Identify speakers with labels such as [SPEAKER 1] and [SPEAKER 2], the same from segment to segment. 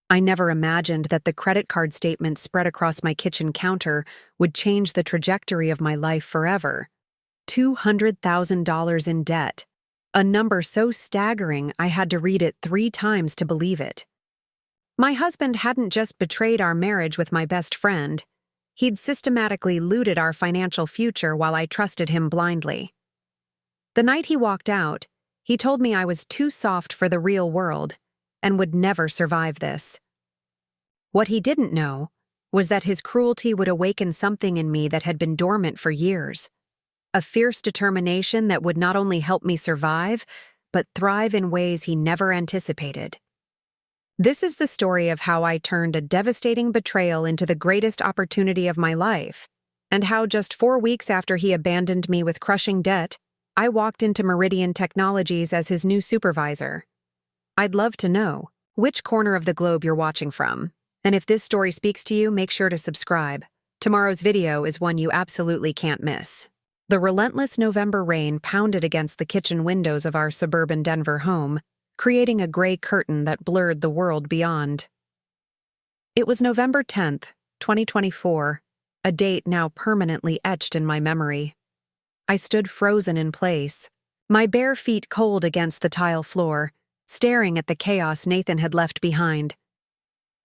[SPEAKER 1] I never imagined that the credit card statement spread across my kitchen counter would change the trajectory of my life forever. $200,000 in debt. A number so staggering I had to read it 3 times to believe it. My husband hadn't just betrayed our marriage with my best friend. He'd systematically looted our financial future while I trusted him blindly. The night he walked out, he told me I was too soft for the real world and would never survive this. What he didn't know was that his cruelty would awaken something in me that had been dormant for years. A fierce determination that would not only help me survive, but thrive in ways he never anticipated. This is the story of how I turned a devastating betrayal into the greatest opportunity of my life, and how just 4 weeks after he abandoned me with crushing debt, I walked into Meridian Technologies as his new supervisor. I'd love to know which corner of the globe you're watching from, and if this story speaks to you, make sure to subscribe. Tomorrow's video is one you absolutely can't miss. The relentless November rain pounded against the kitchen windows of our suburban Denver home, creating a gray curtain that blurred the world beyond. It was November 10th, 2024, a date now permanently etched in my memory. I stood frozen in place, my bare feet cold against the tile floor, staring at the chaos Nathan had left behind.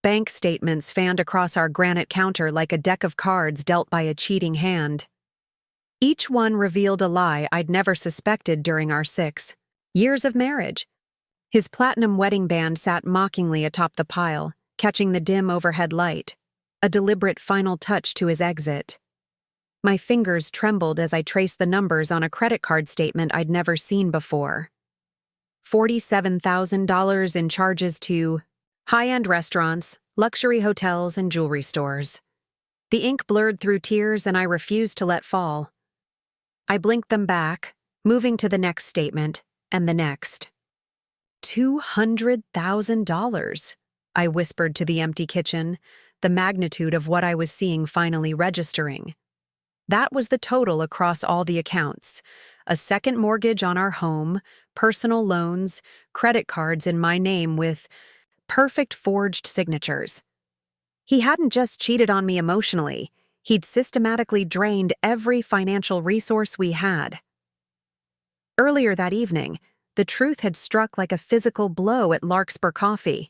[SPEAKER 1] Bank statements fanned across our granite counter like a deck of cards dealt by a cheating hand. Each one revealed a lie I'd never suspected during our 6 years of marriage. His platinum wedding band sat mockingly atop the pile, catching the dim overhead light, a deliberate final touch to his exit. My fingers trembled as I traced the numbers on a credit card statement I'd never seen before. $47,000 in charges to high-end restaurants, luxury hotels, and jewelry stores. The ink blurred through tears and I refused to let fall. I blinked them back, moving to the next statement, and the next. $200,000, I whispered to the empty kitchen, the magnitude of what I was seeing finally registering. That was the total across all the accounts: a second mortgage on our home, personal loans, credit cards in my name with perfect forged signatures. He hadn't just cheated on me emotionally, he'd systematically drained every financial resource we had. Earlier that evening, the truth had struck like a physical blow at Larkspur Coffee,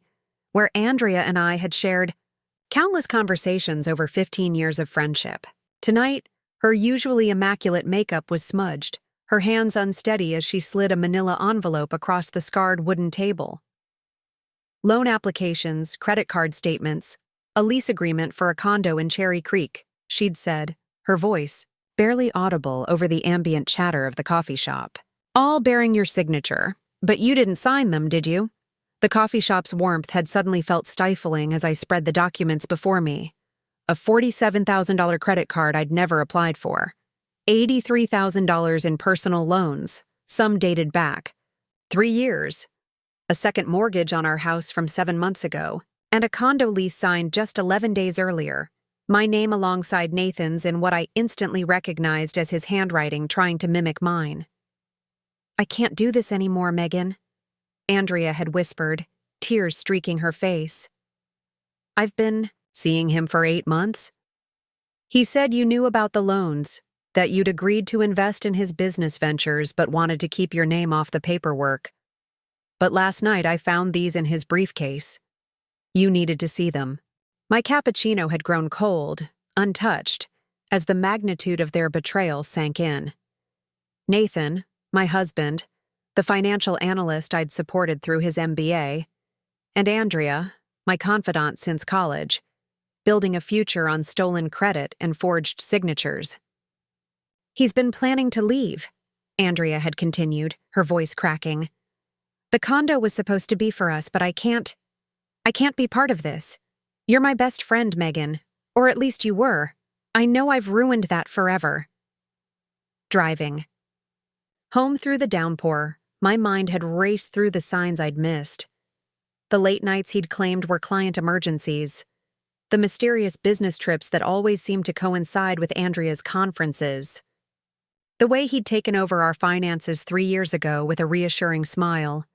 [SPEAKER 1] where Andrea and I had shared countless conversations over 15 years of friendship. Tonight, her usually immaculate makeup was smudged, her hands unsteady as she slid a manila envelope across the scarred wooden table. Loan applications, credit card statements, a lease agreement for a condo in Cherry Creek, she'd said, her voice barely audible over the ambient chatter of the coffee shop. All bearing your signature, but you didn't sign them, did you? The coffee shop's warmth had suddenly felt stifling as I spread the documents before me. A $47,000 credit card I'd never applied for. $83,000 in personal loans, some dated back 3 years. A second mortgage on our house from 7 months ago, and a condo lease signed just 11 days earlier. My name alongside Nathan's in what I instantly recognized as his handwriting trying to mimic mine. "I can't do this anymore, Megan," Andrea had whispered, tears streaking her face. "I've been seeing him for 8 months. He said you knew about the loans, that you'd agreed to invest in his business ventures but wanted to keep your name off the paperwork. But last night I found these in his briefcase. You needed to see them." My cappuccino had grown cold, untouched, as the magnitude of their betrayal sank in. Nathan, my husband, the financial analyst I'd supported through his MBA, and Andrea, my confidant since college, building a future on stolen credit and forged signatures. "He's been planning to leave," Andrea had continued, her voice cracking. "The condo was supposed to be for us, but I can't be part of this. You're my best friend, Megan, or at least you were. I know I've ruined that forever." Driving. Home through the downpour, my mind had raced through the signs I'd missed. The late nights he'd claimed were client emergencies. The mysterious business trips that always seemed to coincide with Andrea's conferences. The way he'd taken over our finances 3 years ago with a reassuring smile.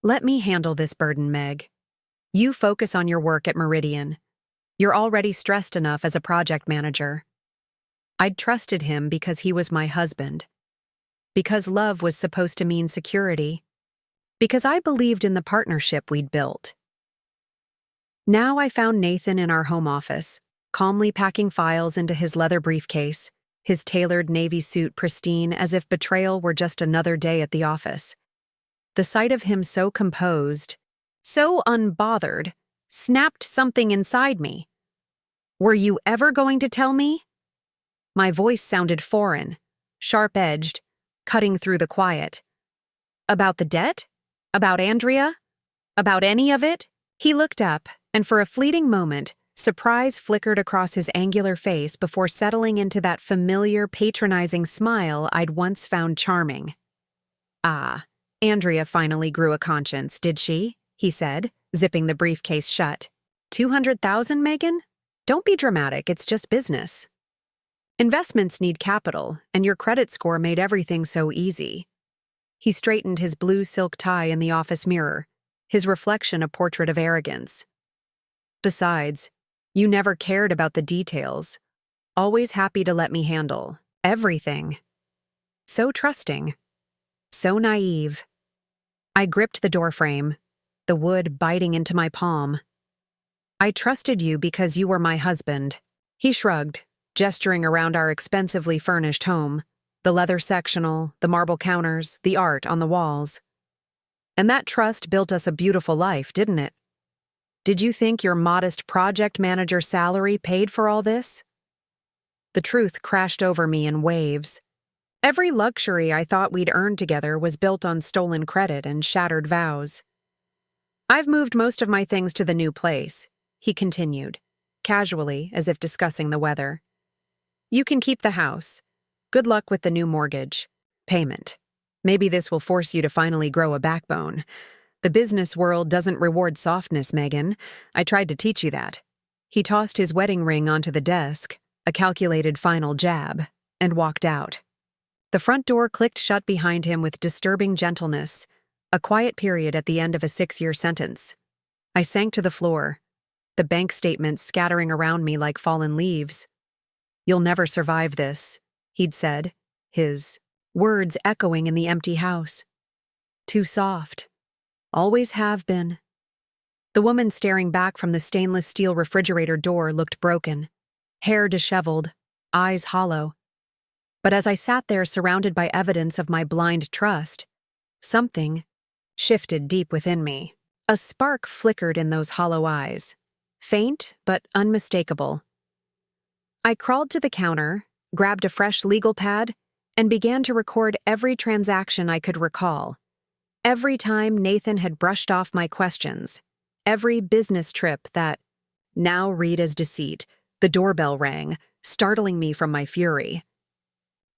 [SPEAKER 1] "Let me handle this burden, Meg." You focus on your work at Meridian. You're already stressed enough as a project manager. I'd trusted him because he was my husband. Because love was supposed to mean security. Because I believed in the partnership we'd built. Now I found Nathan in our home office, calmly packing files into his leather briefcase, his tailored navy suit pristine as if betrayal were just another day at the office. The sight of him so composed, so unbothered, snapped something inside me. Were you ever going to tell me? My voice sounded foreign, sharp-edged, cutting through the quiet. About the debt? About Andrea? About any of it? He looked up, and for a fleeting moment, surprise flickered across his angular face before settling into that familiar, patronizing smile I'd once found charming. Ah, Andrea finally grew a conscience, did she? He said, zipping the briefcase shut. 200,000, Megan? Don't be dramatic, it's just business. Investments need capital, and your credit score made everything so easy. He straightened his blue silk tie in the office mirror, his reflection a portrait of arrogance. Besides, you never cared about the details, always happy to let me handle everything. So trusting, so naive. I gripped the doorframe, the wood biting into my palm. I trusted you because you were my husband. He shrugged, gesturing around our expensively furnished home, the leather sectional, the marble counters, the art on the walls. And that trust built us a beautiful life, didn't it? Did you think your modest project manager salary paid for all this? The truth crashed over me in waves. Every luxury I thought we'd earned together was built on stolen credit and shattered vows. I've moved most of my things to the new place, he continued, casually, as if discussing the weather. You can keep the house. Good luck with the new mortgage. Payment. Maybe this will force you to finally grow a backbone. The business world doesn't reward softness, Megan. I tried to teach you that. He tossed his wedding ring onto the desk, a calculated final jab, and walked out. The front door clicked shut behind him with disturbing gentleness, a quiet period at the end of a 6-year sentence. I sank to the floor, the bank statements scattering around me like fallen leaves. You'll never survive this, he'd said, his words echoing in the empty house. Too soft. Always have been. The woman staring back from the stainless steel refrigerator door looked broken, hair disheveled, eyes hollow. But as I sat there surrounded by evidence of my blind trust, something shifted deep within me. A spark flickered in those hollow eyes, faint but unmistakable. I crawled to the counter, grabbed a fresh legal pad, and began to record every transaction I could recall. Every time Nathan had brushed off my questions, every business trip that, now read as deceit, the doorbell rang, startling me from my fury.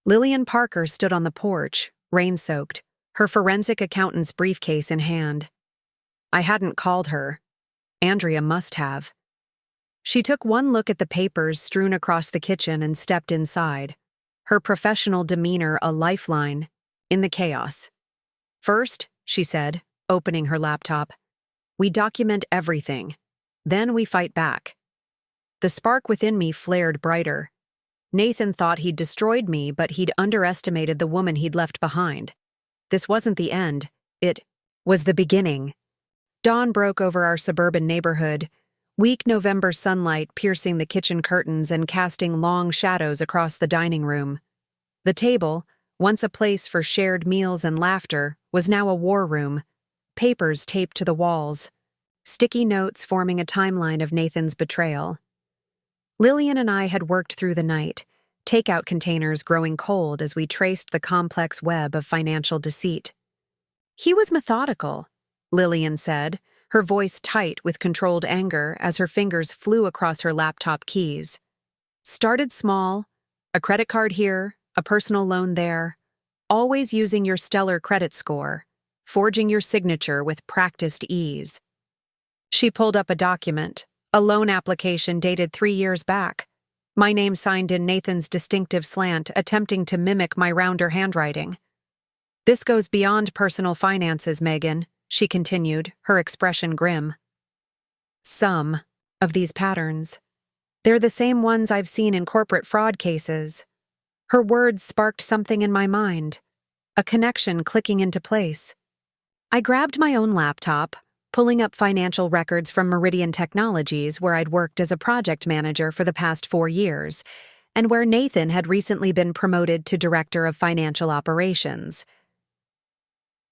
[SPEAKER 1] Lillian Parker stood on the porch, rain-soaked, her forensic accountant's briefcase in hand. I hadn't called her. Andrea must have. She took one look at the papers strewn across the kitchen and stepped inside, her professional demeanor a lifeline in the chaos. First, she said, opening her laptop, we document everything. Then we fight back. The spark within me flared brighter. Nathan thought he'd destroyed me, but he'd underestimated the woman he'd left behind. This wasn't the end. It was the beginning. Dawn broke over our suburban neighborhood, weak November sunlight piercing the kitchen curtains and casting long shadows across the dining room. The table, once a place for shared meals and laughter, was now a war room, papers taped to the walls, sticky notes forming a timeline of Nathan's betrayal. Lillian and I had worked through the night, takeout containers growing cold as we traced the complex web of financial deceit. He was methodical, Lillian said, her voice tight with controlled anger as her fingers flew across her laptop keys. Started small, a credit card here, a personal loan there, always using your stellar credit score, forging your signature with practiced ease. She pulled up a document, a loan application dated 3 years back, my name signed in Nathan's distinctive slant, attempting to mimic my rounder handwriting. This goes beyond personal finances, Megan, she continued, her expression grim. Some of these patterns. They're the same ones I've seen in corporate fraud cases. Her words sparked something in my mind, a connection clicking into place. I grabbed my own laptop, pulling up financial records from Meridian Technologies, where I'd worked as a project manager for the past 4 years, and where Nathan had recently been promoted to Director of Financial Operations.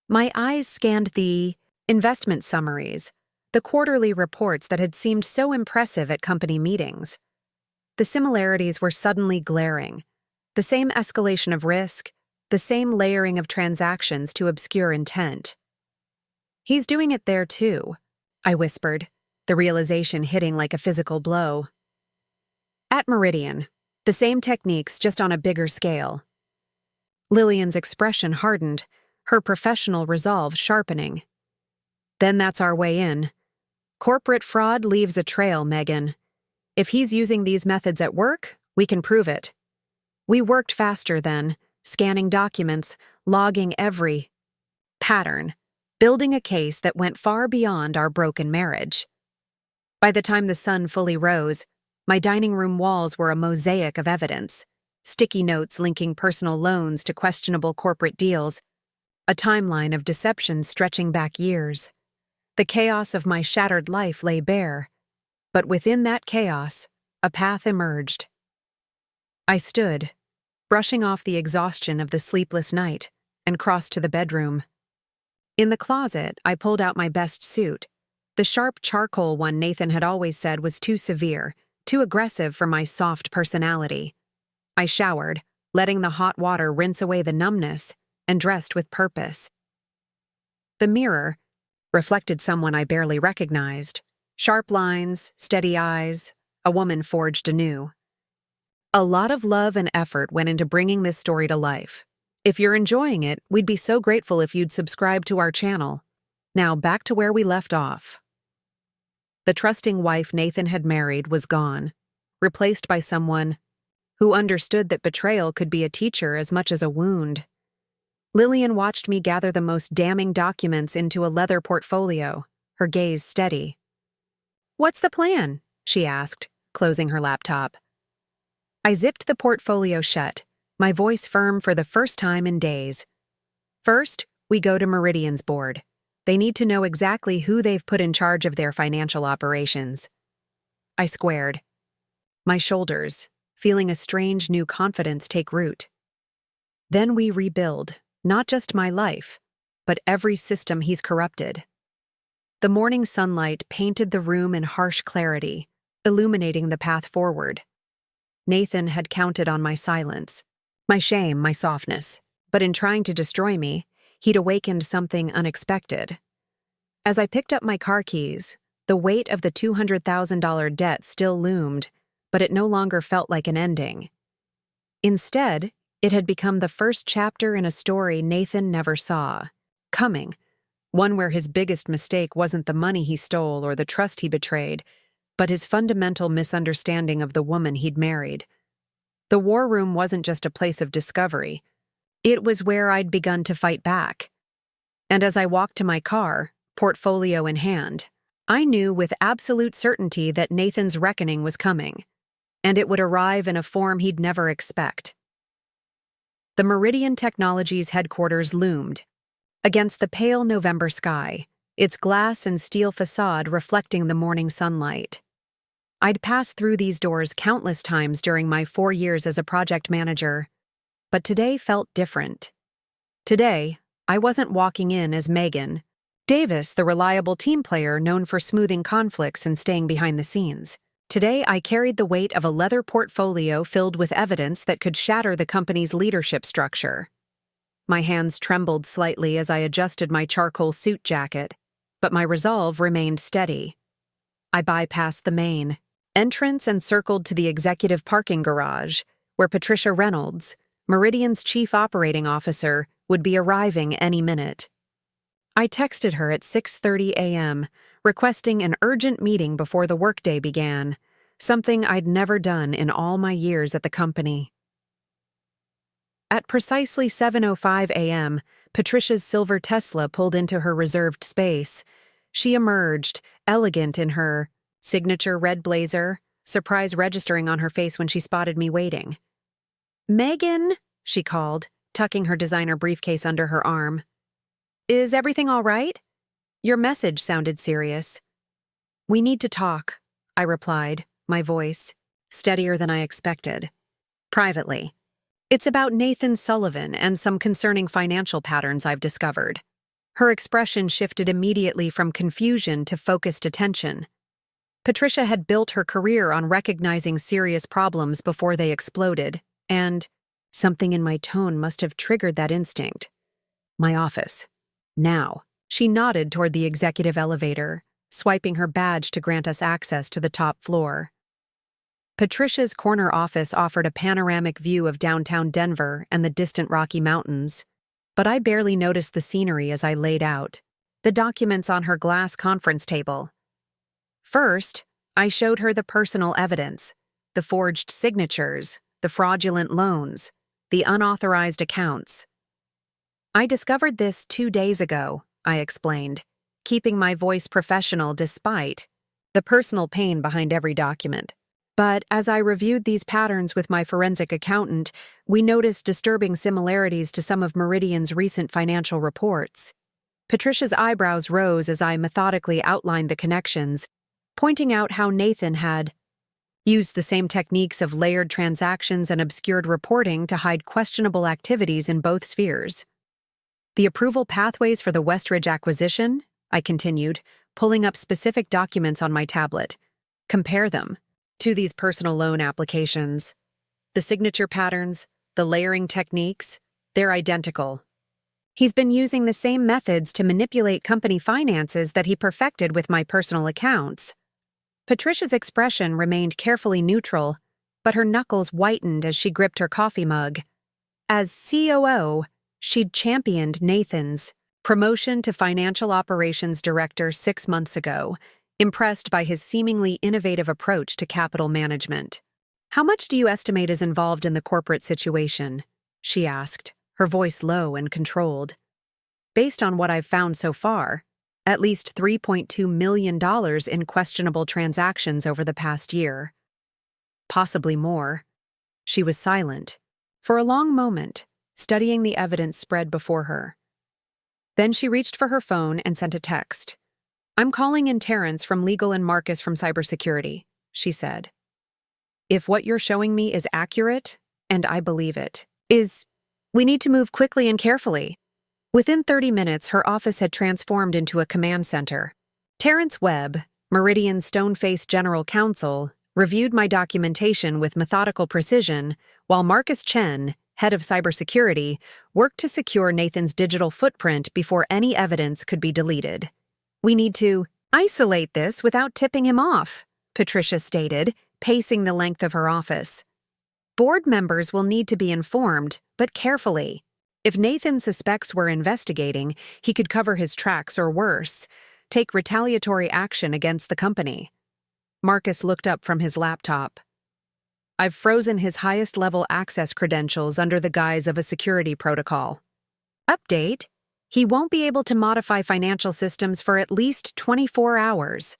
[SPEAKER 1] My eyes scanned the investment summaries, the quarterly reports that had seemed so impressive at company meetings. The similarities were suddenly glaring. The same escalation of risk, the same layering of transactions to obscure intent. "He's doing it there too," I whispered, the realization hitting like a physical blow. "At Meridian, the same techniques, just on a bigger scale." Lillian's expression hardened, her professional resolve sharpening. "Then that's our way in. Corporate fraud leaves a trail, Megan. If he's using these methods at work, we can prove it." We worked faster then, scanning documents, logging every pattern, building a case that went far beyond our broken marriage. By the time the sun fully rose, my dining room walls were a mosaic of evidence, sticky notes linking personal loans to questionable corporate deals, a timeline of deception stretching back years. The chaos of my shattered life lay bare, but within that chaos, a path emerged. I stood, brushing off the exhaustion of the sleepless night, and crossed to the bedroom. In the closet, I pulled out my best suit, the sharp charcoal one Nathan had always said was too severe, too aggressive for my soft personality. I showered, letting the hot water rinse away the numbness, and dressed with purpose. The mirror reflected someone I barely recognized. Sharp lines, steady eyes, a woman forged anew. A lot of love and effort went into bringing this story to life. If you're enjoying it, we'd be so grateful if you'd subscribe to our channel. Now back to where we left off. The trusting wife Nathan had married was gone, replaced by someone who understood that betrayal could be a teacher as much as a wound. Lillian watched me gather the most damning documents into a leather portfolio, her gaze steady. "What's the plan?" she asked, closing her laptop. I zipped the portfolio shut, my voice firm for the first time in days. "First, we go to Meridian's board. They need to know exactly who they've put in charge of their financial operations." I squared, my shoulders, feeling a strange new confidence take root. "Then we rebuild, not just my life, but every system he's corrupted." The morning sunlight painted the room in harsh clarity, illuminating the path forward. Nathan had counted on my silence, my shame, my softness, but in trying to destroy me, he'd awakened something unexpected. As I picked up my car keys, the weight of the $200,000 debt still loomed, but it no longer felt like an ending. Instead, it had become the first chapter in a story Nathan never saw coming, one where his biggest mistake wasn't the money he stole or the trust he betrayed, but his fundamental misunderstanding of the woman he'd married. The war room wasn't just a place of discovery. It was where I'd begun to fight back. And as I walked to my car, portfolio in hand, I knew with absolute certainty that Nathan's reckoning was coming, and it would arrive in a form he'd never expect. The Meridian Technologies headquarters loomed against the pale November sky, its glass and steel facade reflecting the morning sunlight. I'd passed through these doors countless times during my 4 years as a project manager, but today felt different. Today, I wasn't walking in as Megan Davis, the reliable team player known for smoothing conflicts and staying behind the scenes. Today, I carried the weight of a leather portfolio filled with evidence that could shatter the company's leadership structure. My hands trembled slightly as I adjusted my charcoal suit jacket, but my resolve remained steady. I bypassed the main entrance and circled to the executive parking garage, where Patricia Reynolds, Meridian's chief operating officer, would be arriving any minute. I texted her at 6:30 a.m., requesting an urgent meeting before the workday began, something I'd never done in all my years at the company. At precisely 7:05 a.m., Patricia's silver Tesla pulled into her reserved space. She emerged, elegant in her signature red blazer, surprise registering on her face when she spotted me waiting. "Megan," she called, tucking her designer briefcase under her arm. "Is everything all right?" Your message sounded serious. "We need to talk," I replied, my voice steadier than I expected. "Privately. It's about Nathan Sullivan and some concerning financial patterns I've discovered." Her expression shifted immediately from confusion to focused attention. Patricia had built her career on recognizing serious problems before they exploded, and something in my tone must have triggered that instinct. "My office. Now." She nodded toward the executive elevator, swiping her badge to grant us access to the top floor. Patricia's corner office offered a panoramic view of downtown Denver and the distant Rocky Mountains, but I barely noticed the scenery as I laid out the documents on her glass conference table. First, I showed her the personal evidence, the forged signatures, the fraudulent loans, the unauthorized accounts. "I discovered this 2 days ago," I explained, keeping my voice professional despite the personal pain behind every document. "But as I reviewed these patterns with my forensic accountant, we noticed disturbing similarities to some of Meridian's recent financial reports." Patricia's eyebrows rose as I methodically outlined the connections, pointing out how Nathan had used the same techniques of layered transactions and obscured reporting to hide questionable activities in both spheres. "The approval pathways for the Westridge acquisition," I continued, pulling up specific documents on my tablet. "Compare them to these personal loan applications. The signature patterns, the layering techniques, they're identical. He's been using the same methods to manipulate company finances that he perfected with my personal accounts." Patricia's expression remained carefully neutral, but her knuckles whitened as she gripped her coffee mug. As COO, she'd championed Nathan's promotion to Financial Operations Director 6 months ago, impressed by his seemingly innovative approach to capital management. "How much do you estimate is involved in the corporate situation?" she asked, her voice low and controlled. "Based on what I've found so far, at least $3.2 million in questionable transactions over the past year. Possibly more." She was silent for a long moment, studying the evidence spread before her. Then she reached for her phone and sent a text. "I'm calling in Terrence from Legal and Marcus from Cybersecurity," she said. "If what you're showing me is accurate, and I believe it, we need to move quickly and carefully." Within 30 minutes, her office had transformed into a command center. Terrence Webb, Meridian's stone-faced general counsel, reviewed my documentation with methodical precision, while Marcus Chen, head of cybersecurity, worked to secure Nathan's digital footprint before any evidence could be deleted. "We need to isolate this without tipping him off," Patricia stated, pacing the length of her office. "Board members will need to be informed, but carefully. If Nathan suspects we're investigating, he could cover his tracks or worse, take retaliatory action against the company." Marcus looked up from his laptop. "I've frozen his highest-level access credentials under the guise of a security protocol. Update: he won't be able to modify financial systems for at least 24 hours.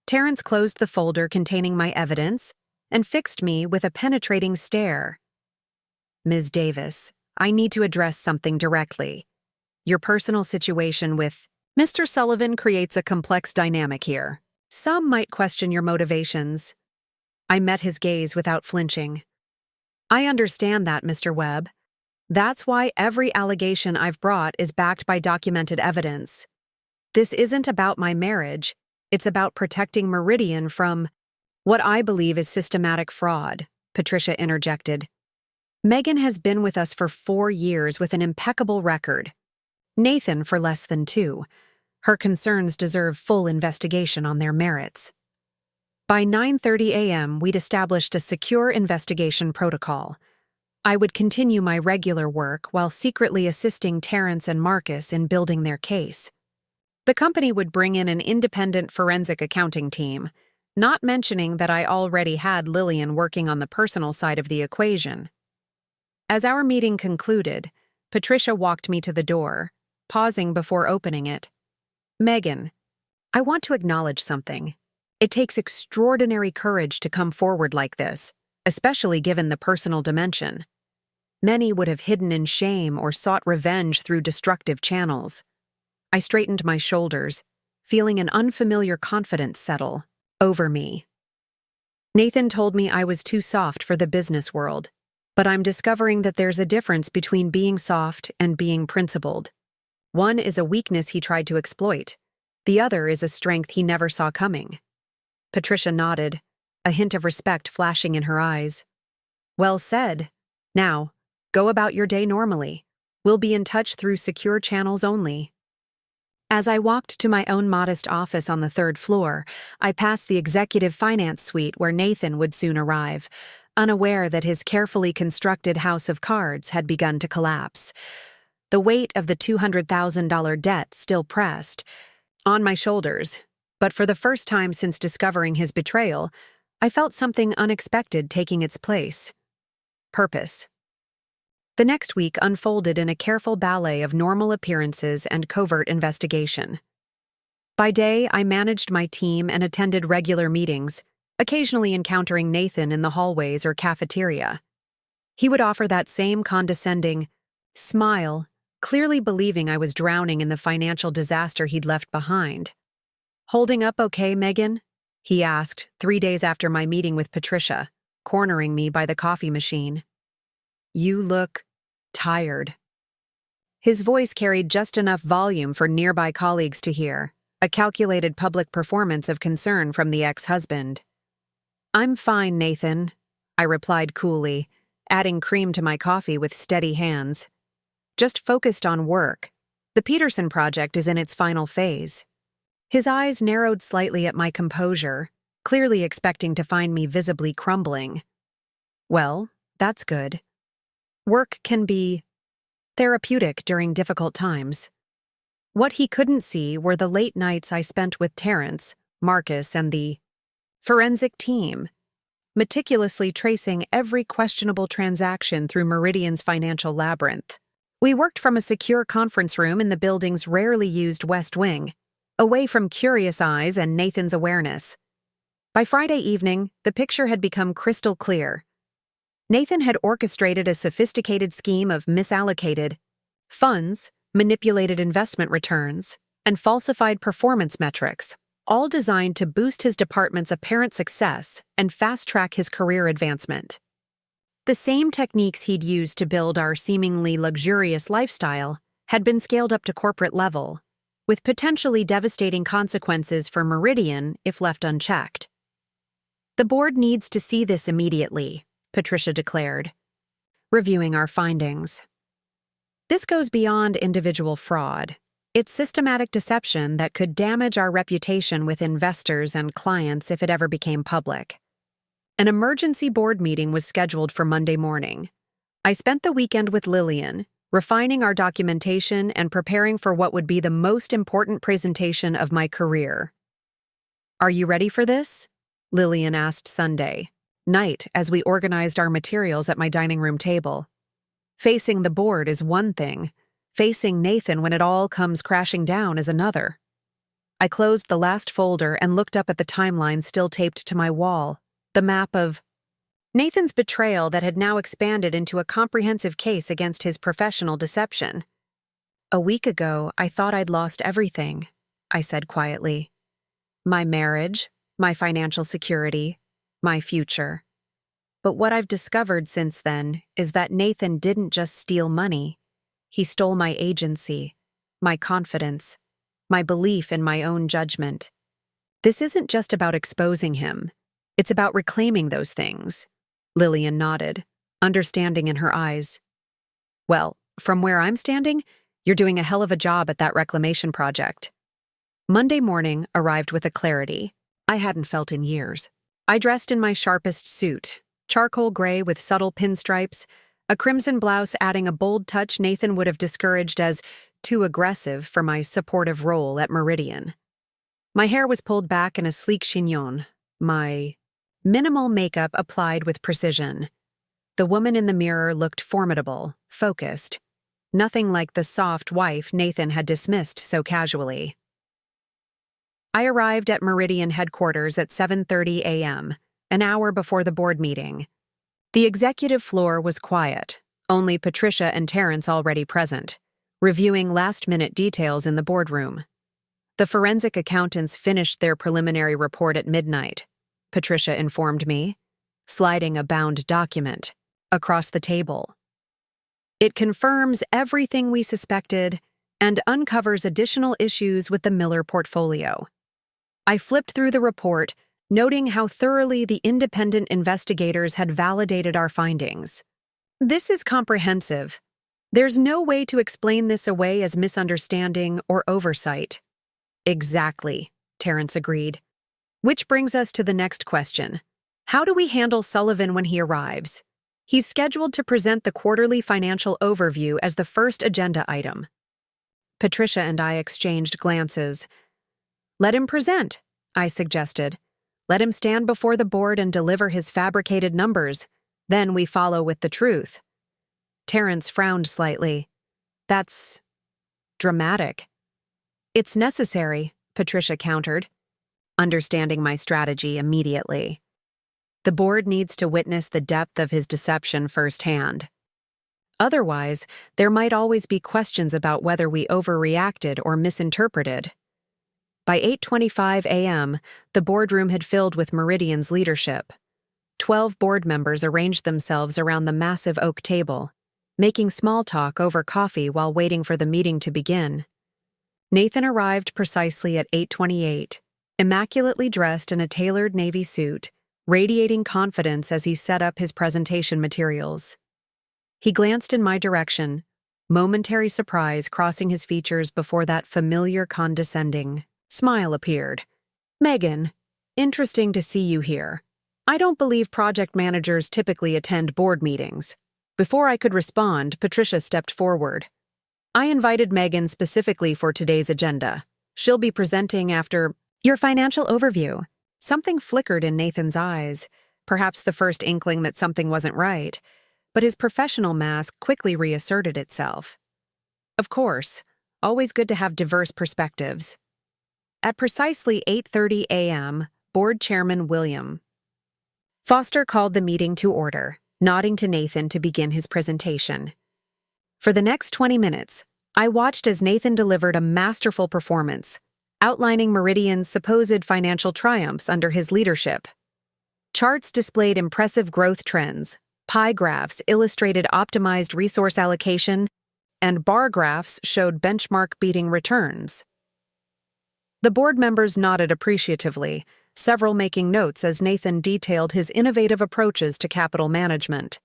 [SPEAKER 1] Terrence closed the folder containing my evidence and fixed me with a penetrating stare. "Ms. Davis, I need to address something directly. Your personal situation with Mr. Sullivan creates a complex dynamic here. Some might question your motivations." I met his gaze without flinching. "I understand that, Mr. Webb. That's why every allegation I've brought is backed by documented evidence. This isn't about my marriage. It's about protecting Meridian from what I believe is systematic fraud," Patricia interjected. "Megan has been with us for 4 years with an impeccable record. Nathan for less than 2. Her concerns deserve full investigation on their merits." By 9:30 a.m., we'd established a secure investigation protocol. I would continue my regular work while secretly assisting Terrence and Marcus in building their case. The company would bring in an independent forensic accounting team, not mentioning that I already had Lillian working on the personal side of the equation. As our meeting concluded, Patricia walked me to the door, pausing before opening it. "Megan, I want to acknowledge something. It takes extraordinary courage to come forward like this, especially given the personal dimension. Many would have hidden in shame or sought revenge through destructive channels. I straightened my shoulders, feeling an unfamiliar confidence settle over me. Nathan told me I was too soft for the business world, but I'm discovering that there's a difference between being soft and being principled. One is a weakness he tried to exploit. The other is a strength he never saw coming. Patricia nodded, a hint of respect flashing in her eyes. Well said. Now, go about your day normally. We'll be in touch through secure channels only. As I walked to my own modest office on the 3rd floor, I passed the executive finance suite where Nathan would soon arrive, unaware that his carefully constructed house of cards had begun to collapse. The weight of the $200,000 debt still pressed on my shoulders, but for the first time since discovering his betrayal, I felt something unexpected taking its place. Purpose. The next week unfolded in a careful ballet of normal appearances and covert investigation. By day, I managed my team and attended regular meetings, occasionally encountering Nathan in the hallways or cafeteria. He would offer that same condescending smile, clearly believing I was drowning in the financial disaster he'd left behind. "Holding up okay, Megan?" he asked 3 days after my meeting with Patricia, cornering me by the coffee machine. "You look tired." His voice carried just enough volume for nearby colleagues to hear, a calculated public performance of concern from the ex-husband. "I'm fine, Nathan," I replied coolly, adding cream to my coffee with steady hands. "Just focused on work. The Peterson project is in its final phase." His eyes narrowed slightly at my composure, clearly expecting to find me visibly crumbling. "Well, that's good. Work can be therapeutic during difficult times." What he couldn't see were the late nights I spent with Terrence, Marcus, and the forensic team, meticulously tracing every questionable transaction through Meridian's financial labyrinth. We worked from a secure conference room in the building's rarely used West Wing, away from curious eyes and Nathan's awareness. By Friday evening, the picture had become crystal clear. Nathan had orchestrated a sophisticated scheme of misallocated funds, manipulated investment returns, and falsified performance metrics, all designed to boost his department's apparent success and fast-track his career advancement. The same techniques he'd used to build our seemingly luxurious lifestyle had been scaled up to corporate level, with potentially devastating consequences for Meridian if left unchecked. "The board needs to see this immediately," Patricia declared, reviewing our findings. "This goes beyond individual fraud. It's systematic deception that could damage our reputation with investors and clients if it ever became public." An emergency board meeting was scheduled for Monday morning. I spent the weekend with Lillian, refining our documentation and preparing for what would be the most important presentation of my career. "Are you ready for this?" Lillian asked Sunday night as we organized our materials at my dining room table. Facing the board is one thing. Facing Nathan when it all comes crashing down is another. I closed the last folder and looked up at the timeline still taped to my wall, the map of Nathan's betrayal that had now expanded into a comprehensive case against his professional deception. "A week ago, I thought I'd lost everything," I said quietly. "My marriage, my financial security, my future. But what I've discovered since then is that Nathan didn't just steal money. He stole my agency, my confidence, my belief in my own judgment. This isn't just about exposing him. It's about reclaiming those things." Lillian nodded, understanding in her eyes. "Well, from where I'm standing, you're doing a hell of a job at that reclamation project." Monday morning arrived with a clarity I hadn't felt in years. I dressed in my sharpest suit, charcoal gray with subtle pinstripes, a crimson blouse adding a bold touch Nathan would have discouraged as too aggressive for my supportive role at Meridian. My hair was pulled back in a sleek chignon, my minimal makeup applied with precision. The woman in the mirror looked formidable, focused, nothing like the soft wife Nathan had dismissed so casually. I arrived at Meridian headquarters at 7:30 a.m., an hour before the board meeting. The executive floor was quiet, only Patricia and Terrence already present, reviewing last-minute details in the boardroom. The forensic accountants finished their preliminary report at midnight, Patricia informed me, sliding a bound document across the table. It confirms everything we suspected and uncovers additional issues with the Miller portfolio. I flipped through the report, noting how thoroughly the independent investigators had validated our findings. This is comprehensive. There's no way to explain this away as misunderstanding or oversight. Exactly, Terrence agreed. Which brings us to the next question. How do we handle Sullivan when he arrives? He's scheduled to present the quarterly financial overview as the first agenda item. Patricia and I exchanged glances. Let him present, I suggested. Let him stand before the board and deliver his fabricated numbers. Then we follow with the truth. Terrence frowned slightly. That's dramatic. It's necessary, Patricia countered, understanding my strategy immediately. The board needs to witness the depth of his deception firsthand. Otherwise, there might always be questions about whether we overreacted or misinterpreted. By 8:25 a.m., the boardroom had filled with Meridian's leadership. 12 board members arranged themselves around the massive oak table, making small talk over coffee while waiting for the meeting to begin. Nathan arrived precisely at 8:28, immaculately dressed in a tailored navy suit, radiating confidence as he set up his presentation materials. He glanced in my direction, momentary surprise crossing his features before that familiar condescending smile appeared. Megan, interesting to see you here. I don't believe project managers typically attend board meetings. Before I could respond, Patricia stepped forward. I invited Megan specifically for today's agenda. She'll be presenting after your financial overview. Something flickered in Nathan's eyes, perhaps the first inkling that something wasn't right, but his professional mask quickly reasserted itself. Of course, always good to have diverse perspectives. At precisely 8:30 a.m., Board Chairman William Foster called the meeting to order, nodding to Nathan to begin his presentation. For the next 20 minutes, I watched as Nathan delivered a masterful performance, outlining Meridian's supposed financial triumphs under his leadership. Charts displayed impressive growth trends, pie graphs illustrated optimized resource allocation, and bar graphs showed benchmark-beating returns. The board members nodded appreciatively, several making notes as Nathan detailed his innovative approaches to capital management.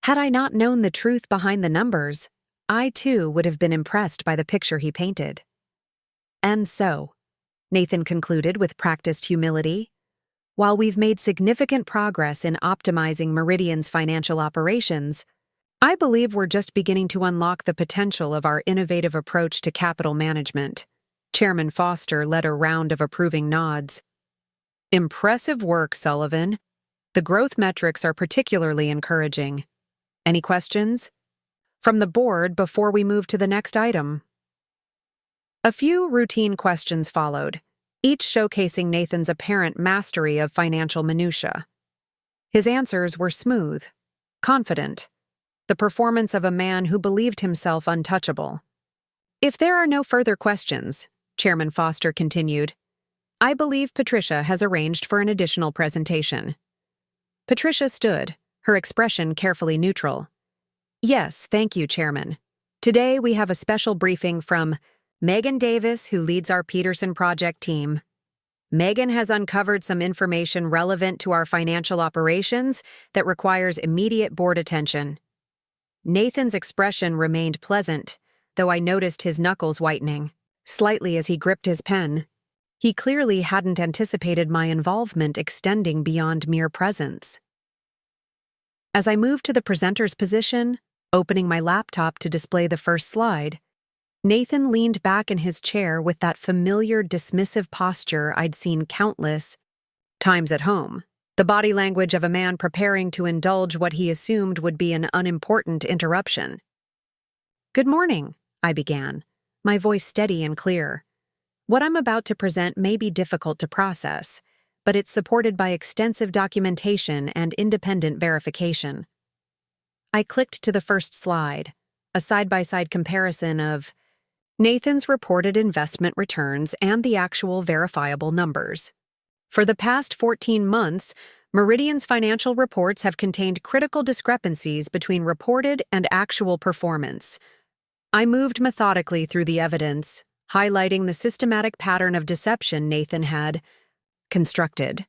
[SPEAKER 1] Had I not known the truth behind the numbers, I too would have been impressed by the picture he painted. And so, Nathan concluded with practiced humility, while we've made significant progress in optimizing Meridian's financial operations, I believe we're just beginning to unlock the potential of our innovative approach to capital management. Chairman Foster led a round of approving nods. Impressive work, Sullivan. The growth metrics are particularly encouraging. Any questions? From the board before we move to the next item. A few routine questions followed, each showcasing Nathan's apparent mastery of financial minutiae. His answers were smooth, confident, the performance of a man who believed himself untouchable. If there are no further questions, Chairman Foster continued, I believe Patricia has arranged for an additional presentation. Patricia stood, her expression carefully neutral. Yes, thank you, Chairman. Today we have a special briefing from Megan Davis, who leads our Peterson project team. Megan has uncovered some information relevant to our financial operations that requires immediate board attention. Nathan's expression remained pleasant, though I noticed his knuckles whitening slightly as he gripped his pen. He clearly hadn't anticipated my involvement extending beyond mere presence. As I moved to the presenter's position, opening my laptop to display the first slide, Nathan leaned back in his chair with that familiar dismissive posture I'd seen countless times at home, the body language of a man preparing to indulge what he assumed would be an unimportant interruption. Good morning, I began, my voice steady and clear. What I'm about to present may be difficult to process, but it's supported by extensive documentation and independent verification. I clicked to the first slide, a side-by-side comparison of Nathan's reported investment returns and the actual verifiable numbers. For the past 14 months, Meridian's financial reports have contained critical discrepancies between reported and actual performance. I moved methodically through the evidence, highlighting the systematic pattern of deception Nathan had constructed.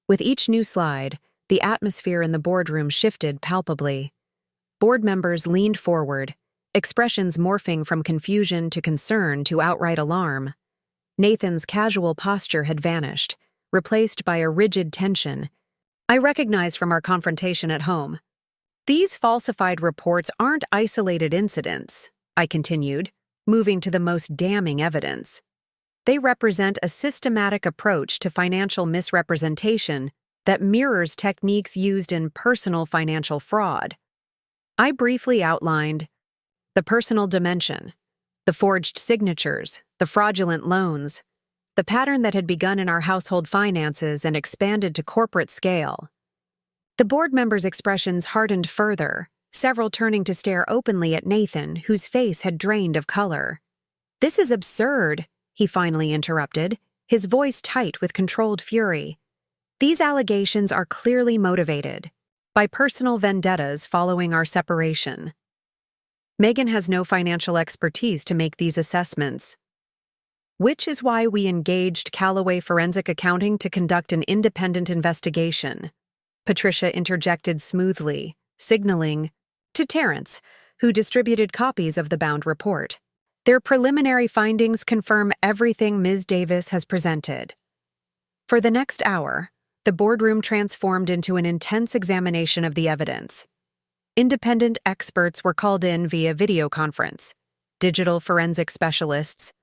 [SPEAKER 1] With each new slide, the atmosphere in the boardroom shifted palpably. Board members leaned forward, expressions morphing from confusion to concern to outright alarm. Nathan's casual posture had vanished, replaced by a rigid tension I recognized from our confrontation at home. These falsified reports aren't isolated incidents, I continued, moving to the most damning evidence. They represent a systematic approach to financial misrepresentation that mirrors techniques used in personal financial fraud. I briefly outlined the personal dimension, the forged signatures, the fraudulent loans, the pattern that had begun in our household finances and expanded to corporate scale. The board members' expressions hardened further, several turning to stare openly at Nathan, whose face had drained of color. "This is absurd," he finally interrupted, his voice tight with controlled fury. "These allegations are clearly motivated by personal vendettas following our separation. Megan has no financial expertise to make these assessments, which is why we engaged Callaway Forensic Accounting to conduct an independent investigation," Patricia interjected smoothly, signaling to Terrence, who distributed copies of the bound report. "Their preliminary findings confirm everything Ms. Davis has presented." For the next hour, the boardroom transformed into an intense examination of the evidence. Independent experts were called in via video conference. Digital forensic specialists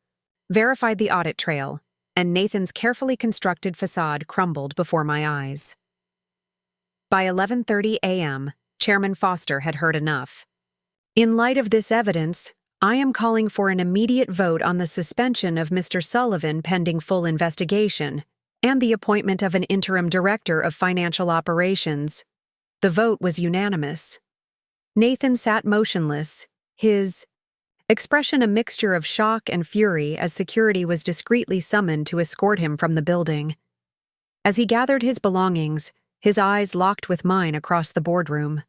[SPEAKER 1] verified the audit trail, and Nathan's carefully constructed facade crumbled before my eyes. By 11:30 a.m., Chairman Foster had heard enough. "In light of this evidence, I am calling for an immediate vote on the suspension of Mr. Sullivan pending full investigation and the appointment of an interim director of financial operations." The vote was unanimous. Nathan sat motionless, his expression a mixture of shock and fury as security was discreetly summoned to escort him from the building. As he gathered his belongings, his eyes locked with mine across the boardroom.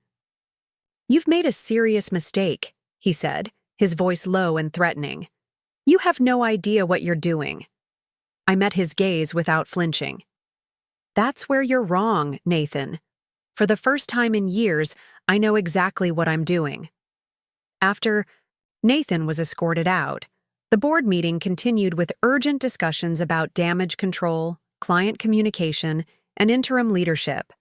[SPEAKER 1] "You've made a serious mistake," he said, his voice low and threatening. "You have no idea what you're doing." I met his gaze without flinching. "That's where you're wrong, Nathan. For the first time in years, I know exactly what I'm doing." After Nathan was escorted out, the board meeting continued with urgent discussions about damage control, client communication, and interim leadership.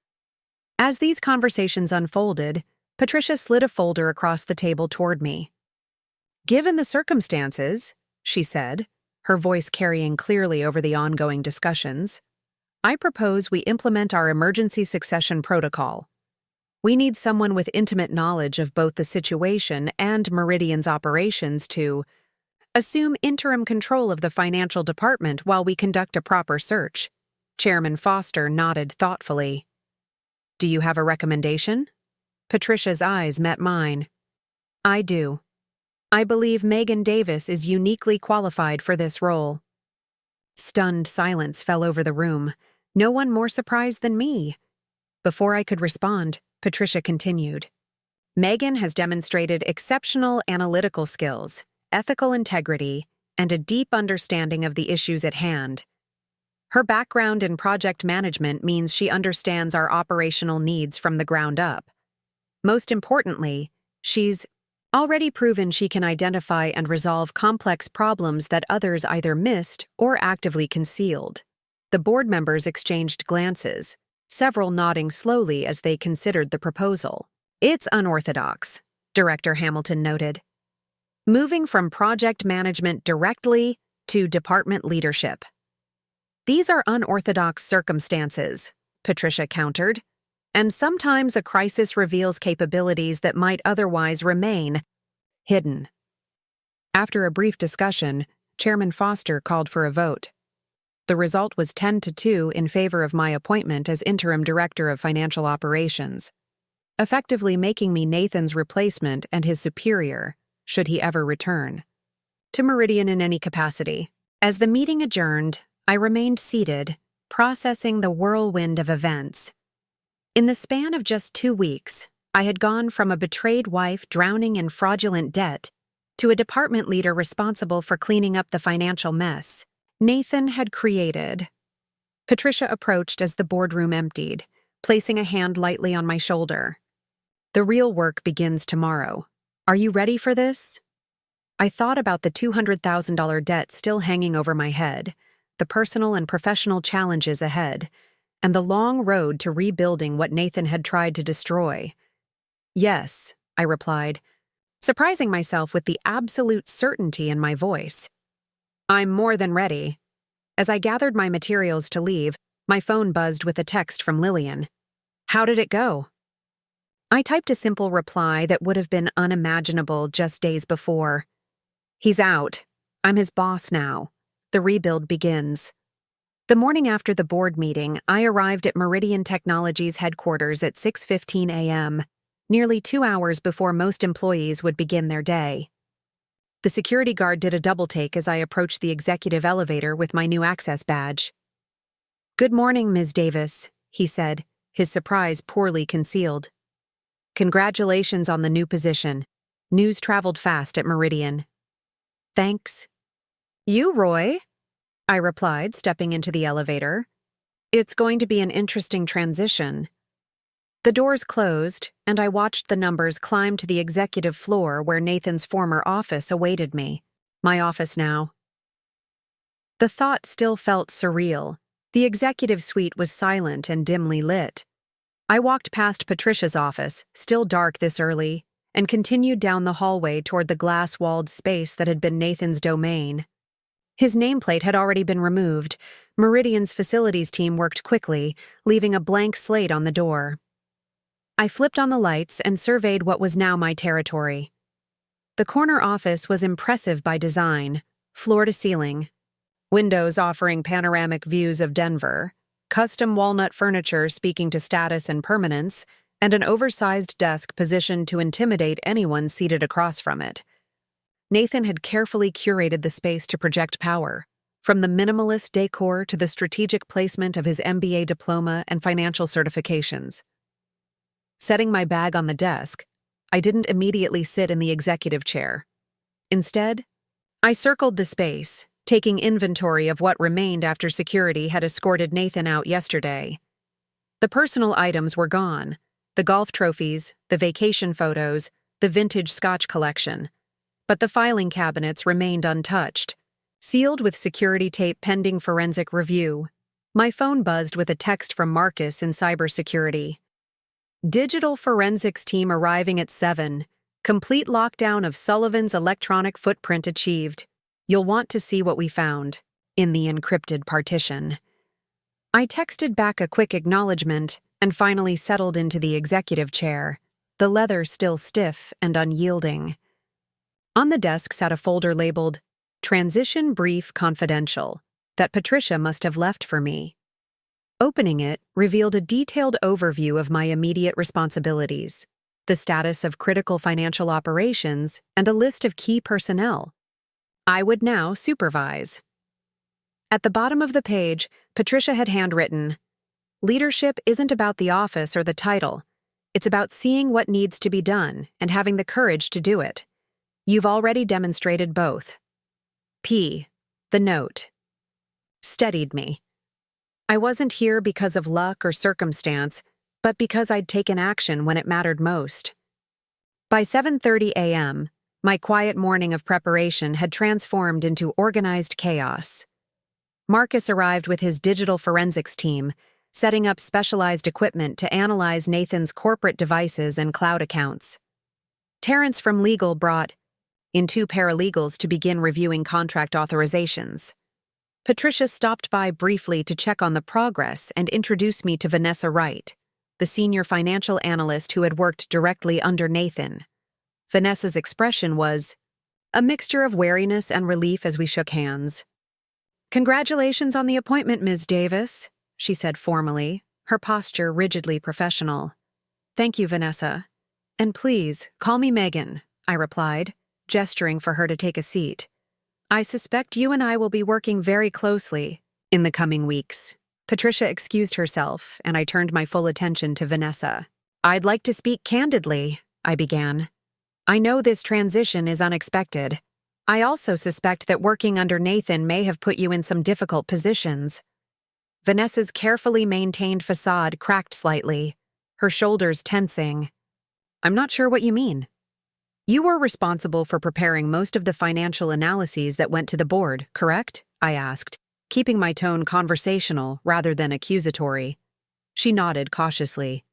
[SPEAKER 1] As these conversations unfolded, Patricia slid a folder across the table toward me. "Given the circumstances," she said, her voice carrying clearly over the ongoing discussions, "I propose we implement our emergency succession protocol. We need someone with intimate knowledge of both the situation and Meridian's operations to assume interim control of the financial department while we conduct a proper search." Chairman Foster nodded thoughtfully. "Do you have a recommendation?" Patricia's eyes met mine. "I do. I believe Megan Davis is uniquely qualified for this role." Stunned silence fell over the room, no one more surprised than me. Before I could respond, Patricia continued. "Megan has demonstrated exceptional analytical skills, ethical integrity, and a deep understanding of the issues at hand. Her background in project management means she understands our operational needs from the ground up. Most importantly, she's already proven she can identify and resolve complex problems that others either missed or actively concealed." The board members exchanged glances, several nodding slowly as they considered the proposal. "It's unorthodox," Director Hamilton noted. "Moving from project management directly to department leadership." "These are unorthodox circumstances," Patricia countered, "and sometimes a crisis reveals capabilities that might otherwise remain hidden." After a brief discussion, Chairman Foster called for a vote. The result was 10-2 in favor of my appointment as interim director of financial operations, effectively making me Nathan's replacement and his superior, should he ever return to Meridian in any capacity. As the meeting adjourned, I remained seated, processing the whirlwind of events. In the span of just 2 weeks, I had gone from a betrayed wife drowning in fraudulent debt to a department leader responsible for cleaning up the financial mess Nathan had created. Patricia approached as the boardroom emptied, placing a hand lightly on my shoulder. "The real work begins tomorrow. Are you ready for this?" I thought about the $200,000 debt still hanging over my head, the personal and professional challenges ahead, and the long road to rebuilding what Nathan had tried to destroy. "Yes," I replied, surprising myself with the absolute certainty in my voice. "I'm more than ready." As I gathered my materials to leave, my phone buzzed with a text from Lillian. "How did it go?" I typed a simple reply that would have been unimaginable just days before. "He's out. I'm his boss now. The rebuild begins." The morning after the board meeting, I arrived at Meridian Technologies headquarters at 6:15 a.m., nearly 2 hours before most employees would begin their day. The security guard did a double-take as I approached the executive elevator with my new access badge. "Good morning, Ms. Davis," he said, his surprise poorly concealed. "Congratulations on the new position. News traveled fast at Meridian." "Thanks." "You, Roy?" I replied, stepping into the elevator. "It's going to be an interesting transition." The doors closed, and I watched the numbers climb to the executive floor where Nathan's former office awaited me. My office now. The thought still felt surreal. The executive suite was silent and dimly lit. I walked past Patricia's office, still dark this early, and continued down the hallway toward the glass-walled space that had been Nathan's domain. His nameplate had already been removed. Meridian's facilities team worked quickly, leaving a blank slate on the door. I flipped on the lights and surveyed what was now my territory. The corner office was impressive by design, floor to ceiling. Windows offering panoramic views of Denver, custom walnut furniture speaking to status and permanence, and an oversized desk positioned to intimidate anyone seated across from it. Nathan had carefully curated the space to project power, from the minimalist decor to the strategic placement of his MBA diploma and financial certifications. Setting my bag on the desk, I didn't immediately sit in the executive chair. Instead, I circled the space, taking inventory of what remained after security had escorted Nathan out yesterday. The personal items were gone: the golf trophies, the vacation photos, the vintage Scotch collection. But the filing cabinets remained untouched, sealed with security tape pending forensic review. My phone buzzed with a text from Marcus in cybersecurity. "Digital forensics team arriving at 7. Complete lockdown of Sullivan's electronic footprint achieved. You'll want to see what we found in the encrypted partition." I texted back a quick acknowledgement and finally settled into the executive chair, the leather still stiff and unyielding. On the desk sat a folder labeled "Transition Brief Confidential" that Patricia must have left for me. Opening it revealed a detailed overview of my immediate responsibilities, the status of critical financial operations, and a list of key personnel I would now supervise. At the bottom of the page, Patricia had handwritten, "Leadership isn't about the office or the title. It's about seeing what needs to be done and having the courage to do it. You've already demonstrated both." P. The note steadied me. I wasn't here because of luck or circumstance, but because I'd taken action when it mattered most. By 7:30 a.m., my quiet morning of preparation had transformed into organized chaos. Marcus arrived with his digital forensics team, setting up specialized equipment to analyze Nathan's corporate devices and cloud accounts. Terrence from legal brought in 2 paralegals to begin reviewing contract authorizations. Patricia stopped by briefly to check on the progress and introduce me to Vanessa Wright, the senior financial analyst who had worked directly under Nathan. Vanessa's expression was, a mixture of wariness and relief as we shook hands. "Congratulations on the appointment, Ms. Davis," she said formally, her posture rigidly professional. "Thank you, Vanessa. And please, call me Megan," I replied, gesturing for her to take a seat. "I suspect you and I will be working very closely in the coming weeks." Patricia excused herself, and I turned my full attention to Vanessa. "I'd like to speak candidly," I began. "I know this transition is unexpected. I also suspect that working under Nathan may have put you in some difficult positions." Vanessa's carefully maintained facade cracked slightly, her shoulders tensing. "I'm not sure what you mean." "You were responsible for preparing most of the financial analyses that went to the board, correct?" I asked, keeping my tone conversational rather than accusatory. She nodded cautiously.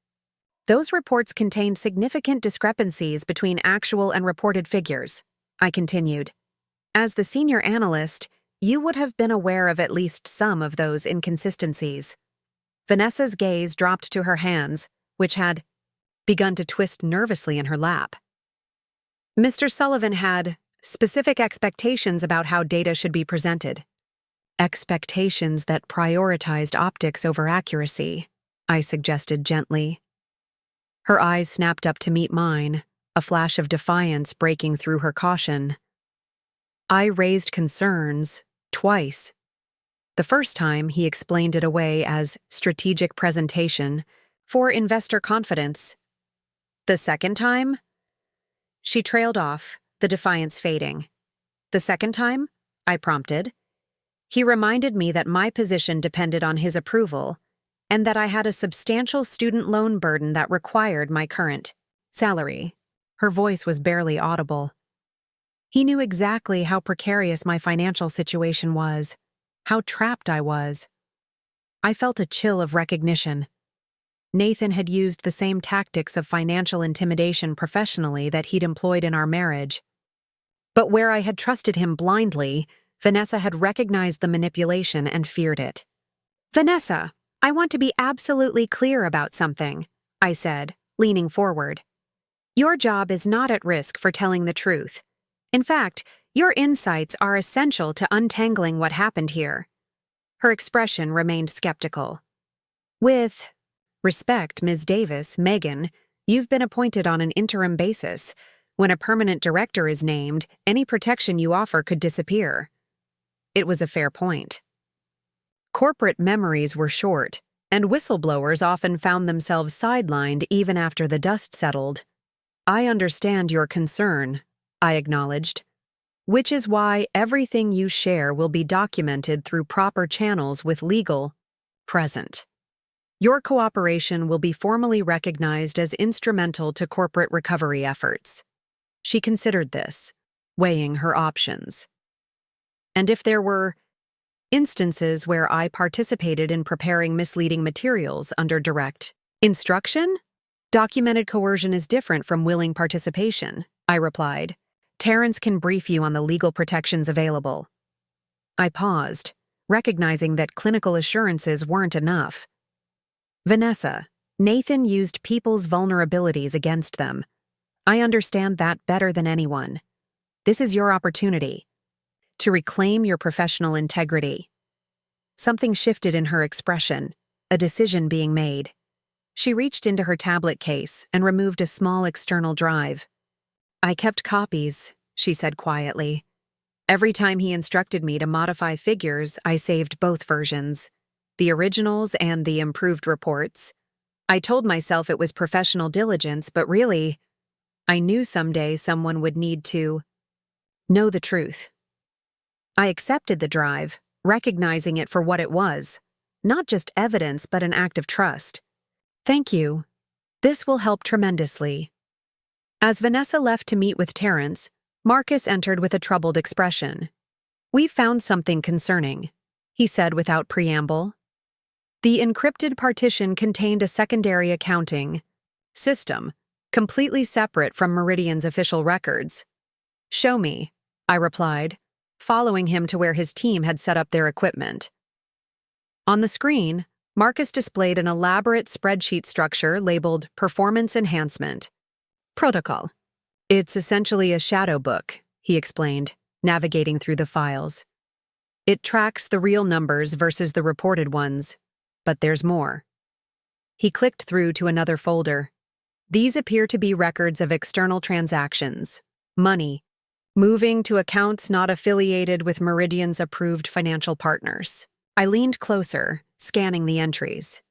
[SPEAKER 1] "Those reports contained significant discrepancies between actual and reported figures," I continued. "As the senior analyst, you would have been aware of at least some of those inconsistencies." Vanessa's gaze dropped to her hands, which had begun to twist nervously in her lap. "Mr. Sullivan had specific expectations about how data should be presented. Expectations that prioritized optics over accuracy," I suggested gently. Her eyes snapped up to meet mine, a flash of defiance breaking through her caution. I raised concerns twice. The first time, he explained it away as strategic presentation for investor confidence. The second time? She trailed off, the defiance fading. "The second time?" I prompted. "He reminded me that my position depended on his approval, and that I had a substantial student loan burden that required my current salary." Her voice was barely audible. He knew exactly how precarious my financial situation was, how trapped I was. I felt a chill of recognition. Nathan had used the same tactics of financial intimidation professionally that he'd employed in our marriage. But where I had trusted him blindly, Vanessa had recognized the manipulation and feared it. "Vanessa, I want to be absolutely clear about something," I said, leaning forward. "Your job is not at risk for telling the truth. In fact, your insights are essential to untangling what happened here." Her expression remained skeptical. "With respect, Ms. Davis, Megan, you've been appointed on an interim basis. When a permanent director is named, any protection you offer could disappear." It was a fair point. Corporate memories were short, and whistleblowers often found themselves sidelined even after the dust settled. "I understand your concern," I acknowledged, "which is why everything you share will be documented through proper channels with legal present. Your cooperation will be formally recognized as instrumental to corporate recovery efforts." She considered this, weighing her options. "And if there were instances where I participated in preparing misleading materials under direct instruction? Documented coercion is different from willing participation," I replied. "Terrence can brief you on the legal protections available." I paused, recognizing that clinical assurances weren't enough. "Vanessa, Nathan used people's vulnerabilities against them. I understand that better than anyone. This is your opportunity to reclaim your professional integrity." Something shifted in her expression, a decision being made. She reached into her tablet case and removed a small external drive. "I kept copies," she said quietly. "Every time he instructed me to modify figures, I saved both versions, the originals and the improved reports. I told myself it was professional diligence, but really, I knew someday someone would need to know the truth." I accepted the drive, recognizing it for what it was, not just evidence but an act of trust. "Thank you. This will help tremendously." As Vanessa left to meet with Terrence, Marcus entered with a troubled expression. "We've found something concerning," he said without preamble. The encrypted partition contained a secondary accounting system, completely separate from Meridian's official records. "Show me," I replied, following him to where his team had set up their equipment. On the screen, Marcus displayed an elaborate spreadsheet structure labeled Performance Enhancement Protocol. "It's essentially a shadow book," he explained, navigating through the files. It tracks the real numbers versus the reported ones, but there's more. He clicked through to another folder. These appear to be records of external transactions, money, moving to accounts not affiliated with Meridian's approved financial partners. I leaned closer, scanning the entries.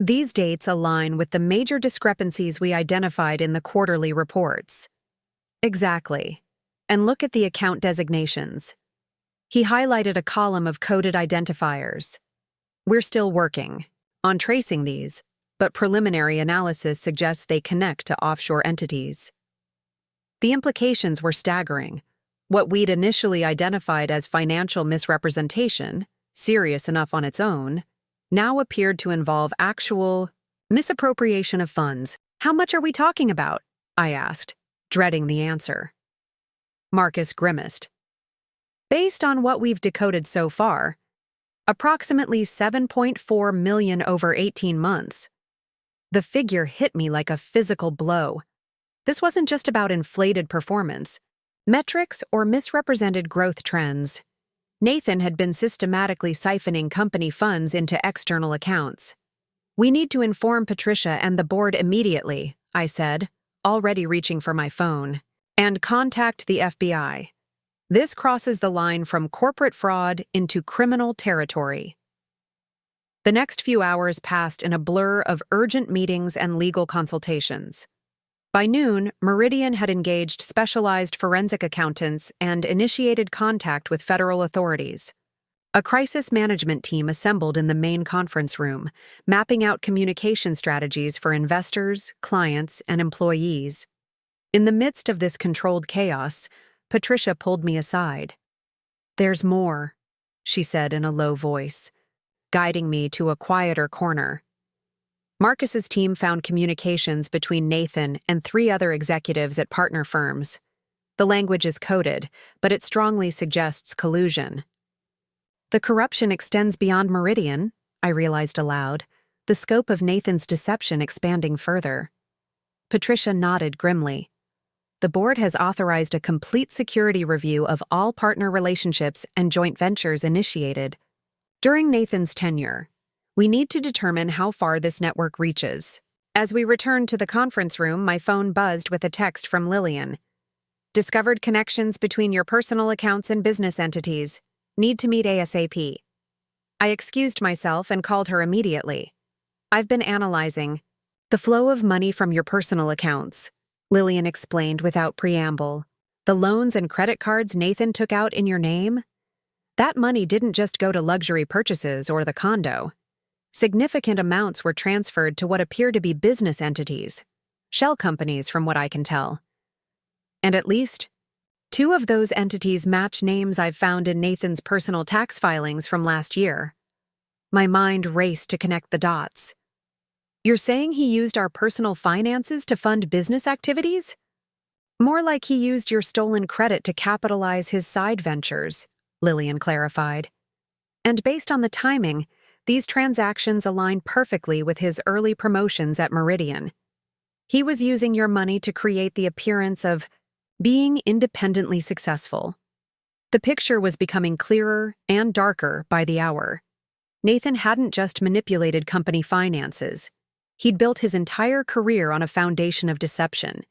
[SPEAKER 1] These dates align with the major discrepancies we identified in the quarterly reports. Exactly. And look at the account designations. He highlighted a column of coded identifiers. We're still working on tracing these, but preliminary analysis suggests they connect to offshore entities. The implications were staggering. What we'd initially identified as financial misrepresentation, serious enough on its own, now appeared to involve actual misappropriation of funds. How much are we talking about? I asked, dreading the answer. Marcus grimaced. Based on what we've decoded so far, approximately 7.4 million over 18 months. The figure hit me like a physical blow. This wasn't just about inflated performance, metrics, or misrepresented growth trends. Nathan had been systematically siphoning company funds into external accounts. We need to inform Patricia and the board immediately, I said, already reaching for my phone, and contact the FBI. This crosses the line from corporate fraud into criminal territory. The next few hours passed in a blur of urgent meetings and legal consultations. By noon, Meridian had engaged specialized forensic accountants and initiated contact with federal authorities. A crisis management team assembled in the main conference room, mapping out communication strategies for investors, clients, and employees. In the midst of this controlled chaos, Patricia pulled me aside. "There's more," she said in a low voice, guiding me to a quieter corner. Marcus's team found communications between Nathan and 3 other executives at partner firms. The language is coded, but it strongly suggests collusion. The corruption extends beyond Meridian, I realized aloud, the scope of Nathan's deception expanding further. Patricia nodded grimly. The board has authorized a complete security review of all partner relationships and joint ventures initiated. During Nathan's tenure, we need to determine how far this network reaches. As we returned to the conference room, my phone buzzed with a text from Lillian. "Discovered connections between your personal accounts and business entities. Need to meet ASAP." I excused myself and called her immediately. "I've been analyzing the flow of money from your personal accounts," Lillian explained without preamble. "The loans and credit cards Nathan took out in your name? That money didn't just go to luxury purchases or the condo. Significant amounts were transferred to what appear to be business entities, shell companies from what I can tell. And at least 2 of those entities match names I've found in Nathan's personal tax filings from last year." My mind raced to connect the dots. "You're saying he used our personal finances to fund business activities?" "More like he used your stolen credit to capitalize his side ventures," Lillian clarified. "And based on the timing, these transactions align perfectly with his early promotions at Meridian. He was using your money to create the appearance of being independently successful." The picture was becoming clearer and darker by the hour. Nathan hadn't just manipulated company finances. He'd built his entire career on a foundation of deception,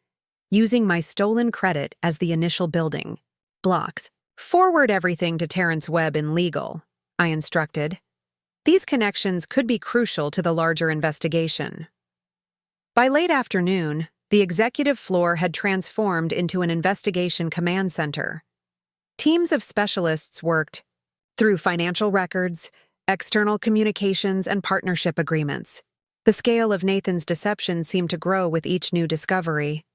[SPEAKER 1] using my stolen credit as the initial building blocks. "Forward everything to Terrence Webb in legal," I instructed. "These connections could be crucial to the larger investigation." By late afternoon, the executive floor had transformed into an investigation command center. Teams of specialists worked through financial records, external communications, and partnership agreements. The scale of Nathan's deception seemed to grow with each new discovery.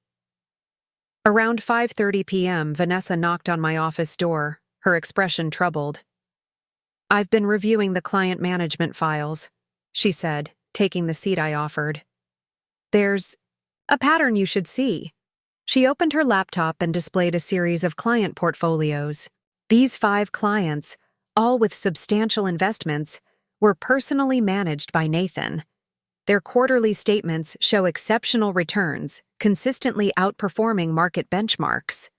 [SPEAKER 1] Around 5:30 p.m., Vanessa knocked on my office door, her expression troubled. "I've been reviewing the client management files," she said, taking the seat I offered. "There's a pattern you should see." She opened her laptop and displayed a series of client portfolios. These 5 clients, all with substantial investments, were personally managed by Nathan. Their quarterly statements show exceptional returns, consistently outperforming market benchmarks.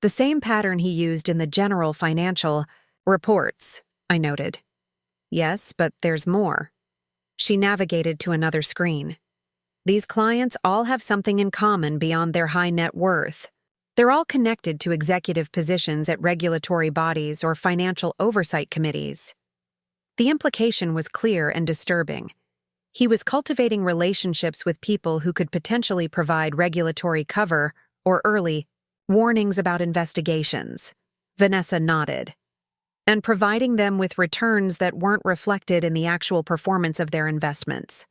[SPEAKER 1] The same pattern he used in the general financial reports, I noted. Yes, but there's more. She navigated to another screen. These clients all have something in common beyond their high net worth. They're all connected to executive positions at regulatory bodies or financial oversight committees. The implication was clear and disturbing. He was cultivating relationships with people who could potentially provide regulatory cover or early warnings about investigations. Vanessa nodded. And providing them with returns that weren't reflected in the actual performance of their investments.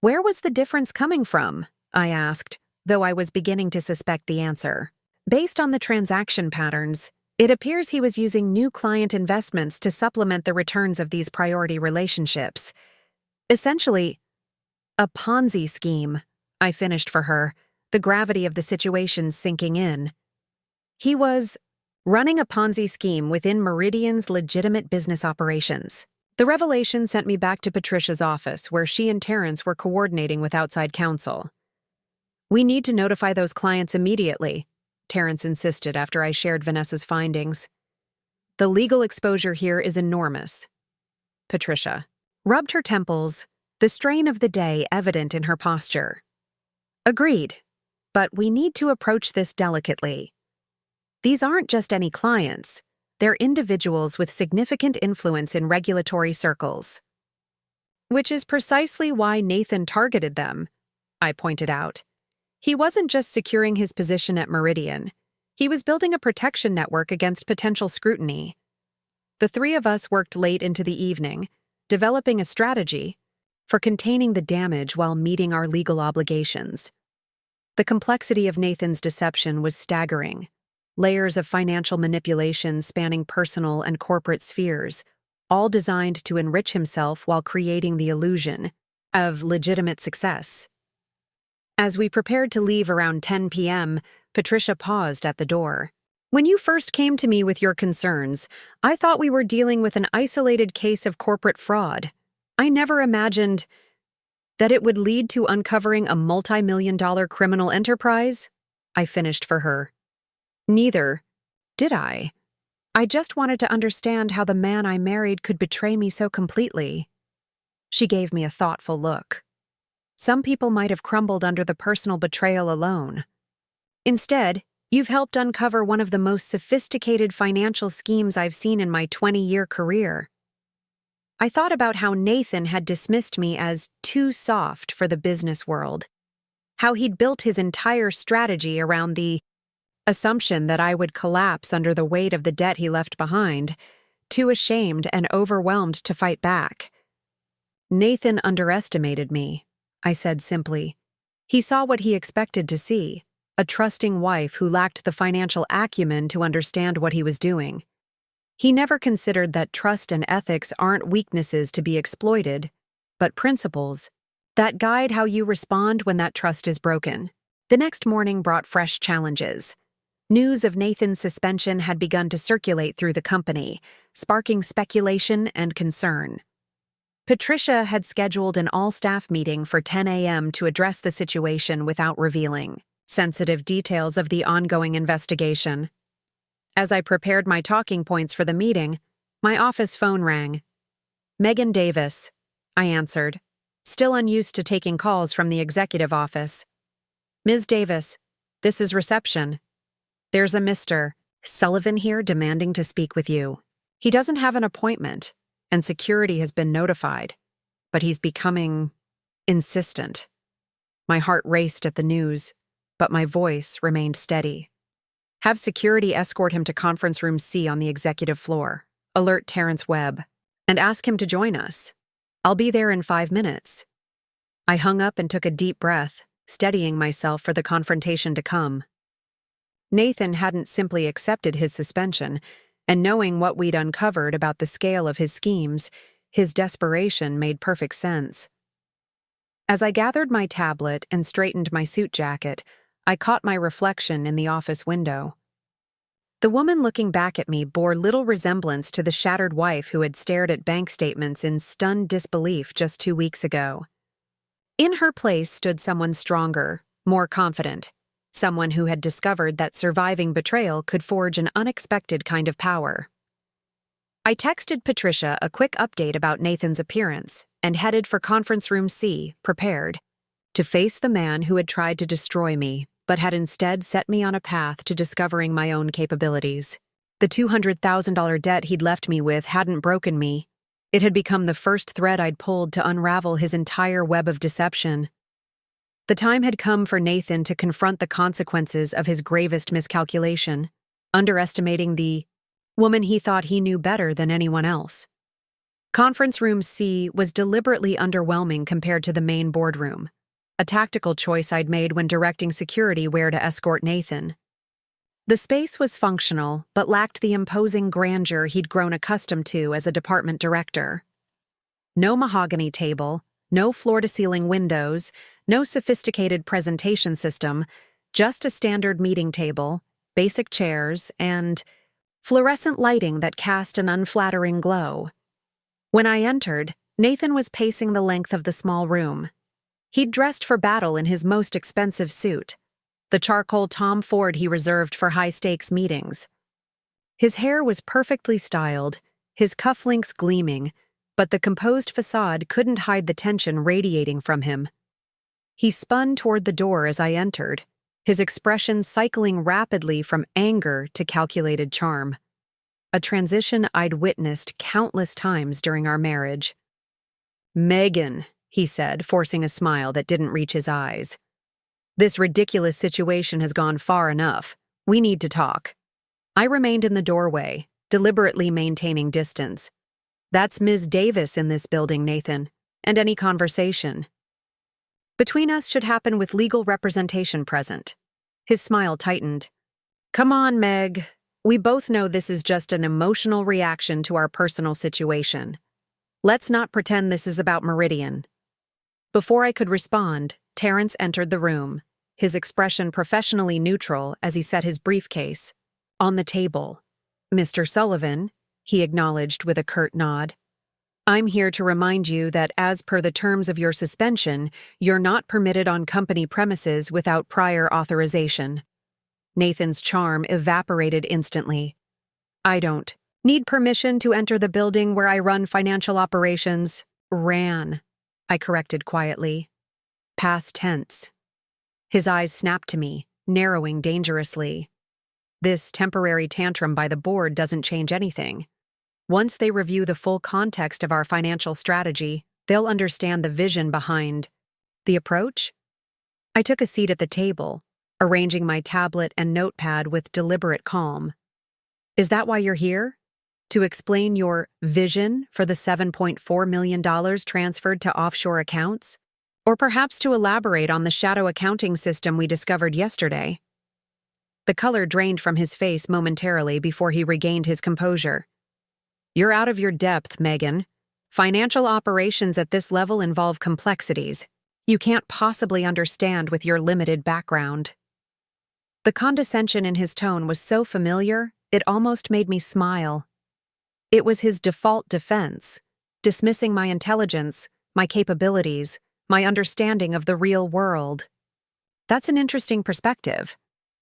[SPEAKER 1] Where was the difference coming from? I asked, though I was beginning to suspect the answer. Based on the transaction patterns, it appears he was using new client investments to supplement the returns of these priority relationships. Essentially, a Ponzi scheme, I finished for her, the gravity of the situation sinking in. He was running a Ponzi scheme within Meridian's legitimate business operations. The revelation sent me back to Patricia's office, where she and Terrence were coordinating with outside counsel. "We need to notify those clients immediately," Terrence insisted after I shared Vanessa's findings. "The legal exposure here is enormous." Patricia rubbed her temples, the strain of the day evident in her posture. "Agreed, but we need to approach this delicately. These aren't just any clients. They're individuals with significant influence in regulatory circles." "Which is precisely why Nathan targeted them," I pointed out. "He wasn't just securing his position at Meridian. He was building a protection network against potential scrutiny." The three of us worked late into the evening, developing a strategy for containing the damage while meeting our legal obligations. The complexity of Nathan's deception was staggering. Layers of financial manipulation spanning personal and corporate spheres, all designed to enrich himself while creating the illusion of legitimate success. As we prepared to leave around 10 p.m., Patricia paused at the door. "When you first came to me with your concerns, I thought we were dealing with an isolated case of corporate fraud. I never imagined that it would lead to uncovering a multi-million-dollar criminal enterprise," I finished for her. "Neither did I. I just wanted to understand how the man I married could betray me so completely." She gave me a thoughtful look. "Some people might have crumbled under the personal betrayal alone. Instead, you've helped uncover one of the most sophisticated financial schemes I've seen in my 20-year career." I thought about how Nathan had dismissed me as too soft for the business world, how he'd built his entire strategy around the assumption that I would collapse under the weight of the debt he left behind, too ashamed and overwhelmed to fight back. "Nathan underestimated me," I said simply. "He saw what he expected to see, a trusting wife who lacked the financial acumen to understand what he was doing. He never considered that trust and ethics aren't weaknesses to be exploited, but principles that guide how you respond when that trust is broken." The next morning brought fresh challenges. News of Nathan's suspension had begun to circulate through the company, sparking speculation and concern. Patricia had scheduled an all-staff meeting for 10 a.m. to address the situation without revealing sensitive details of the ongoing investigation. As I prepared my talking points for the meeting, my office phone rang. "Megan Davis," I answered, still unused to taking calls from the executive office. "Ms. Davis, this is reception. There's a Mr. Sullivan here demanding to speak with you. He doesn't have an appointment, and security has been notified, but he's becoming insistent." My heart raced at the news, but my voice remained steady. "Have security escort him to conference room C on the executive floor. Alert Terrence Webb, and ask him to join us. I'll be there in 5 minutes." I hung up and took a deep breath, steadying myself for the confrontation to come. Nathan hadn't simply accepted his suspension, and knowing what we'd uncovered about the scale of his schemes, his desperation made perfect sense. As I gathered my tablet and straightened my suit jacket, I caught my reflection in the office window. The woman looking back at me bore little resemblance to the shattered wife who had stared at bank statements in stunned disbelief just 2 weeks ago. In her place stood someone stronger, more confident, someone who had discovered that surviving betrayal could forge an unexpected kind of power. I texted Patricia a quick update about Nathan's appearance and headed for conference room C, prepared to face the man who had tried to destroy me, but had instead set me on a path to discovering my own capabilities. The $200,000 debt he'd left me with hadn't broken me. It had become the first thread I'd pulled to unravel his entire web of deception. The time had come for Nathan to confront the consequences of his gravest miscalculation, underestimating the woman he thought he knew better than anyone else. Conference room C was deliberately underwhelming compared to the main boardroom, a tactical choice I'd made when directing security where to escort Nathan. The space was functional, but lacked the imposing grandeur he'd grown accustomed to as a department director. No mahogany table, no floor-to-ceiling windows, no sophisticated presentation system, just a standard meeting table, basic chairs, and fluorescent lighting that cast an unflattering glow. When I entered, Nathan was pacing the length of the small room. He'd dressed for battle in his most expensive suit, the charcoal Tom Ford he reserved for high-stakes meetings. His hair was perfectly styled, his cufflinks gleaming, but the composed facade couldn't hide the tension radiating from him. He spun toward the door as I entered, his expression cycling rapidly from anger to calculated charm, a transition I'd witnessed countless times during our marriage. "Megan," he said, forcing a smile that didn't reach his eyes. "This ridiculous situation has gone far enough. We need to talk." I remained in the doorway, deliberately maintaining distance. "That's Ms. Davis in this building, Nathan, and any conversation between us should happen with legal representation present." His smile tightened. "Come on, Meg. We both know this is just an emotional reaction to our personal situation. Let's not pretend this is about Meridian." Before I could respond, Terrence entered the room, his expression professionally neutral as he set his briefcase on the table. "Mr. Sullivan," he acknowledged with a curt nod, "I'm here to remind you that as per the terms of your suspension, you're not permitted on company premises without prior authorization." Nathan's charm evaporated instantly. "I don't need permission to enter the building where I run financial operations." "Ran," I corrected quietly. "Past tense." His eyes snapped to me, narrowing dangerously. This temporary tantrum by the board doesn't change anything. Once they review the full context of our financial strategy, they'll understand the vision behind the approach. I took a seat at the table, arranging my tablet and notepad with deliberate calm. "Is that why you're here? To explain your vision for the $7.4 million transferred to offshore accounts? Or perhaps to elaborate on the shadow accounting system we discovered yesterday?" The color drained from his face momentarily before he regained his composure. "You're out of your depth, Megan. Financial operations at this level involve complexities you can't possibly understand with your limited background." The condescension in his tone was so familiar, it almost made me smile. It was his default defense, dismissing my intelligence, my capabilities, my understanding of the real world. "That's an interesting perspective,"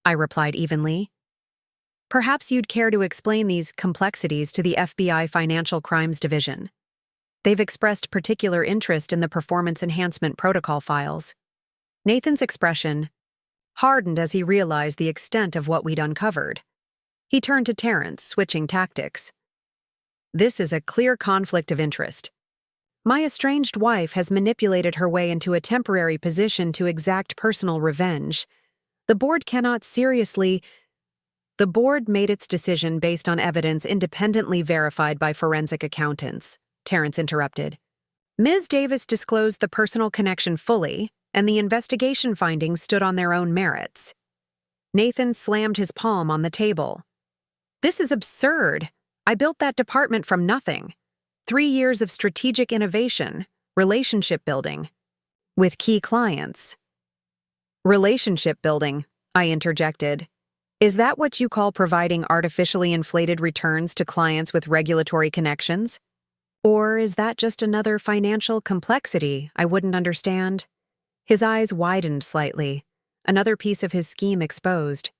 [SPEAKER 1] I replied evenly. "Perhaps you'd care to explain these complexities to the FBI Financial Crimes Division. They've expressed particular interest in the performance enhancement protocol files." Nathan's expression hardened as he realized the extent of what we'd uncovered. He turned to Terrence, switching tactics. "This is a clear conflict of interest. My estranged wife has manipulated her way into a temporary position to exact personal revenge. The board cannot seriously—" "The board made its decision based on evidence independently verified by forensic accountants," Terrence interrupted. "Ms. Davis disclosed the personal connection fully, and the investigation findings stood on their own merits." Nathan slammed his palm on the table. "This is absurd. I built that department from nothing. 3 years of strategic innovation, relationship building, with key clients." "Relationship building," I interjected. "Is that what you call providing artificially inflated returns to clients with regulatory connections? Or is that just another financial complexity I wouldn't understand?" His eyes widened slightly, another piece of his scheme exposed.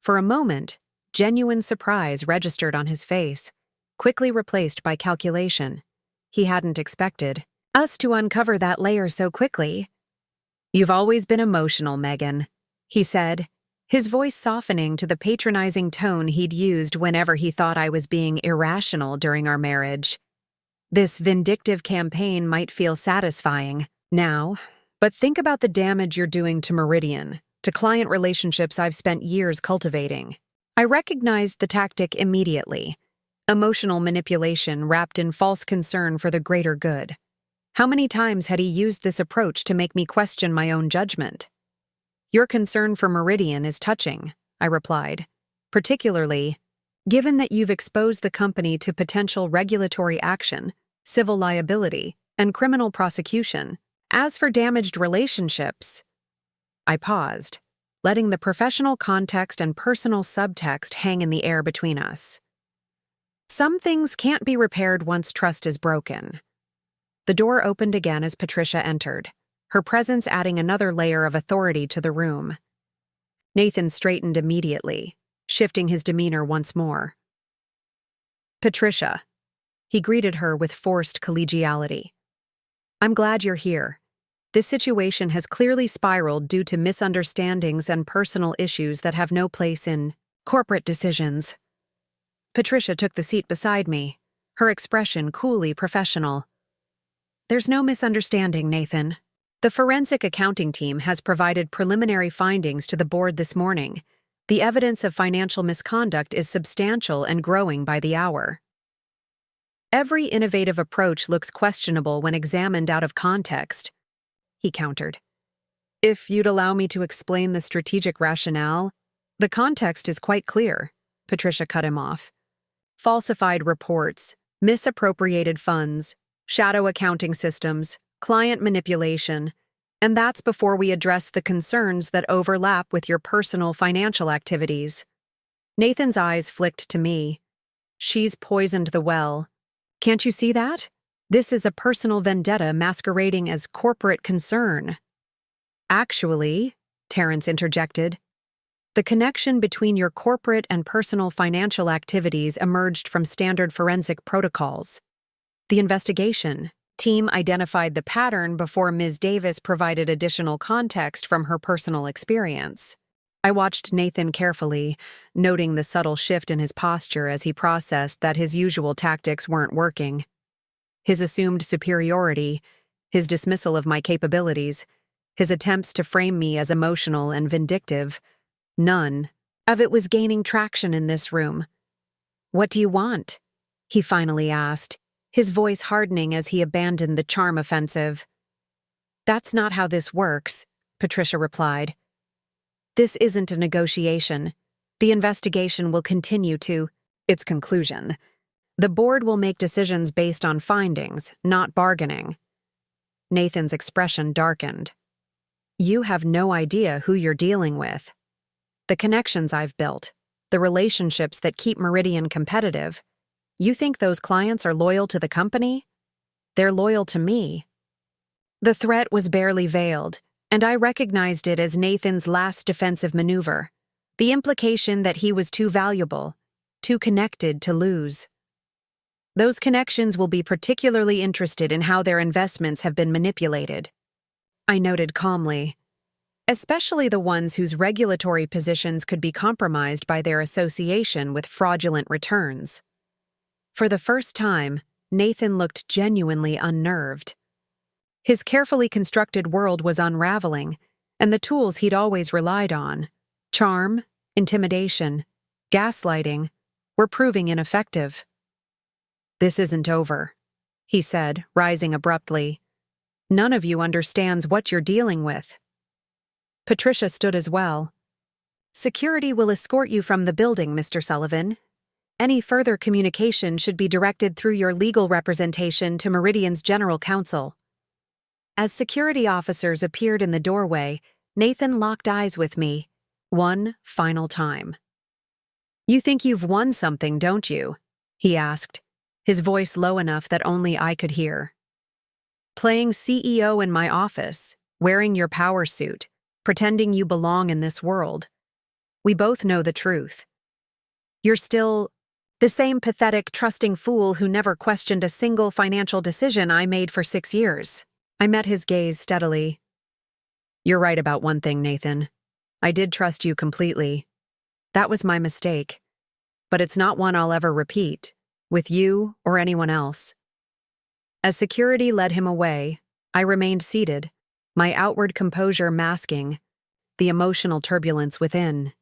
[SPEAKER 1] For a moment, genuine surprise registered on his face, quickly replaced by calculation. He hadn't expected us to uncover that layer so quickly. "You've always been emotional, Megan," he said, his voice softening to the patronizing tone he'd used whenever he thought I was being irrational during our marriage. "This vindictive campaign might feel satisfying now, but think about the damage you're doing to Meridian, to client relationships I've spent years cultivating." I recognized the tactic immediately. Emotional manipulation wrapped in false concern for the greater good. How many times had he used this approach to make me question my own judgment? "Your concern for Meridian is touching," I replied, "particularly given that you've exposed the company to potential regulatory action, civil liability, and criminal prosecution. As for damaged relationships..." I paused, letting the professional context and personal subtext hang in the air between us. "Some things can't be repaired once trust is broken." The door opened again as Patricia entered, her presence adding another layer of authority to the room. Nathan straightened immediately, shifting his demeanor once more. "Patricia," he greeted her with forced collegiality. "I'm glad you're here. This situation has clearly spiraled due to misunderstandings and personal issues that have no place in corporate decisions." Patricia took the seat beside me, her expression coolly professional. "There's no misunderstanding, Nathan. The forensic accounting team has provided preliminary findings to the board this morning. The evidence of financial misconduct is substantial and growing by the hour. Every innovative approach looks questionable when examined out of context," he countered. "If you'd allow me to explain the strategic rationale..." "The context is quite clear," Patricia cut him off. "Falsified reports, misappropriated funds, shadow accounting systems, client manipulation, and that's before we address the concerns that overlap with your personal financial activities." Nathan's eyes flicked to me. "She's poisoned the well. Can't you see that? This is a personal vendetta masquerading as corporate concern." "Actually," Terrence interjected, "the connection between your corporate and personal financial activities emerged from standard forensic protocols. The investigation team identified the pattern before Ms. Davis provided additional context from her personal experience." I watched Nathan carefully, noting the subtle shift in his posture as he processed that his usual tactics weren't working. His assumed superiority, his dismissal of my capabilities, his attempts to frame me as emotional and vindictive, none of it was gaining traction in this room. "What do you want?" he finally asked, his voice hardening as he abandoned the charm offensive. "That's not how this works," Patricia replied. "This isn't a negotiation. The investigation will continue to its conclusion. The board will make decisions based on findings, not bargaining." Nathan's expression darkened. "You have no idea who you're dealing with. The connections I've built, the relationships that keep Meridian competitive. You think those clients are loyal to the company? They're loyal to me." The threat was barely veiled, and I recognized it as Nathan's last defensive maneuver, the implication that he was too valuable, too connected to lose. "Those connections will be particularly interested in how their investments have been manipulated," I noted calmly, "especially the ones whose regulatory positions could be compromised by their association with fraudulent returns." For the first time, Nathan looked genuinely unnerved. His carefully constructed world was unraveling, and the tools he'd always relied on, charm, intimidation, gaslighting, were proving ineffective. "This isn't over," he said, rising abruptly. "None of you understands what you're dealing with." Patricia stood as well. "Security will escort you from the building, Mr. Sullivan. Any further communication should be directed through your legal representation to Meridian's general counsel." As security officers appeared in the doorway, Nathan locked eyes with me, one final time. "You think you've won something, don't you?" he asked, his voice low enough that only I could hear. "Playing CEO in my office, wearing your power suit, pretending you belong in this world. We both know the truth. You're still the same pathetic, trusting fool who never questioned a single financial decision I made for 6 years. I met his gaze steadily. You're right about one thing, Nathan. I did trust you completely. That was my mistake. But it's not one I'll ever repeat, with you or anyone else. As security led him away, I remained seated, my outward composure masking the emotional turbulence within.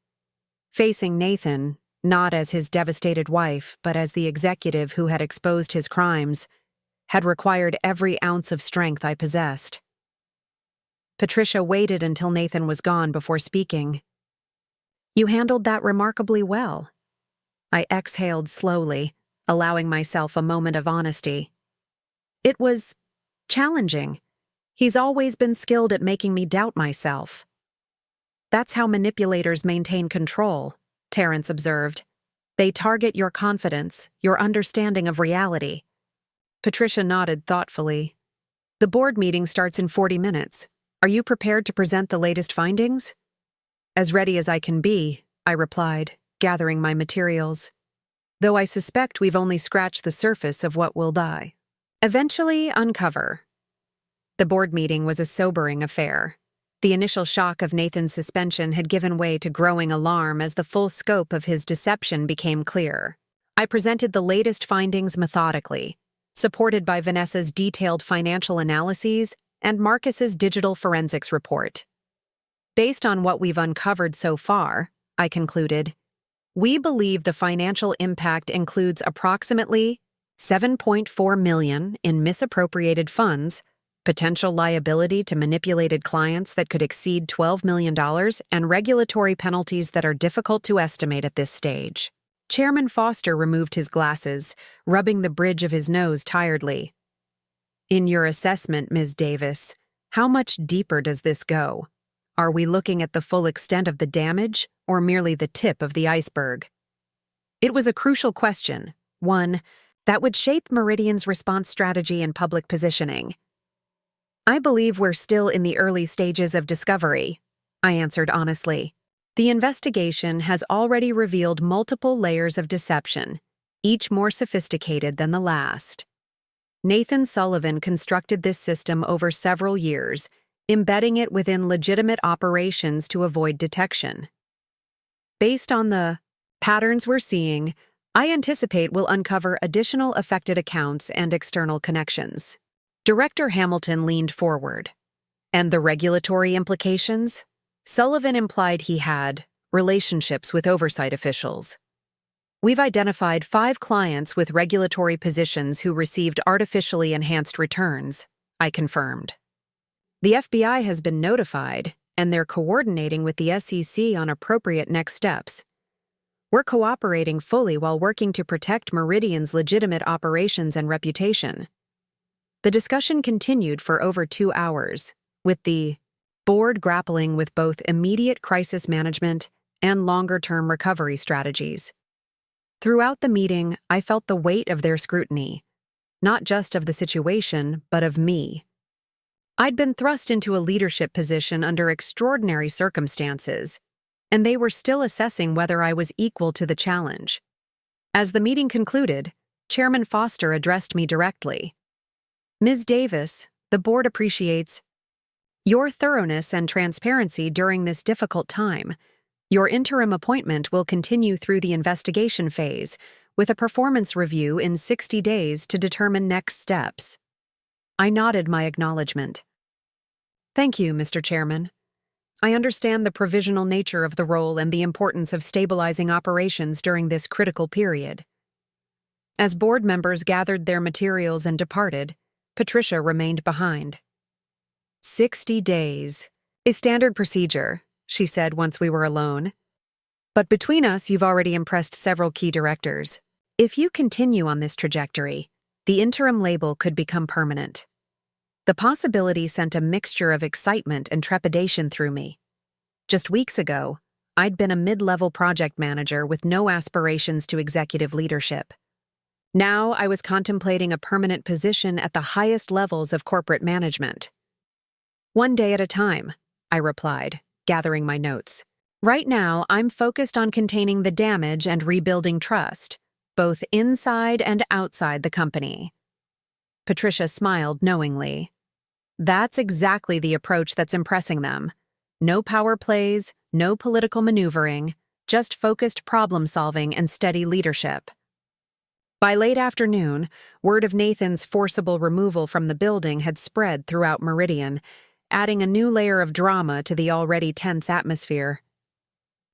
[SPEAKER 1] Facing Nathan, not as his devastated wife, but as the executive who had exposed his crimes, had required every ounce of strength I possessed. Patricia waited until Nathan was gone before speaking. You handled that remarkably well. I exhaled slowly, allowing myself a moment of honesty. It was challenging. He's always been skilled at making me doubt myself. That's how manipulators maintain control, Terrence observed. They target your confidence, your understanding of reality. Patricia nodded thoughtfully. The board meeting starts in 40 minutes. Are you prepared to present the latest findings? As ready as I can be, I replied, gathering my materials. Though I suspect we've only scratched the surface of what will eventually uncover. The board meeting was a sobering affair. The initial shock of Nathan's suspension had given way to growing alarm as the full scope of his deception became clear. I presented the latest findings methodically, supported by Vanessa's detailed financial analyses and Marcus's digital forensics report. Based on what we've uncovered so far, I concluded, we believe the financial impact includes approximately $7.4 million in misappropriated funds, potential liability to manipulated clients that could exceed $12 million, and regulatory penalties that are difficult to estimate at this stage. Chairman Foster removed his glasses, rubbing the bridge of his nose tiredly. In your assessment, Ms. Davis, how much deeper does this go? Are we looking at the full extent of the damage, or merely the tip of the iceberg? It was a crucial question, one that would shape Meridian's response strategy and public positioning. I believe we're still in the early stages of discovery, I answered honestly. The investigation has already revealed multiple layers of deception, each more sophisticated than the last. Nathan Sullivan constructed this system over several years, embedding it within legitimate operations to avoid detection. Based on the patterns we're seeing, I anticipate we'll uncover additional affected accounts and external connections. Director Hamilton leaned forward. And the regulatory implications? Sullivan implied he had relationships with oversight officials. We've identified 5 clients with regulatory positions who received artificially enhanced returns, I confirmed. The FBI has been notified, and they're coordinating with the SEC on appropriate next steps. We're cooperating fully while working to protect Meridian's legitimate operations and reputation. The discussion continued for over 2 hours, with the board grappling with both immediate crisis management and longer-term recovery strategies. Throughout the meeting, I felt the weight of their scrutiny, not just of the situation, but of me. I'd been thrust into a leadership position under extraordinary circumstances, and they were still assessing whether I was equal to the challenge. As the meeting concluded, Chairman Foster addressed me directly. Ms. Davis, the board appreciates your thoroughness and transparency during this difficult time. Your interim appointment will continue through the investigation phase, with a performance review in 60 days to determine next steps. I nodded my acknowledgement. Thank you, Mr. Chairman. I understand the provisional nature of the role and the importance of stabilizing operations during this critical period. As board members gathered their materials and departed, Patricia remained behind. 60 days is standard procedure, she said once we were alone. But between us, you've already impressed several key directors. If you continue on this trajectory, the interim label could become permanent. The possibility sent a mixture of excitement and trepidation through me. Just weeks ago, I'd been a mid-level project manager with no aspirations to executive leadership. Now I was contemplating a permanent position at the highest levels of corporate management. One day at a time, I replied, gathering my notes. Right now, I'm focused on containing the damage and rebuilding trust, both inside and outside the company. Patricia smiled knowingly. That's exactly the approach that's impressing them. No power plays, no political maneuvering, just focused problem-solving and steady leadership. By late afternoon, word of Nathan's forcible removal from the building had spread throughout Meridian, adding a new layer of drama to the already tense atmosphere.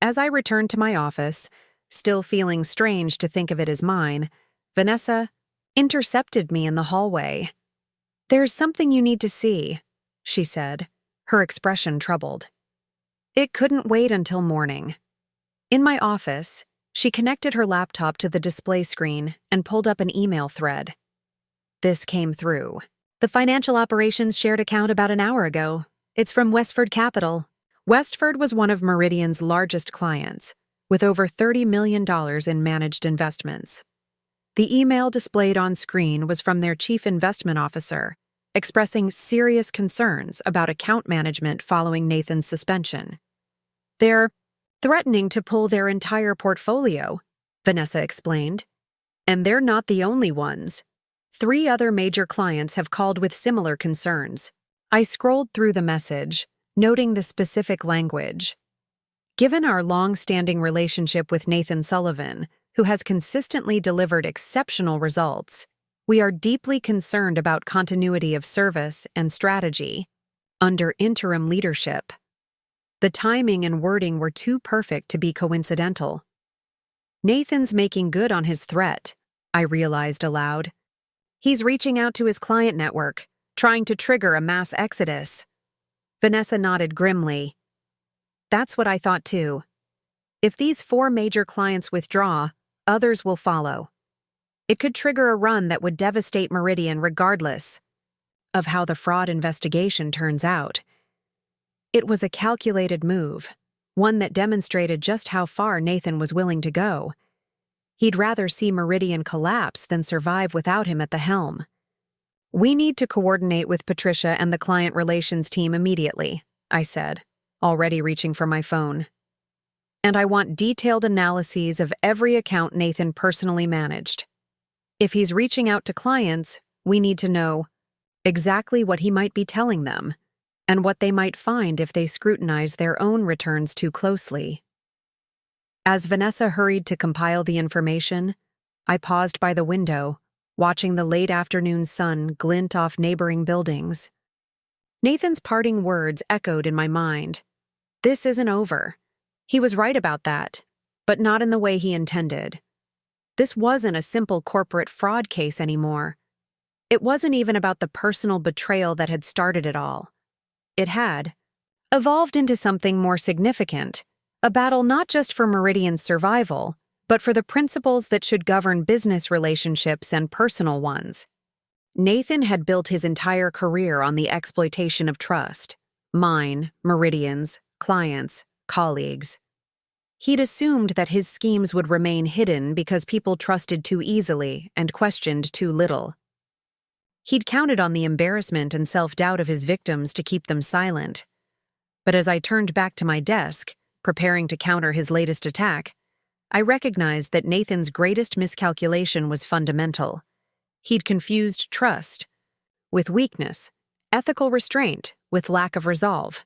[SPEAKER 1] As I returned to my office, still feeling strange to think of it as mine, Vanessa intercepted me in the hallway. "There's something you need to see," she said, her expression troubled. It couldn't wait until morning. In my office, she connected her laptop to the display screen and pulled up an email thread. This came through. "The financial operations shared account about an hour ago. It's from Westford Capital." Westford was one of Meridian's largest clients, with over $30 million in managed investments. The email displayed on screen was from their chief investment officer, expressing serious concerns about account management following Nathan's suspension. "They're threatening to pull their entire portfolio," Vanessa explained. "And they're not the only ones. 3 other major clients have called with similar concerns." I scrolled through the message, noting the specific language. Given our long-standing relationship with Nathan Sullivan, who has consistently delivered exceptional results, we are deeply concerned about continuity of service and strategy under interim leadership. The timing and wording were too perfect to be coincidental. Nathan's making good on his threat, I realized aloud. He's reaching out to his client network, trying to trigger a mass exodus. Vanessa nodded grimly. That's what I thought too. If these 4 major clients withdraw, others will follow. It could trigger a run that would devastate Meridian regardless of how the fraud investigation turns out. It was a calculated move, one that demonstrated just how far Nathan was willing to go. He'd rather see Meridian collapse than survive without him at the helm. "We need to coordinate with Patricia and the client relations team immediately," I said, already reaching for my phone. "And I want detailed analyses of every account Nathan personally managed. If he's reaching out to clients, we need to know exactly what he might be telling them and what they might find if they scrutinize their own returns too closely." As Vanessa hurried to compile the information, I paused by the window, watching the late afternoon sun glint off neighboring buildings. Nathan's parting words echoed in my mind. This isn't over. He was right about that, but not in the way he intended. This wasn't a simple corporate fraud case anymore. It wasn't even about the personal betrayal that had started it all. It had evolved into something more significant, a battle not just for Meridian's survival, but for the principles that should govern business relationships and personal ones. Nathan had built his entire career on the exploitation of trust. Mine, Meridian's, clients, colleagues. He'd assumed that his schemes would remain hidden because people trusted too easily and questioned too little. He'd counted on the embarrassment and self-doubt of his victims to keep them silent. But as I turned back to my desk, preparing to counter his latest attack, I recognized that Nathan's greatest miscalculation was fundamental. He'd confused trust with weakness, ethical restraint with lack of resolve.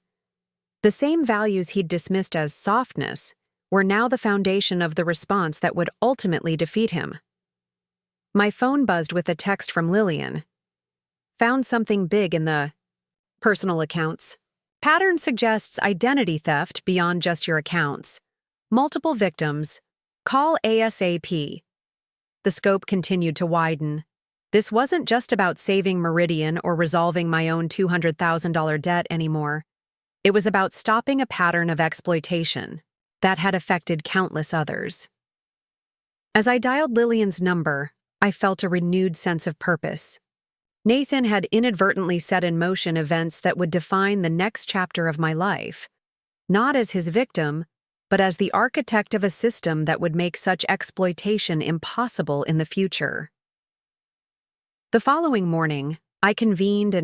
[SPEAKER 1] The same values he'd dismissed as softness were now the foundation of the response that would ultimately defeat him. My phone buzzed with a text from Lillian. "Found something big in the personal accounts. Pattern suggests identity theft beyond just your accounts. Multiple victims. Call ASAP." The scope continued to widen. This wasn't just about saving Meridian or resolving my own $200,000 debt anymore. It was about stopping a pattern of exploitation that had affected countless others. As I dialed Lillian's number, I felt a renewed sense of purpose. Nathan had inadvertently set in motion events that would define the next chapter of my life, not as his victim, but as the architect of a system that would make such exploitation impossible in the future. The following morning, I convened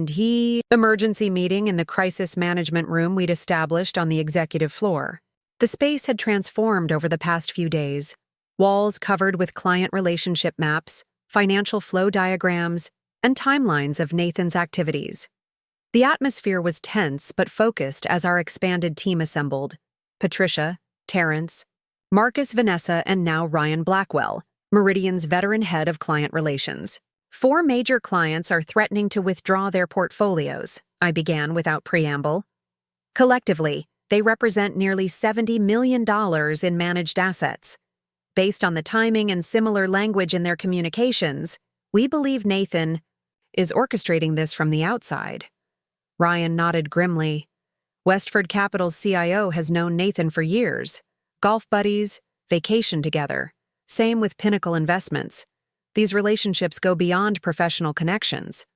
[SPEAKER 1] emergency meeting in the crisis management room we'd established on the executive floor. The space had transformed over the past few days. Walls covered with client relationship maps, financial flow diagrams, and timelines of Nathan's activities. The atmosphere was tense but focused as our expanded team assembled. Patricia, Terrence, Marcus, Vanessa, and now Ryan Blackwell, Meridian's veteran head of client relations. 4 major clients are threatening to withdraw their portfolios, I began without preamble. Collectively, they represent nearly $70 million in managed assets. Based on the timing and similar language in their communications, we believe Nathan is orchestrating this from the outside. Ryan nodded grimly. Westford Capital's CIO has known Nathan for years. Golf buddies, vacation together. Same with Pinnacle Investments. These relationships go beyond professional connections.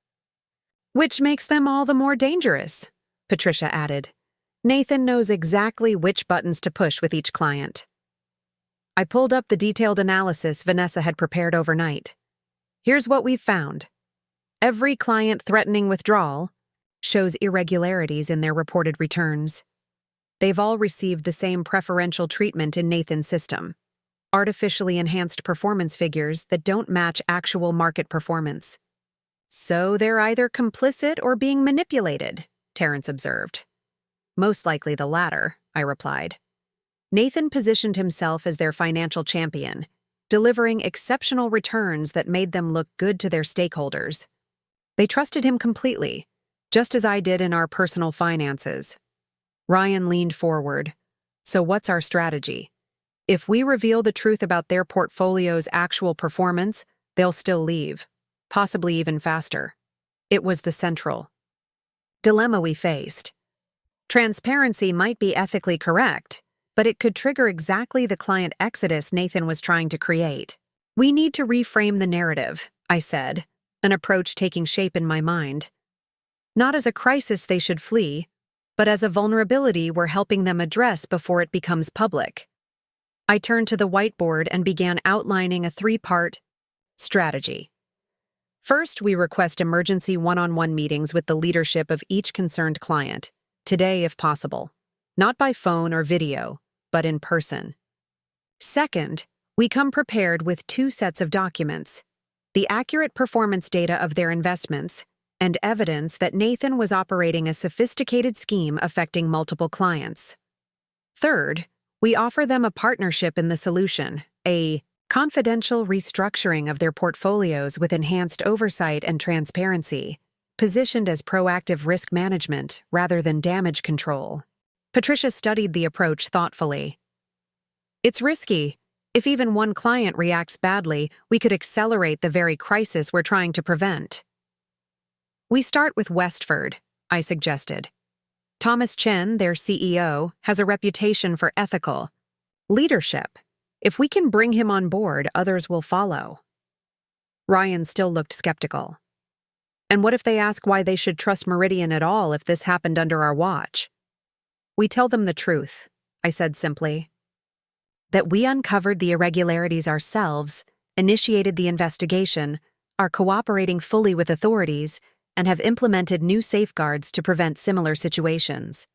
[SPEAKER 1] Which makes them all the more dangerous, Patricia added. Nathan knows exactly which buttons to push with each client. I pulled up the detailed analysis Vanessa had prepared overnight. Here's what we've found. Every client threatening withdrawal shows irregularities in their reported returns. They've all received the same preferential treatment in Nathan's system. Artificially enhanced performance figures that don't match actual market performance. So they're either complicit or being manipulated, Terrence observed. Most likely the latter, I replied. Nathan positioned himself as their financial champion, delivering exceptional returns that made them look good to their stakeholders. They trusted him completely, just as I did in our personal finances. Ryan leaned forward. So what's our strategy? If we reveal the truth about their portfolio's actual performance, they'll still leave, possibly even faster. It was the central dilemma we faced. Transparency might be ethically correct, but it could trigger exactly the client exodus Nathan was trying to create. We need to reframe the narrative, I said, an approach taking shape in my mind. Not as a crisis they should flee, but as a vulnerability we're helping them address before it becomes public. I turned to the whiteboard and began outlining a 3-part strategy. First, we request emergency one-on-one meetings with the leadership of each concerned client, today if possible, not by phone or video, but in person. Second, we come prepared with 2 sets of documents, the accurate performance data of their investments and evidence that Nathan was operating a sophisticated scheme affecting multiple clients. Third, we offer them a partnership in the solution, a confidential restructuring of their portfolios with enhanced oversight and transparency, positioned as proactive risk management rather than damage control. Patricia studied the approach thoughtfully. It's risky. If even one client reacts badly, we could accelerate the very crisis we're trying to prevent. We start with Westford, I suggested. Thomas Chen, their CEO, has a reputation for ethical leadership. If we can bring him on board, others will follow. Ryan still looked skeptical. And what if they ask why they should trust Meridian at all if this happened under our watch? We tell them the truth, I said simply. That we uncovered the irregularities ourselves, initiated the investigation, are cooperating fully with authorities, and have implemented new safeguards to prevent similar situations.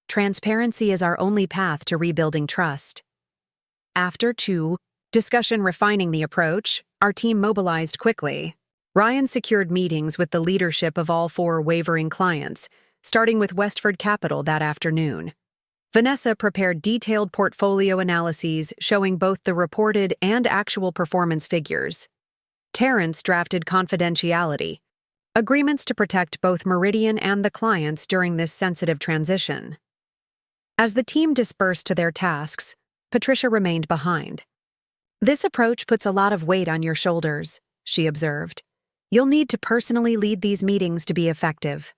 [SPEAKER 1] Transparency is our only path to rebuilding trust. After discussion refining the approach, our team mobilized quickly. Ryan secured meetings with the leadership of all 4 wavering clients, starting with Westford Capital that afternoon. Vanessa prepared detailed portfolio analyses showing both the reported and actual performance figures. Terrence drafted confidentiality agreements to protect both Meridian and the clients during this sensitive transition. As the team dispersed to their tasks, Patricia remained behind. This approach puts a lot of weight on your shoulders, she observed. You'll need to personally lead these meetings to be effective.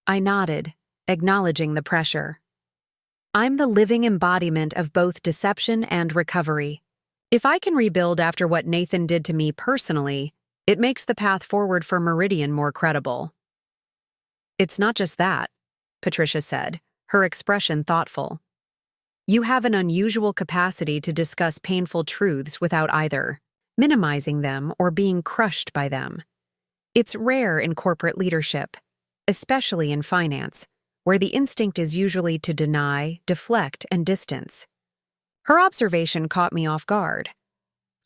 [SPEAKER 1] I nodded, acknowledging the pressure. I'm the living embodiment of both deception and recovery. If I can rebuild after what Nathan did to me personally, it makes the path forward for Meridian more credible. It's not just that, Patricia said, her expression thoughtful. You have an unusual capacity to discuss painful truths without either minimizing them or being crushed by them. It's rare in corporate leadership, especially in finance, where the instinct is usually to deny, deflect, and distance. Her observation caught me off guard.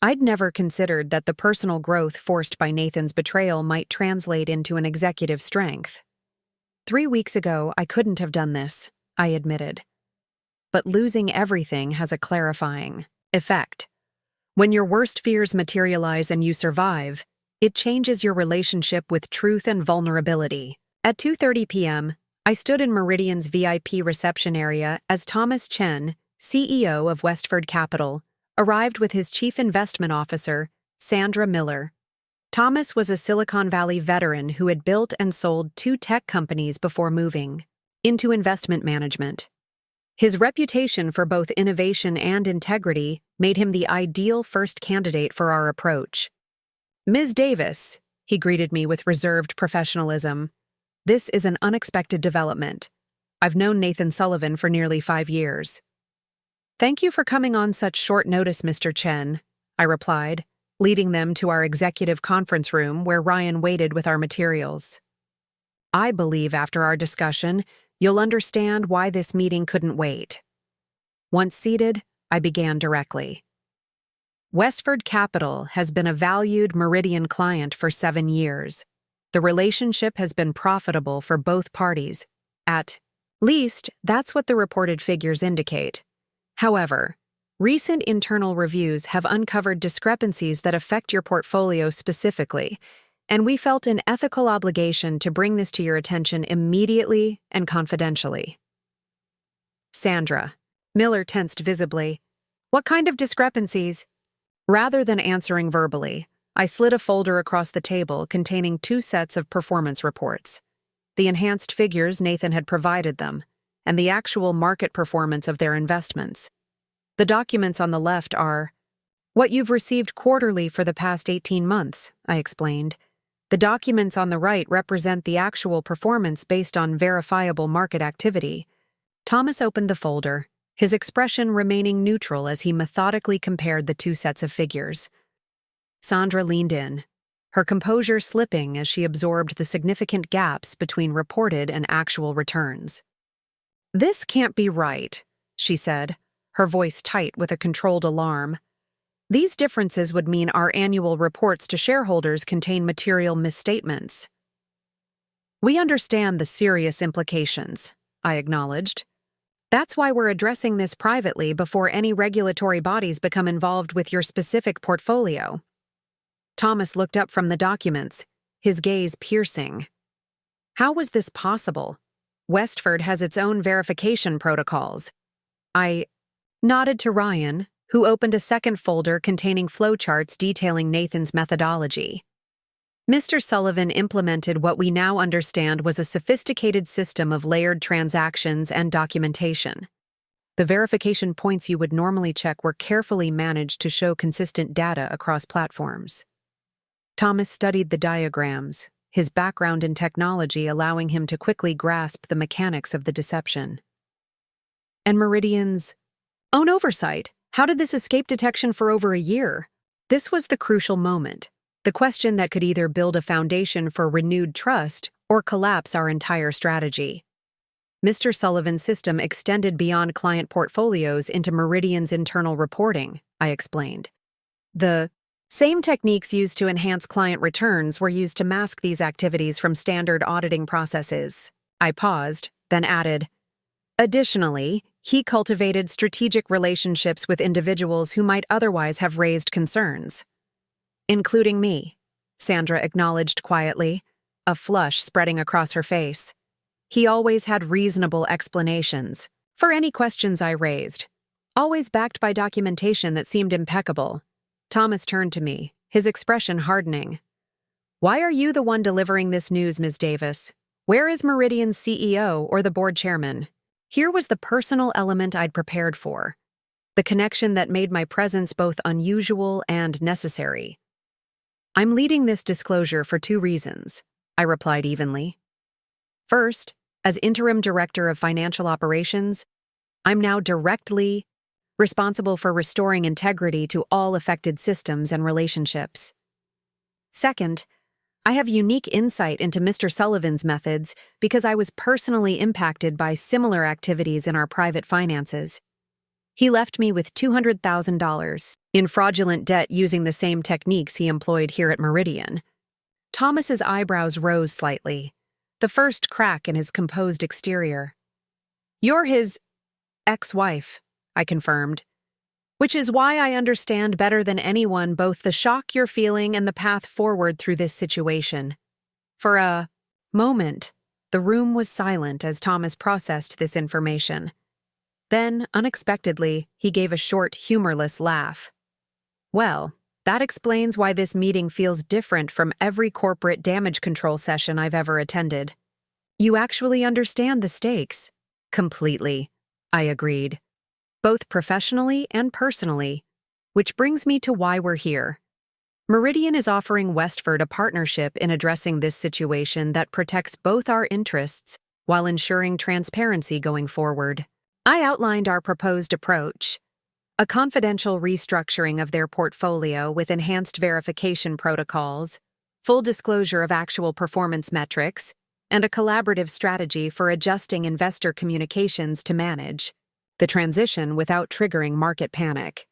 [SPEAKER 1] I'd never considered that the personal growth forced by Nathan's betrayal might translate into an executive strength. 3 weeks ago, I couldn't have done this, I admitted. But losing everything has a clarifying effect. When your worst fears materialize and you survive, it changes your relationship with truth and vulnerability. At 2:30 p.m., I stood in Meridian's VIP reception area as Thomas Chen, CEO of Westford Capital, arrived with his chief investment officer, Sandra Miller. Thomas was a Silicon Valley veteran who had built and sold 2 tech companies before moving into investment management. His reputation for both innovation and integrity made him the ideal first candidate for our approach. "Ms. Davis," he greeted me with reserved professionalism, "this is an unexpected development. I've known Nathan Sullivan for nearly 5 years." "Thank you for coming on such short notice, Mr. Chen," I replied, leading them to our executive conference room where Ryan waited with our materials. "I believe after our discussion, you'll understand why this meeting couldn't wait." Once seated, I began directly. Westford Capital has been a valued Meridian client for 7 years. The relationship has been profitable for both parties. At least, that's what the reported figures indicate. However, recent internal reviews have uncovered discrepancies that affect your portfolio specifically, and we felt an ethical obligation to bring this to your attention immediately and confidentially. Sandra. Miller tensed visibly. "What kind of discrepancies?" Rather than answering verbally, I slid a folder across the table containing 2 sets of performance reports. The enhanced figures Nathan had provided them, and the actual market performance of their investments. The documents on the left are what you've received quarterly for the past 18 months, I explained. The documents on the right represent the actual performance based on verifiable market activity. Thomas opened the folder, his expression remaining neutral as he methodically compared the 2 sets of figures. Sandra leaned in, her composure slipping as she absorbed the significant gaps between reported and actual returns. "This can't be right," she said, her voice tight with a controlled alarm. "These differences would mean our annual reports to shareholders contain material misstatements." "We understand the serious implications," I acknowledged. "That's why we're addressing this privately before any regulatory bodies become involved with your specific portfolio." Thomas looked up from the documents, his gaze piercing. How was this possible? Westford has its own verification protocols. I nodded to Ryan, who opened a second folder containing flowcharts detailing Nathan's methodology. Mr. Sullivan implemented what we now understand was a sophisticated system of layered transactions and documentation. The verification points you would normally check were carefully managed to show consistent data across platforms. Thomas studied the diagrams, his background in technology allowing him to quickly grasp the mechanics of the deception. And Meridian's own oversight. How did this escape detection for over a year? This was the crucial moment, the question that could either build a foundation for renewed trust or collapse our entire strategy. Mr. Sullivan's system extended beyond client portfolios into Meridian's internal reporting, I explained. The same techniques used to enhance client returns were used to mask these activities from standard auditing processes. I paused, then added, "Additionally, he cultivated strategic relationships with individuals who might otherwise have raised concerns." "Including me," Sandra acknowledged quietly, a flush spreading across her face. "He always had reasonable explanations for any questions I raised, always backed by documentation that seemed impeccable." Thomas turned to me, his expression hardening. "Why are you the one delivering this news, Ms. Davis? Where is Meridian's CEO or the board chairman?" Here was the personal element I'd prepared for, the connection that made my presence both unusual and necessary. "I'm leading this disclosure for 2 reasons," I replied evenly. "First, as interim director of financial operations, I'm now directly responsible for restoring integrity to all affected systems and relationships. Second, I have unique insight into Mr. Sullivan's methods because I was personally impacted by similar activities in our private finances. He left me with $200,000 in fraudulent debt using the same techniques he employed here at Meridian. Thomas's eyebrows rose slightly, the first crack in his composed exterior. You're his ex-wife, I confirmed, which is why I understand better than anyone both the shock you're feeling and the path forward through this situation. For a moment, the room was silent as Thomas processed this information. Then, unexpectedly, he gave a short, humorless laugh. Well, that explains why this meeting feels different from every corporate damage control session I've ever attended. You actually understand the stakes. Completely, I agreed. Both professionally and personally. Which brings me to why we're here. Meridian is offering Westford a partnership in addressing this situation that protects both our interests while ensuring transparency going forward. I outlined our proposed approach: a confidential restructuring of their portfolio with enhanced verification protocols, full disclosure of actual performance metrics, and a collaborative strategy for adjusting investor communications to manage the transition without triggering market panic.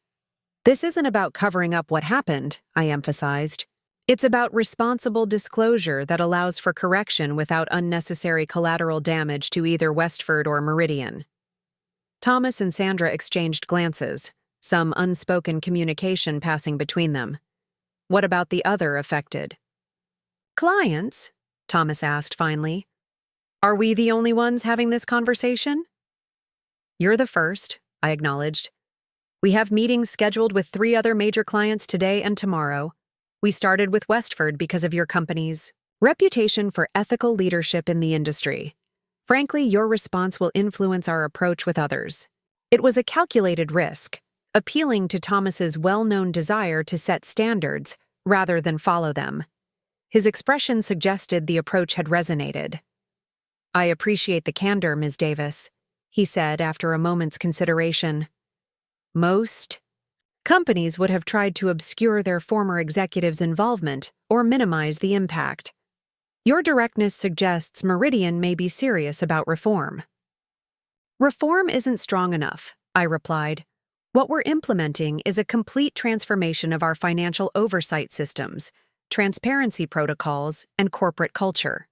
[SPEAKER 1] This isn't about covering up what happened, I emphasized. It's about responsible disclosure that allows for correction without unnecessary collateral damage to either Westford or Meridian. Thomas and Sandra exchanged glances, some unspoken communication passing between them. What about the other affected? Clients? Thomas asked finally. Are we the only ones having this conversation? You're the first, I acknowledged. We have meetings scheduled with 3 other major clients today and tomorrow. We started with Westford because of your company's reputation for ethical leadership in the industry. Frankly, your response will influence our approach with others. It was a calculated risk, appealing to Thomas's well-known desire to set standards rather than follow them. His expression suggested the approach had resonated. I appreciate the candor, Ms. Davis, he said after a moment's consideration. Most companies would have tried to obscure their former executives' involvement or minimize the impact. Your directness suggests Meridian may be serious about reform. Reform isn't strong enough, I replied. What we're implementing is a complete transformation of our financial oversight systems, transparency protocols, and corporate culture.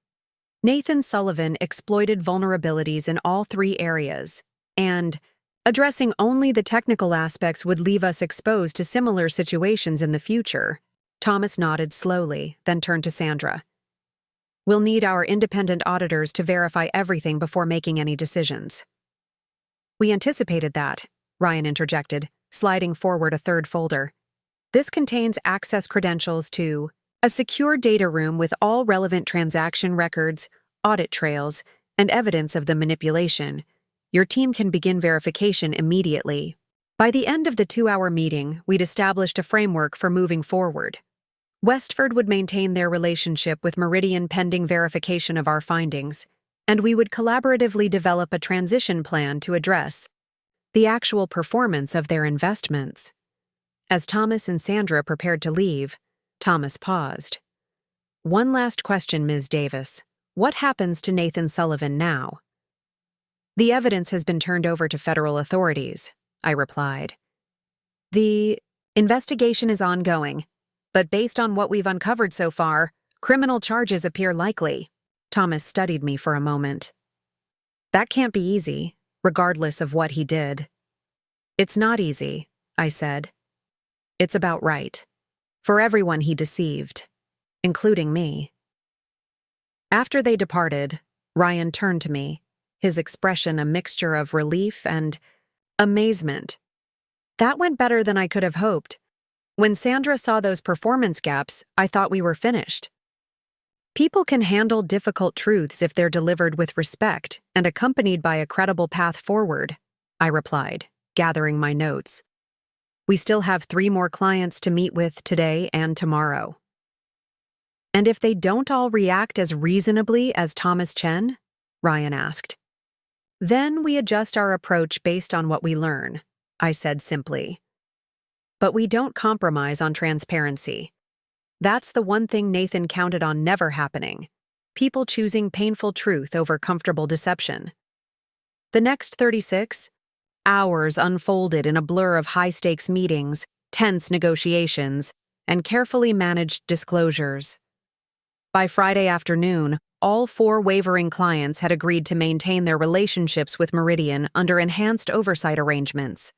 [SPEAKER 1] Nathan Sullivan exploited vulnerabilities in all 3 areas, and addressing only the technical aspects would leave us exposed to similar situations in the future. Thomas nodded slowly, then turned to Sandra. We'll need our independent auditors to verify everything before making any decisions. We anticipated that, Ryan interjected, sliding forward a 3rd folder. This contains access credentials to a secure data room with all relevant transaction records, audit trails, and evidence of the manipulation. Your team can begin verification immediately. By the end of the 2-hour meeting, we'd established a framework for moving forward. Westford would maintain their relationship with Meridian pending verification of our findings, and we would collaboratively develop a transition plan to address the actual performance of their investments. As Thomas and Sandra prepared to leave, Thomas paused. One last question, Ms. Davis. What happens to Nathan Sullivan now? The evidence has been turned over to federal authorities, I replied. The investigation is ongoing, but based on what we've uncovered so far, criminal charges appear likely. Thomas studied me for a moment. That can't be easy, regardless of what he did. It's not easy, I said. It's about right. For everyone he deceived, including me. After they departed, Ryan turned to me, his expression a mixture of relief and amazement. That went better than I could have hoped. When Sandra saw those performance gaps, I thought we were finished. People can handle difficult truths if they're delivered with respect and accompanied by a credible path forward, I replied, gathering my notes. We still have 3 more clients to meet with today and tomorrow. And if they don't all react as reasonably as Thomas Chen? Ryan asked. Then we adjust our approach based on what we learn, I said simply. But we don't compromise on transparency. That's the one thing Nathan counted on never happening. People choosing painful truth over comfortable deception. The next 36 hours unfolded in a blur of high-stakes meetings, tense negotiations, and carefully managed disclosures. By Friday afternoon, all 4 wavering clients had agreed to maintain their relationships with Meridian under enhanced oversight arrangements.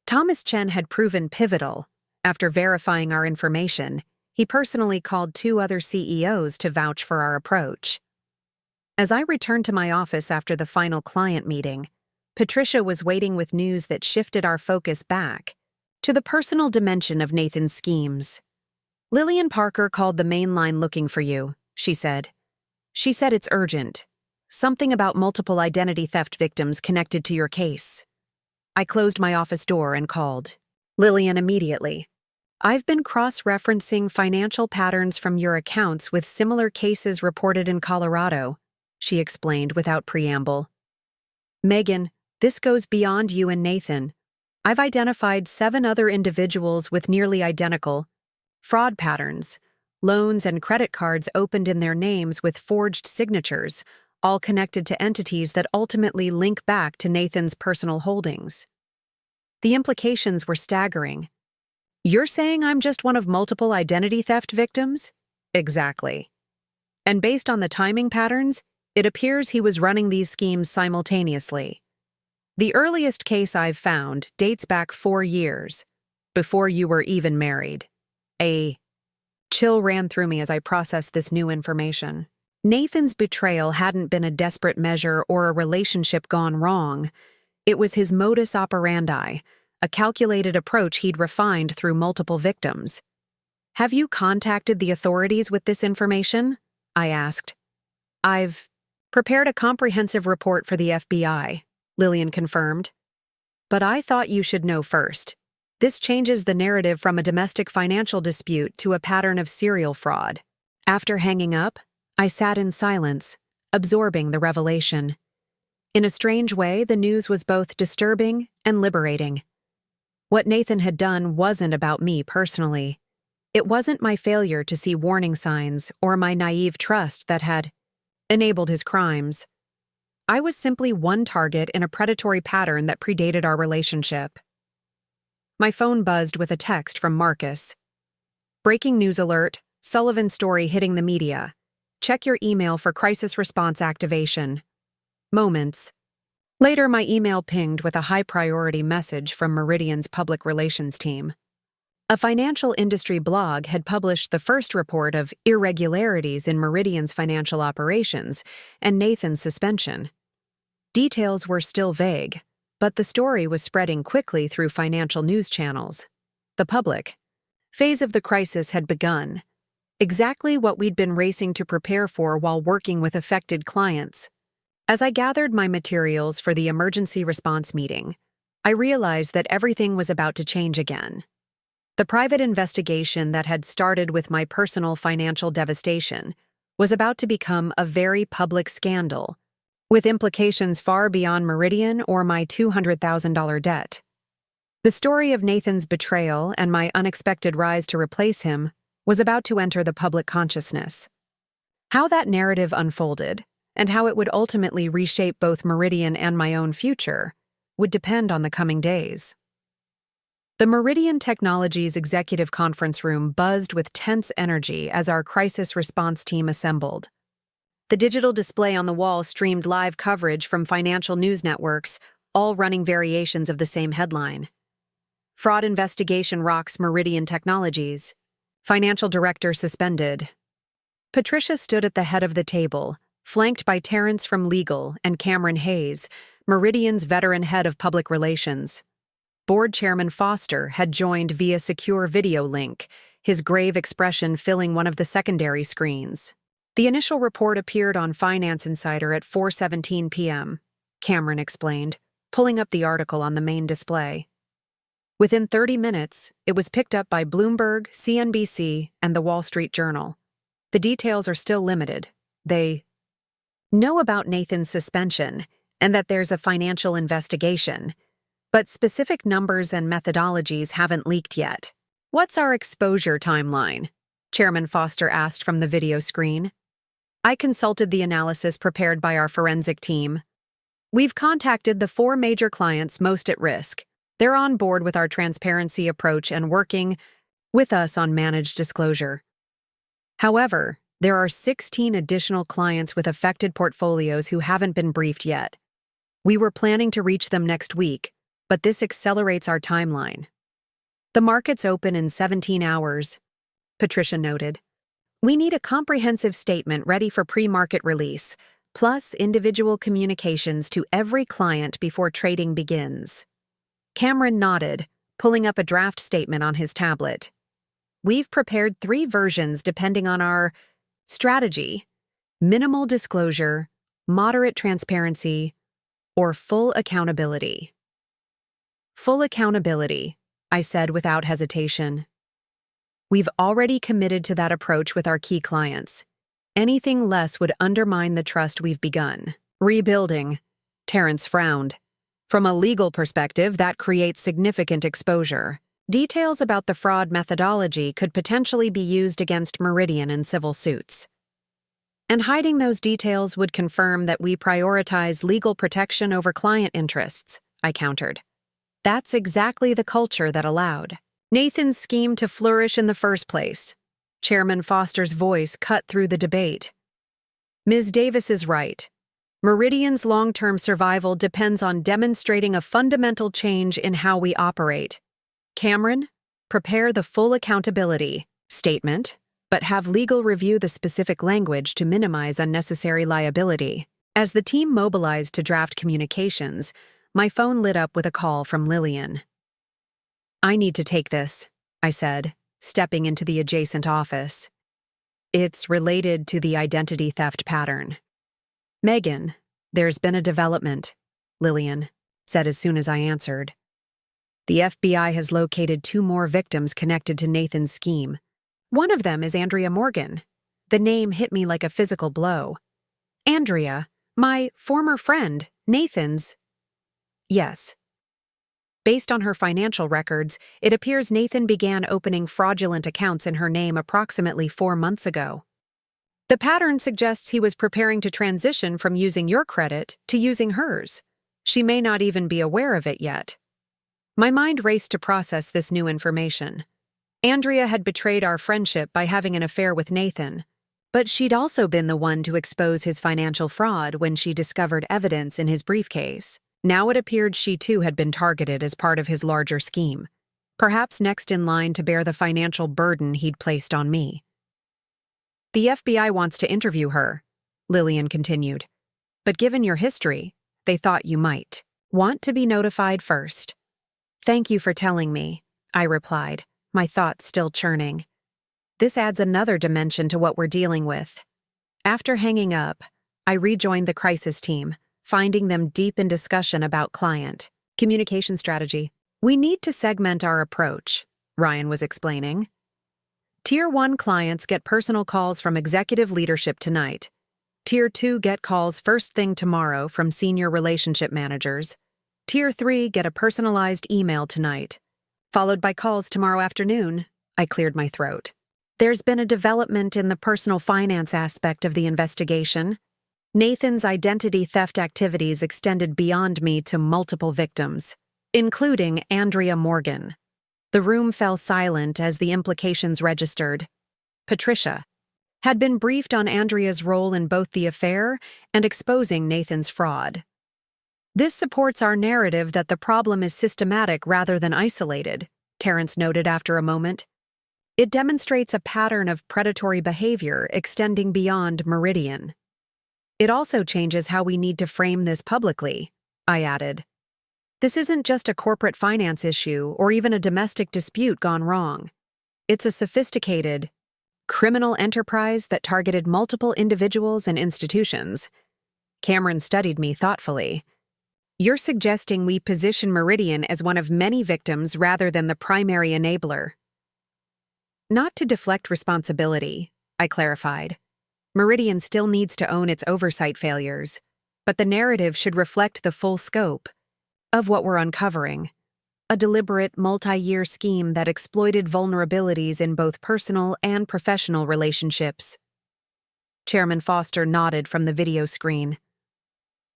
[SPEAKER 1] Thomas Chen had proven pivotal. After verifying our information, he personally called 2 other CEOs to vouch for our approach. As I returned to my office after the final client meeting, Patricia was waiting with news that shifted our focus back to the personal dimension of Nathan's schemes. "Lillian Parker called the main line looking for you," she said. "She said it's urgent. Something about multiple identity theft victims connected to your case." I closed my office door and called Lillian immediately. "I've been cross-referencing financial patterns from your accounts with similar cases reported in Colorado," she explained without preamble. "Megan, this goes beyond you and Nathan. I've identified 7 other individuals with nearly identical fraud patterns, loans and credit cards opened in their names with forged signatures, all connected to entities that ultimately link back to Nathan's personal holdings." The implications were staggering. "You're saying I'm just one of multiple identity theft victims?" "Exactly. And based on the timing patterns, it appears he was running these schemes simultaneously. The earliest case I've found dates back 4 years, before you were even married." A chill ran through me as I processed this new information. Nathan's betrayal hadn't been a desperate measure or a relationship gone wrong. It was his modus operandi, a calculated approach he'd refined through multiple victims. "Have you contacted the authorities with this information?" I asked. "I've prepared a comprehensive report for the FBI," Lillian confirmed. "But I thought you should know first. This changes the narrative from a domestic financial dispute to a pattern of serial fraud." After hanging up, I sat in silence, absorbing the revelation. In a strange way, the news was both disturbing and liberating. What Nathan had done wasn't about me personally. It wasn't my failure to see warning signs or my naive trust that had enabled his crimes. I was simply one target in a predatory pattern that predated our relationship. My phone buzzed with a text from Marcus. "Breaking news alert, Sullivan story hitting the media. Check your email for crisis response activation." Moments later, my email pinged with a high-priority message from Meridian's public relations team. A financial industry blog had published the first report of irregularities in Meridian's financial operations and Nathan's suspension. Details were still vague, but the story was spreading quickly through financial news channels. The public phase of the crisis had begun, exactly what we'd been racing to prepare for while working with affected clients. As I gathered my materials for the emergency response meeting, I realized that everything was about to change again. The private investigation that had started with my personal financial devastation was about to become a very public scandal, with implications far beyond Meridian or my $200,000 debt. The story of Nathan's betrayal and my unexpected rise to replace him was about to enter the public consciousness. How that narrative unfolded, and how it would ultimately reshape both Meridian and my own future, would depend on the coming days. The Meridian Technologies executive conference room buzzed with tense energy as our crisis response team assembled. The digital display on the wall streamed live coverage from financial news networks, all running variations of the same headline. "Fraud investigation rocks Meridian Technologies. Financial director suspended." Patricia stood at the head of the table, flanked by Terrence from legal and Cameron Hayes, Meridian's veteran head of public relations. Board Chairman Foster had joined via secure video link, his grave expression filling one of the secondary screens. "The initial report appeared on Finance Insider at 4:17 p.m., Cameron explained, pulling up the article on the main display. Within 30 minutes, it was picked up by Bloomberg, CNBC, and The Wall Street Journal. The details are still limited. They know about Nathan's suspension and that there's a financial investigation, but specific numbers and methodologies haven't leaked yet. What's our exposure timeline?" Chairman Foster asked from the video screen. I consulted the analysis prepared by our forensic team. We've contacted the 4 major clients most at risk. They're on board with our transparency approach and working with us on managed disclosure. However, there are 16 additional clients with affected portfolios who haven't been briefed yet. We were planning to reach them next week, but this accelerates our timeline. The markets open in 17 hours, Patricia noted. We need a comprehensive statement ready for pre-market release, plus individual communications to every client before trading begins. Cameron nodded, pulling up a draft statement on his tablet. We've prepared 3 versions depending on our strategy: minimal disclosure, moderate transparency, or full accountability. Full accountability, I said without hesitation. We've already committed to that approach with our key clients. Anything less would undermine the trust we've begun rebuilding. Terrence frowned. From a legal perspective, that creates significant exposure. Details about the fraud methodology could potentially be used against Meridian in civil suits. And hiding those details would confirm that we prioritize legal protection over client interests, I countered. That's exactly the culture that allowed Nathan's scheme to flourish in the first place. Chairman Foster's voice cut through the debate. Ms. Davis is right. Meridian's long-term survival depends on demonstrating a fundamental change in how we operate. Cameron, prepare the full accountability statement, but have legal review the specific language to minimize unnecessary liability. As the team mobilized to draft communications, my phone lit up with a call from Lillian. I need to take this, I said, stepping into the adjacent office. It's related to the identity theft pattern. Megan, there's been a development, Lillian said as soon as I answered. The FBI has located 2 more victims connected to Nathan's scheme. One of them is Andrea Morgan. The name hit me like a physical blow. Andrea, my former friend, Nathan's. Yes. Based on her financial records, it appears Nathan began opening fraudulent accounts in her name approximately 4 months ago. The pattern suggests he was preparing to transition from using your credit to using hers. She may not even be aware of it yet. My mind raced to process this new information. Andrea had betrayed our friendship by having an affair with Nathan, but she'd also been the one to expose his financial fraud when she discovered evidence in his briefcase. Now it appeared she too had been targeted as part of his larger scheme, perhaps next in line to bear the financial burden he'd placed on me. The FBI wants to interview her, Lillian continued, but given your history, they thought you might want to be notified first. Thank you for telling me, I replied, my thoughts still churning. This adds another dimension to what we're dealing with. After hanging up, I rejoined the crisis team, finding them deep in discussion about client communication strategy. We need to segment our approach, Ryan was explaining. Tier 1 clients get personal calls from executive leadership tonight. Tier 2 get calls first thing tomorrow from senior relationship managers. Tier 3 get a personalized email tonight, followed by calls tomorrow afternoon. I cleared my throat. There's been a development in the personal finance aspect of the investigation. Nathan's identity theft activities extended beyond me to multiple victims, including Andrea Morgan. The room fell silent as the implications registered. Patricia had been briefed on Andrea's role in both the affair and exposing Nathan's fraud. This supports our narrative that the problem is systematic rather than isolated, Terrence noted after a moment. It demonstrates a pattern of predatory behavior extending beyond Meridian. It also changes how we need to frame this publicly, I added. This isn't just a corporate finance issue or even a domestic dispute gone wrong. It's a sophisticated, criminal enterprise that targeted multiple individuals and institutions. Cameron studied me thoughtfully. You're suggesting we position Meridian as one of many victims rather than the primary enabler. Not to deflect responsibility, I clarified. Meridian still needs to own its oversight failures, but the narrative should reflect the full scope of what we're uncovering. a deliberate, multi-year scheme that exploited vulnerabilities in both personal and professional relationships. Chairman Foster nodded from the video screen.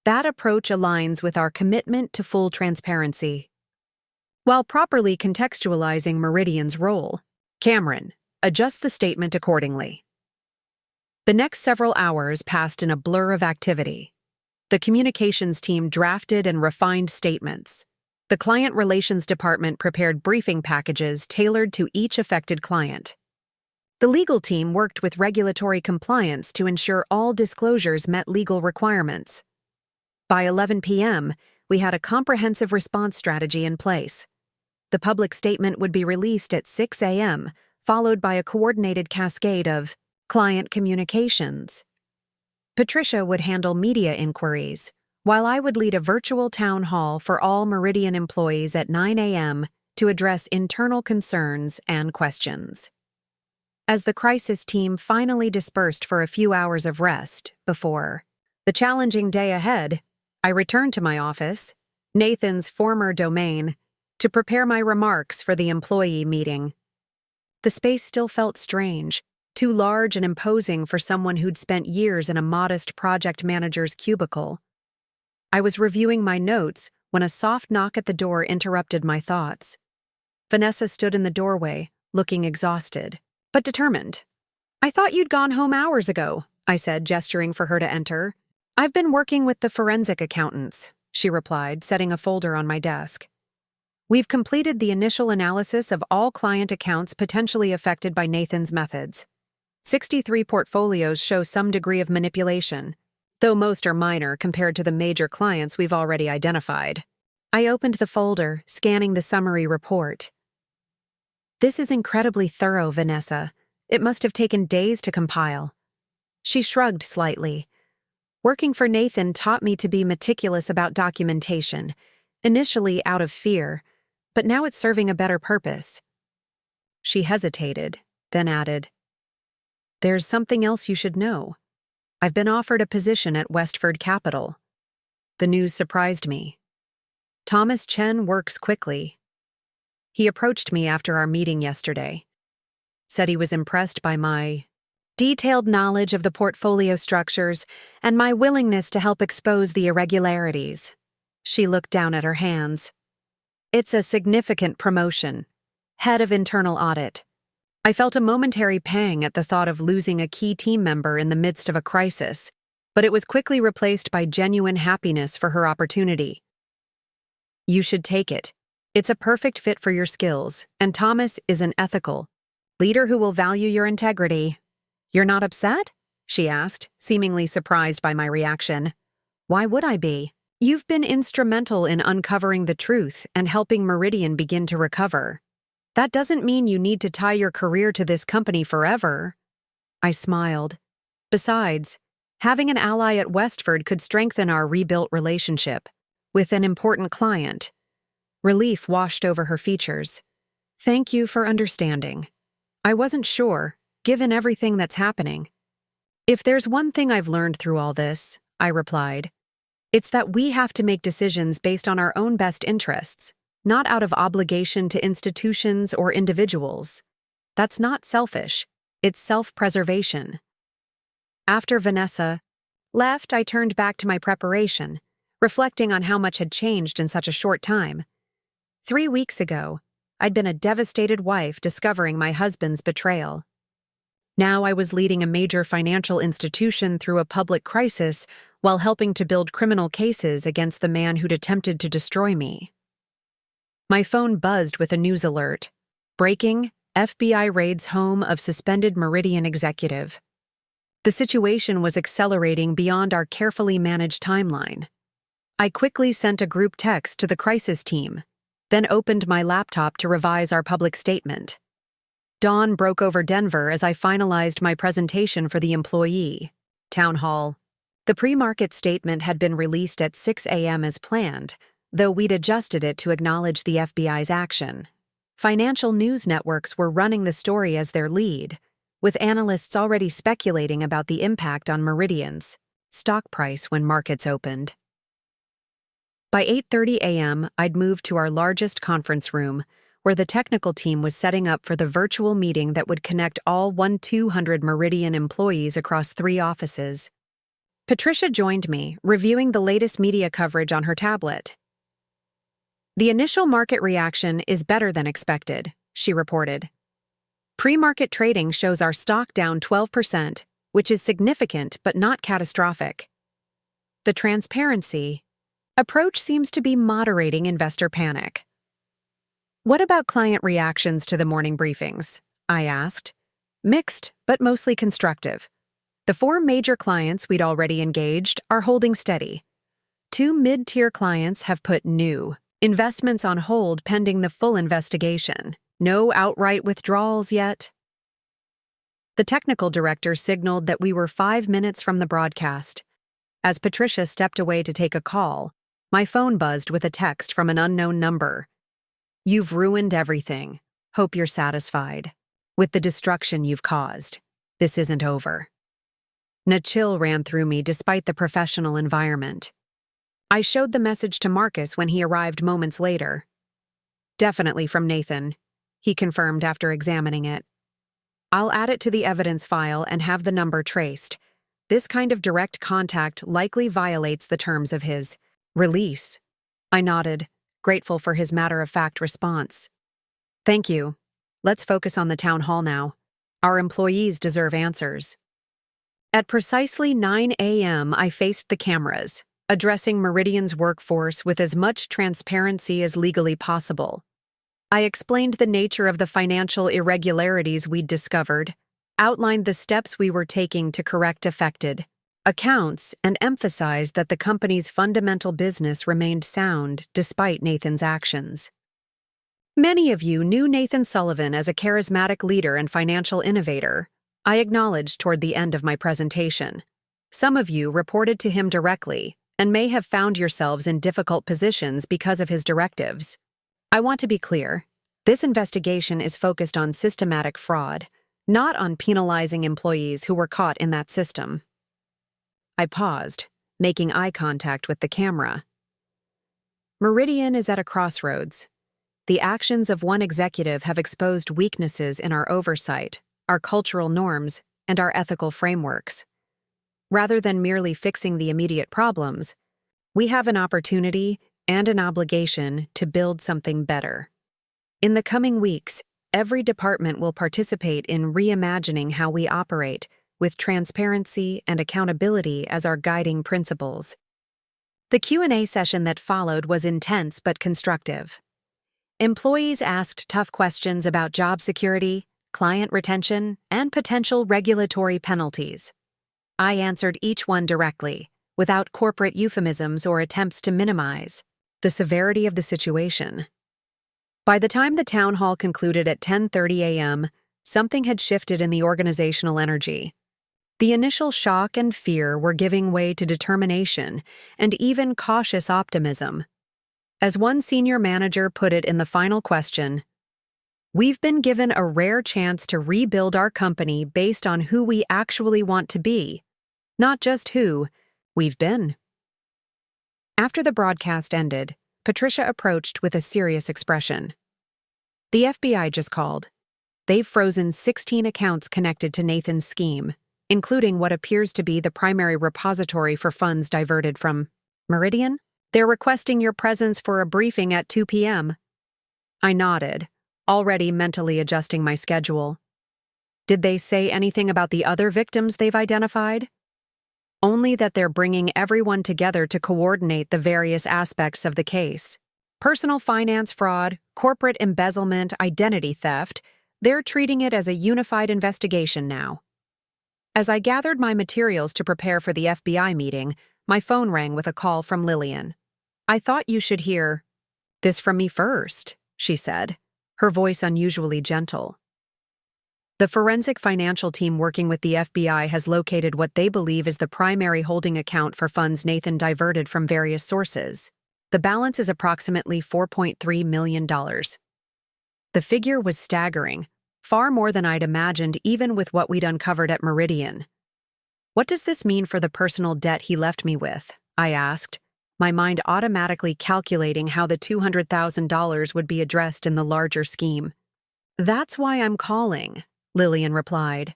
[SPEAKER 1] That approach aligns with our commitment to full transparency. While properly contextualizing Meridian's role, Cameron, adjust the statement accordingly. The next several hours passed in a blur of activity. The communications team drafted and refined statements. The client relations department prepared briefing packages tailored to each affected client. The legal team worked with regulatory compliance to ensure all disclosures met legal requirements. By 11 p.m., we had a comprehensive response strategy in place. The public statement would be released at 6 a.m., followed by a coordinated cascade of client communications. Patricia would handle media inquiries, while I would lead a virtual town hall for all Meridian employees at 9 a.m. to address internal concerns and questions. As the crisis team finally dispersed for a few hours of rest before the challenging day ahead, I returned to my office, Nathan's former domain, to prepare my remarks for the employee meeting. The space still felt strange, too large and imposing for someone who'd spent years in a modest project manager's cubicle. I was reviewing my notes when a soft knock at the door interrupted my thoughts. Vanessa stood in the doorway, looking exhausted, but determined. "I thought you'd gone home hours ago," I said, gesturing for her to enter. "I've been working with the forensic accountants," she replied, setting a folder on my desk. "We've completed the initial analysis of all client accounts potentially affected by Nathan's methods. 63 portfolios show some degree of manipulation, though most are minor compared to the major clients we've already identified." I opened the folder, scanning the summary report. "This is incredibly thorough, Vanessa. It must have taken days to compile." She shrugged slightly. "Working for Nathan taught me to be meticulous about documentation, initially out of fear, but now it's serving a better purpose." She hesitated, then added, "There's something else you should know. I've been offered a position at Westford Capital." The news surprised me. Thomas Chen works quickly. He approached me after our meeting yesterday, said he was impressed by my detailed knowledge of the portfolio structures and my willingness to help expose the irregularities. She looked down at her hands. "It's a significant promotion. Head of Internal Audit." I felt a momentary pang at the thought of losing a key team member in the midst of a crisis, but it was quickly replaced by genuine happiness for her opportunity. "You should take it. It's a perfect fit for your skills, and Thomas is an ethical leader who will value your integrity." "You're not upset?" she asked, seemingly surprised by my reaction. "Why would I be? You've been instrumental in uncovering the truth and helping Meridian begin to recover. That doesn't mean you need to tie your career to this company forever." I smiled. Besides, having an ally at Westford could strengthen our rebuilt relationship with an important client. Relief washed over her features. "Thank you for understanding. I wasn't sure, given everything that's happening." "If there's one thing I've learned through all this," I replied, "it's that we have to make decisions based on our own best interests, not out of obligation to institutions or individuals. That's not selfish, it's self-preservation." After Vanessa left, I turned back to my preparation, reflecting on how much had changed in such a short time. 3 weeks ago, I'd been a devastated wife discovering my husband's betrayal. Now I was leading a major financial institution through a public crisis while helping to build criminal cases against the man who'd attempted to destroy me. My phone buzzed with a news alert. Breaking: FBI raids home of suspended Meridian executive. The situation was accelerating beyond our carefully managed timeline. I quickly sent a group text to the crisis team, then opened my laptop to revise our public statement. Dawn broke over Denver as I finalized my presentation for the employee town hall. The pre-market statement had been released at 6 a.m. as planned, though we'd adjusted it to acknowledge the FBI's action. Financial news networks were running the story as their lead, with analysts already speculating about the impact on Meridian's stock price when markets opened. By 8:30 a.m., I'd moved to our largest conference room, where the technical team was setting up for the virtual meeting that would connect all 200 Meridian employees across 3 offices. Patricia joined me, reviewing the latest media coverage on her tablet. "The initial market reaction is better than expected," she reported. "Pre-market trading shows our stock down 12%, which is significant but not catastrophic. The transparency approach seems to be moderating investor panic." "What about client reactions to the morning briefings?" I asked. "Mixed, but mostly constructive. The 4 major clients we'd already engaged are holding steady. 2 mid-tier clients have put new investments on hold pending the full investigation. No outright withdrawals yet." The technical director signaled that we were 5 minutes from the broadcast. As Patricia stepped away to take a call, my phone buzzed with a text from an unknown number. "You've ruined everything. Hope you're satisfied with the destruction you've caused. This isn't over." A chill ran through me despite the professional environment. I showed the message to Marcus when he arrived moments later. "Definitely from Nathan," he confirmed after examining it. "I'll add it to the evidence file and have the number traced. This kind of direct contact likely violates the terms of his release." I nodded, grateful for his matter-of-fact response. "Thank you. Let's focus on the town hall now. Our employees deserve answers." At precisely 9 a.m., I faced the cameras, addressing Meridian's workforce with as much transparency as legally possible. I explained the nature of the financial irregularities we'd discovered, outlined the steps we were taking to correct affected accounts, and emphasized that the company's fundamental business remained sound despite Nathan's actions. "Many of you knew Nathan Sullivan as a charismatic leader and financial innovator," I acknowledged toward the end of my presentation. "Some of you reported to him directly and may have found yourselves in difficult positions because of his directives. I want to be clear, this investigation is focused on systematic fraud, not on penalizing employees who were caught in that system." I paused, making eye contact with the camera. Meridian is at a crossroads. The actions of one executive have exposed weaknesses in our oversight, our cultural norms, and our ethical frameworks. Rather than merely fixing the immediate problems, we have an opportunity and an obligation to build something better. In the coming weeks, every department will participate in reimagining how we operate, with transparency and accountability as our guiding principles. The Q&A session that followed was intense but constructive. Employees asked tough questions about job security, client retention, and potential regulatory penalties. I answered each one directly, without corporate euphemisms or attempts to minimize the severity of the situation. By the time the town hall concluded at 10:30 a.m., something had shifted in the organizational energy. The initial shock and fear were giving way to determination and even cautious optimism. As one senior manager put it in the final question, "We've been given a rare chance to rebuild our company based on who we actually want to be, not just who we've been." After the broadcast ended, Patricia approached with a serious expression. "The FBI just called. They've frozen 16 accounts connected to Nathan's scheme, including what appears to be the primary repository for funds diverted from Meridian. They're requesting your presence for a briefing at 2 p.m. I nodded, already mentally adjusting my schedule. "Did they say anything about the other victims they've identified?" "Only that they're bringing everyone together to coordinate the various aspects of the case. Personal finance fraud, corporate embezzlement, identity theft. They're treating it as a unified investigation now." As I gathered my materials to prepare for the FBI meeting, my phone rang with a call from Lillian. "I thought you should hear this from me first," she said, her voice unusually gentle. "The forensic financial team working with the FBI has located what they believe is the primary holding account for funds Nathan diverted from various sources. The balance is approximately $4.3 million. The figure was staggering, far more than I'd imagined even with what we'd uncovered at Meridian. "What does this mean for the personal debt he left me with?" I asked, my mind automatically calculating how the $200,000 would be addressed in the larger scheme. "That's why I'm calling," Lillian replied.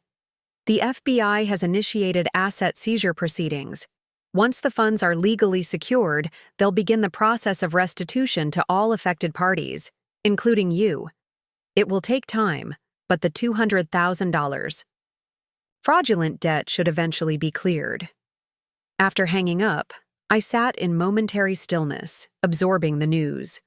[SPEAKER 1] "The FBI has initiated asset seizure proceedings. Once the funds are legally secured, they'll begin the process of restitution to all affected parties, including you. It will take time, but the $200,000 fraudulent debt should eventually be cleared." After hanging up, I sat in momentary stillness, absorbing the news.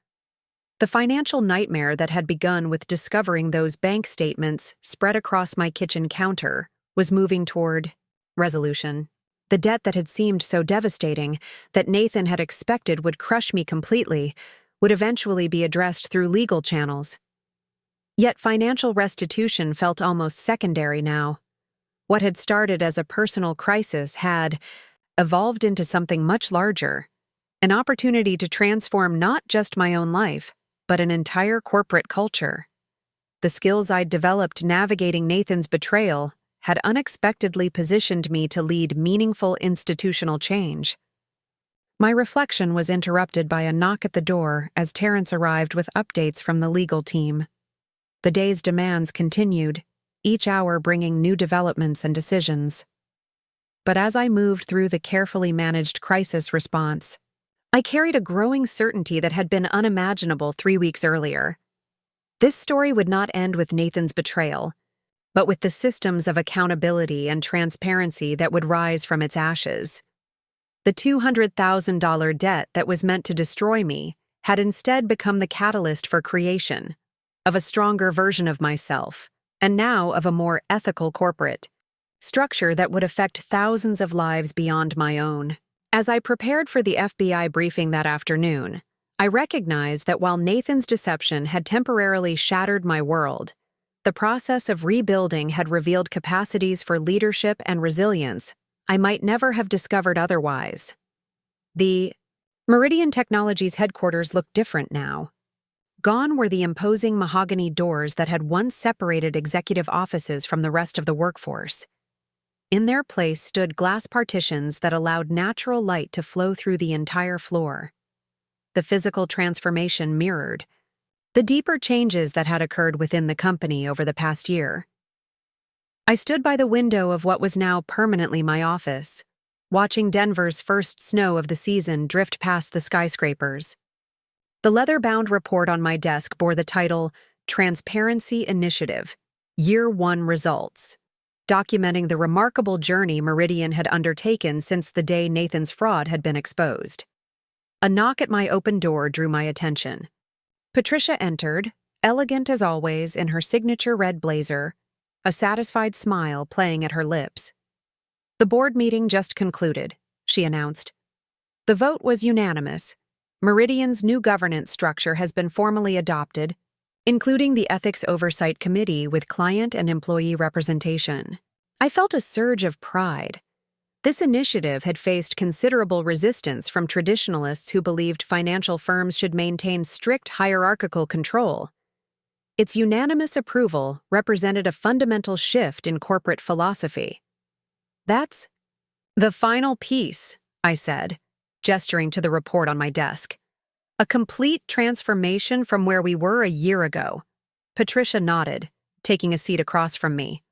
[SPEAKER 1] The financial nightmare that had begun with discovering those bank statements spread across my kitchen counter was moving toward resolution. The debt that had seemed so devastating, that Nathan had expected would crush me completely, would eventually be addressed through legal channels. Yet financial restitution felt almost secondary now. What had started as a personal crisis had evolved into something much larger, an opportunity to transform not just my own life, but an entire corporate culture. The skills I'd developed navigating Nathan's betrayal had unexpectedly positioned me to lead meaningful institutional change. My reflection was interrupted by a knock at the door as Terrence arrived with updates from the legal team. The day's demands continued, each hour bringing new developments and decisions. But as I moved through the carefully managed crisis response, I carried a growing certainty that had been unimaginable 3 weeks earlier. This story would not end with Nathan's betrayal, but with the systems of accountability and transparency that would rise from its ashes. The $200,000 debt that was meant to destroy me had instead become the catalyst for creation, of a stronger version of myself, and now of a more ethical corporate structure that would affect thousands of lives beyond my own. As I prepared for the FBI briefing that afternoon, I recognized that while Nathan's deception had temporarily shattered my world, the process of rebuilding had revealed capacities for leadership and resilience I might never have discovered otherwise. The Meridian Technologies headquarters looked different now. Gone were the imposing mahogany doors that had once separated executive offices from the rest of the workforce. In their place stood glass partitions that allowed natural light to flow through the entire floor. The physical transformation mirrored the deeper changes that had occurred within the company over the past year. I stood by the window of what was now permanently my office, watching Denver's first snow of the season drift past the skyscrapers. The leather-bound report on my desk bore the title Transparency Initiative, Year 1 Results, documenting the remarkable journey Meridian had undertaken since the day Nathan's fraud had been exposed. A knock at my open door drew my attention. Patricia entered, elegant as always in her signature red blazer, a satisfied smile playing at her lips. "The board meeting just concluded," she announced. "The vote was unanimous. Meridian's new governance structure has been formally adopted, including the Ethics Oversight Committee with client and employee representation." I felt a surge of pride. This initiative had faced considerable resistance from traditionalists who believed financial firms should maintain strict hierarchical control. Its unanimous approval represented a fundamental shift in corporate philosophy. "That's the final piece," I said, gesturing to the report on my desk. "A complete transformation from where we were a year ago." Patricia nodded, taking a seat across from me.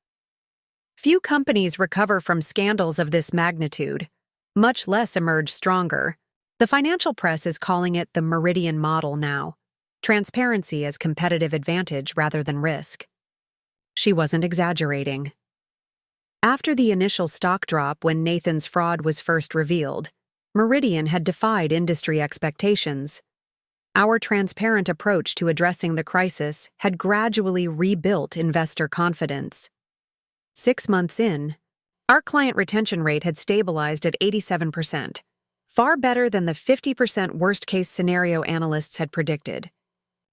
[SPEAKER 1] "Few companies recover from scandals of this magnitude, much less emerge stronger. The financial press is calling it the Meridian model now. Transparency as competitive advantage rather than risk." She wasn't exaggerating. After the initial stock drop when Nathan's fraud was first revealed, Meridian had defied industry expectations. Our transparent approach to addressing the crisis had gradually rebuilt investor confidence. 6 months in, our client retention rate had stabilized at 87%, far better than the 50% worst-case scenario analysts had predicted.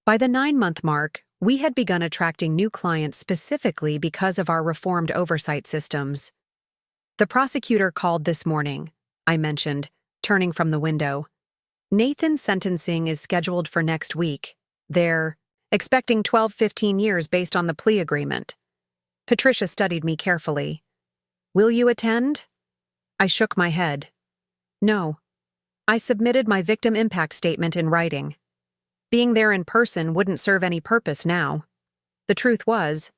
[SPEAKER 1] By the 9-month mark, we had begun attracting new clients specifically because of our reformed oversight systems. "The prosecutor called this morning," I mentioned, turning from the window. "Nathan's sentencing is scheduled for next week. They're expecting 12-15 years based on the plea agreement." Patricia studied me carefully. "Will you attend?" I shook my head. "No. I submitted my victim impact statement in writing. Being there in person wouldn't serve any purpose now. The truth was,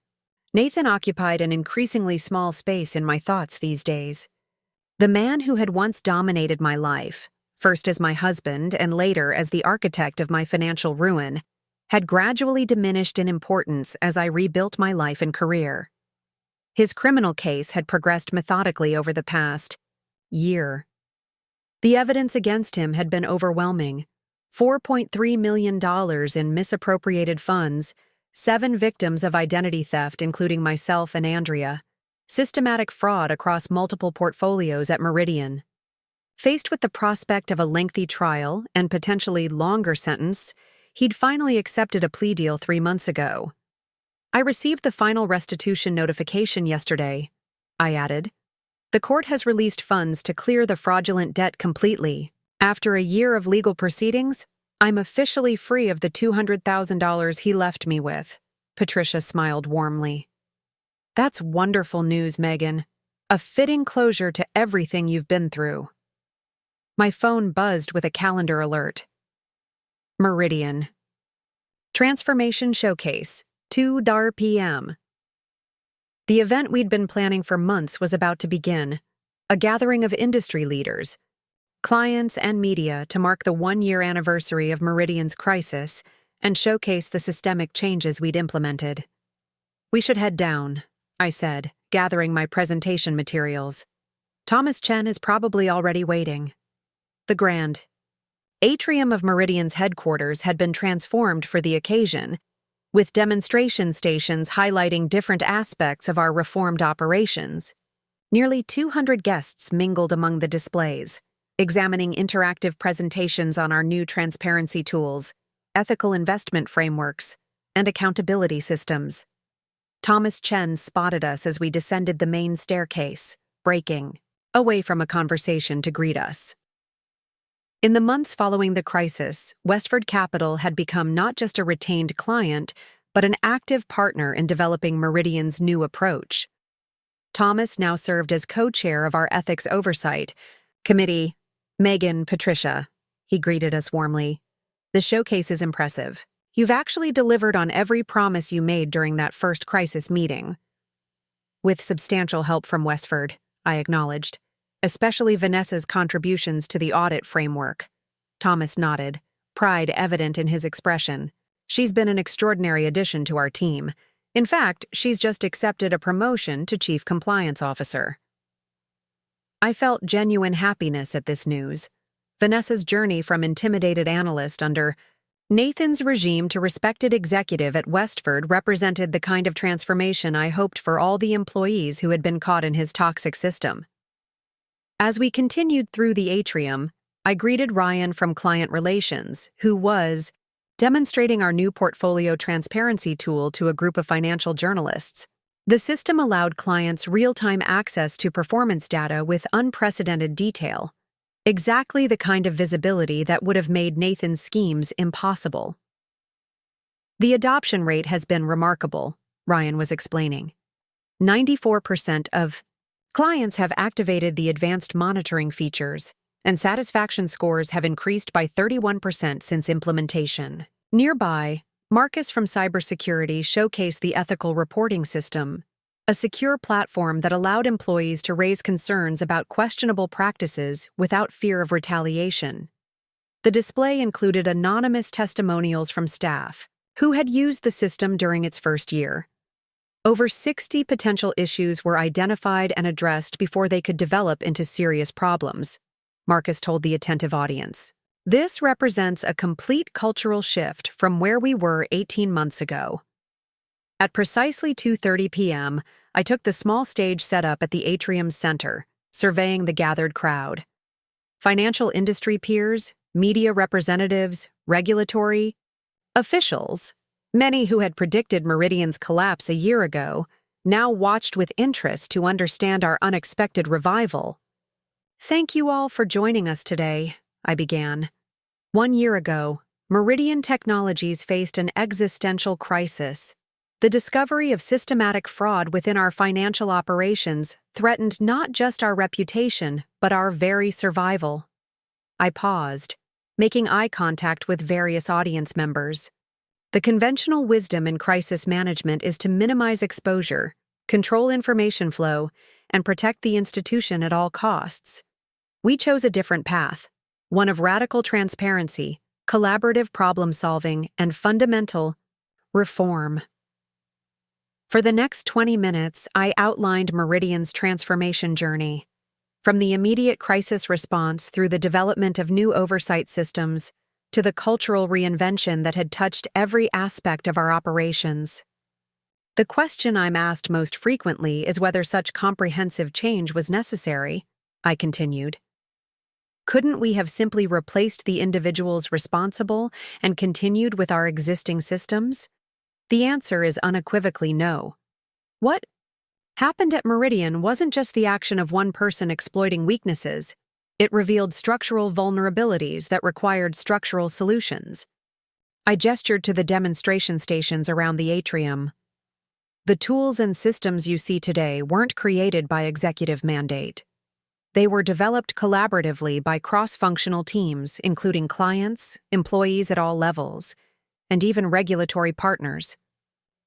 [SPEAKER 1] Nathan occupied an increasingly small space in my thoughts these days. The man who had once dominated my life, first as my husband and later as the architect of my financial ruin, had gradually diminished in importance as I rebuilt my life and career. His criminal case had progressed methodically over the past year. The evidence against him had been overwhelming. $4.3 million in misappropriated funds, 7 victims of identity theft including myself and Andrea, systematic fraud across multiple portfolios at Meridian. Faced with the prospect of a lengthy trial and potentially longer sentence, he'd finally accepted a plea deal 3 months ago. I received the final restitution notification yesterday, I added. The court has released funds to clear the fraudulent debt completely. After a year of legal proceedings, I'm officially free of the $200,000 he left me with. Patricia smiled warmly. That's wonderful news, Megan. A fitting closure to everything you've been through. My phone buzzed with a calendar alert. Meridian. Transformation Showcase, 2 p.m. The event we'd been planning for months was about to begin, a gathering of industry leaders, clients, and media to mark the 1-year anniversary of Meridian's crisis and showcase the systemic changes we'd implemented. We should head down, I said, gathering my presentation materials. Thomas Chen is probably already waiting. The grand atrium of Meridian's headquarters had been transformed for the occasion, with demonstration stations highlighting different aspects of our reformed operations. Nearly 200 guests mingled among the displays, examining interactive presentations on our new transparency tools, ethical investment frameworks, and accountability systems. Thomas Chen spotted us as we descended the main staircase, breaking away from a conversation to greet us. In the months following the crisis, Westford Capital had become not just a retained client, but an active partner in developing Meridian's new approach. Thomas now served as co-chair of our Ethics Oversight Committee. Megan, Patricia, he greeted us warmly. The showcase is impressive. You've actually delivered on every promise you made during that first crisis meeting. With substantial help from Westford, I acknowledged, especially Vanessa's contributions to the audit framework. Thomas nodded, pride evident in his expression. She's been an extraordinary addition to our team. In fact, she's just accepted a promotion to Chief Compliance Officer. I felt genuine happiness at this news. Vanessa's journey from intimidated analyst under Nathan's regime to respected executive at Westford represented the kind of transformation I hoped for all the employees who had been caught in his toxic system. As we continued through the atrium, I greeted Ryan from Client Relations, who was demonstrating our new portfolio transparency tool to a group of financial journalists. The system allowed clients real-time access to performance data with unprecedented detail, exactly the kind of visibility that would have made Nathan's schemes impossible. The adoption rate has been remarkable, Ryan was explaining. 94% of clients have activated the advanced monitoring features, and satisfaction scores have increased by 31% since implementation. Nearby, Marcus from Cybersecurity showcased the ethical reporting system, a secure platform that allowed employees to raise concerns about questionable practices without fear of retaliation. The display included anonymous testimonials from staff who had used the system during its first year. Over 60 potential issues were identified and addressed before they could develop into serious problems, Marcus told the attentive audience. This represents a complete cultural shift from where we were 18 months ago. At precisely 2:30 p.m., I took the small stage set up at the atrium's center, surveying the gathered crowd. Financial industry peers, media representatives, regulatory officials, many who had predicted Meridian's collapse a year ago, now watched with interest to understand our unexpected revival. Thank you all for joining us today, I began. 1 year ago, Meridian Technologies faced an existential crisis. The discovery of systematic fraud within our financial operations threatened not just our reputation, but our very survival. I paused, making eye contact with various audience members. The conventional wisdom in crisis management is to minimize exposure, control information flow, and protect the institution at all costs. We chose a different path, one of radical transparency, collaborative problem-solving, and fundamental reform. For the next 20 minutes, I outlined Meridian's transformation journey. From the immediate crisis response through the development of new oversight systems to the cultural reinvention that had touched every aspect of our operations. The question I'm asked most frequently is whether such comprehensive change was necessary, I continued. Couldn't we have simply replaced the individuals responsible and continued with our existing systems? The answer is unequivocally no. What happened at Meridian wasn't just the action of one person exploiting weaknesses. It revealed structural vulnerabilities that required structural solutions. I gestured to the demonstration stations around the atrium. The tools and systems you see today weren't created by executive mandate. They were developed collaboratively by cross-functional teams, including clients, employees at all levels, and even regulatory partners.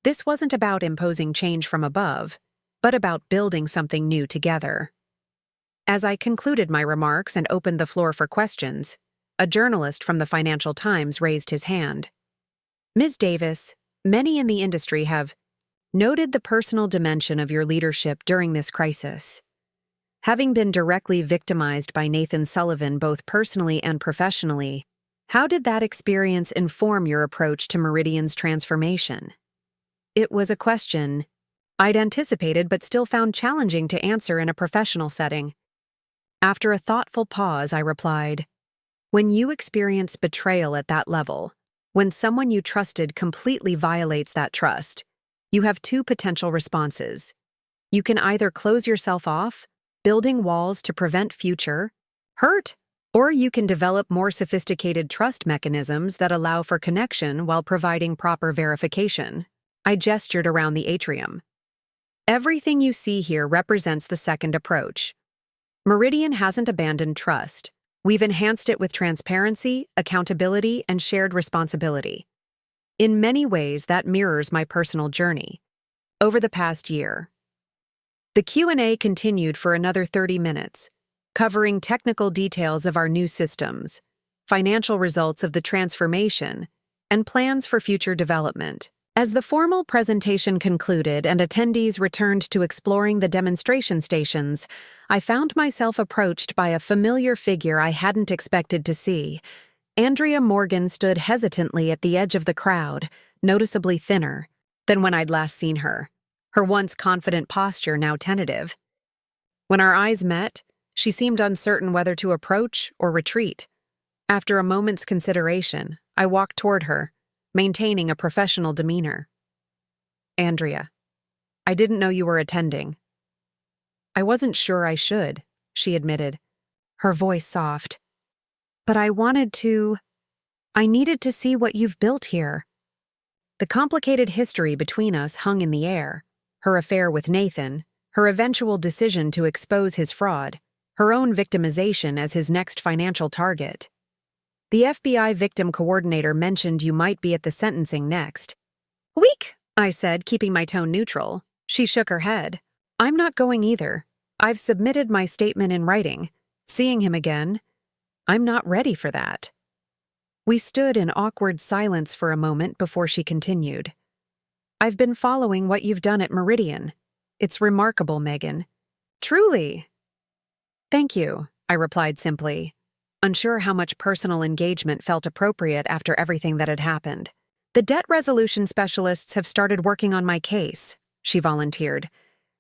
[SPEAKER 1] This wasn't about imposing change from above, but about building something new together. As I concluded my remarks and opened the floor for questions, a journalist from the Financial Times raised his hand. Ms. Davis, many in the industry have noted the personal dimension of your leadership during this crisis. Having been directly victimized by Nathan Sullivan both personally and professionally, how did that experience inform your approach to Meridian's transformation? It was a question I'd anticipated but still found challenging to answer in a professional setting. After a thoughtful pause, I replied, when you experience betrayal at that level, when someone you trusted completely violates that trust, you have two potential responses. You can either close yourself off, building walls to prevent future hurt, or you can develop more sophisticated trust mechanisms that allow for connection while providing proper verification. I gestured around the atrium. Everything you see here represents the second approach. Meridian hasn't abandoned trust. We've enhanced it with transparency, accountability, and shared responsibility. In many ways, that mirrors my personal journey. Over the past year, the Q&A continued for another 30 minutes, covering technical details of our new systems, financial results of the transformation, and plans for future development. As the formal presentation concluded and attendees returned to exploring the demonstration stations, I found myself approached by a familiar figure I hadn't expected to see. Andrea Morgan stood hesitantly at the edge of the crowd, noticeably thinner than when I'd last seen her, her once confident posture now tentative. When our eyes met, she seemed uncertain whether to approach or retreat. After a moment's consideration, I walked toward her, maintaining a professional demeanor. Andrea, I didn't know you were attending. I wasn't sure I should, she admitted, her voice soft. But I needed to see what you've built here. The complicated history between us hung in the air. Her affair with Nathan, her eventual decision to expose his fraud, her own victimization as his next financial target. The FBI victim coordinator mentioned you might be at the sentencing next. Weak, I said, keeping my tone neutral. She shook her head. I'm not going either. I've submitted my statement in writing. Seeing him again, I'm not ready for that. We stood in awkward silence for a moment before she continued. I've been following what you've done at Meridian. It's remarkable, Megan. Truly. Thank you, I replied simply, unsure how much personal engagement felt appropriate after everything that had happened. The debt resolution specialists have started working on my case, she volunteered.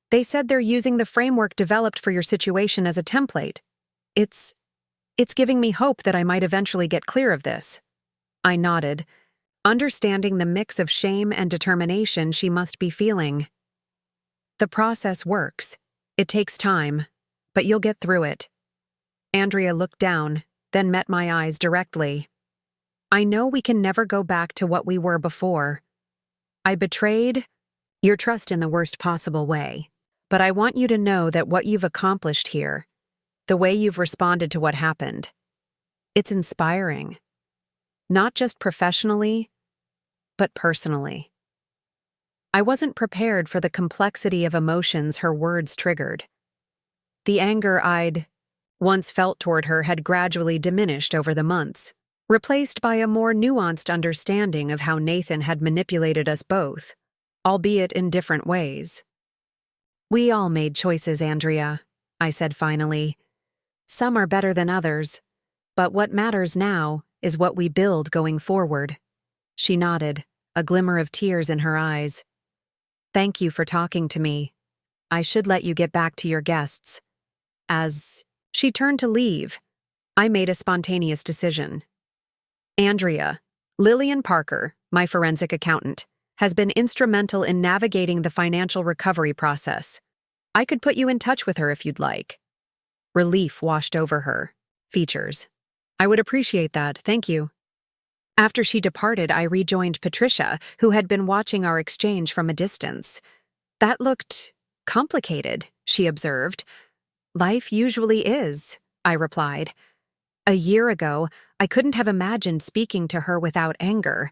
[SPEAKER 1] They said they're using the framework developed for your situation as a template. It's giving me hope that I might eventually get clear of this. I nodded, understanding the mix of shame and determination she must be feeling. The process works. It takes time, but you'll get through it. Andrea looked down, then met my eyes directly. I know we can never go back to what we were before. I betrayed your trust in the worst possible way, but I want you to know that what you've accomplished here, the way you've responded to what happened, It's inspiring, not just professionally, but personally. I wasn't prepared for the complexity of emotions her words triggered. The anger I'd once felt toward her had gradually diminished over the months, replaced by a more nuanced understanding of how Nathan had manipulated us both, albeit in different ways. "We all made choices, Andrea," I said finally. "Some are better than others, but what matters now is what we build going forward." She nodded, a glimmer of tears in her eyes. "Thank you for talking to me. I should let you get back to your guests." As she turned to leave, I made a spontaneous decision. "Andrea, Lillian Parker, my forensic accountant, has been instrumental in navigating the financial recovery process. I could put you in touch with her if you'd like." Relief washed over her features. "I would appreciate that, thank you." After she departed, I rejoined Patricia, who had been watching our exchange from a distance. "That looked complicated," she observed. "Life usually is," I replied. "A year ago, I couldn't have imagined speaking to her without anger.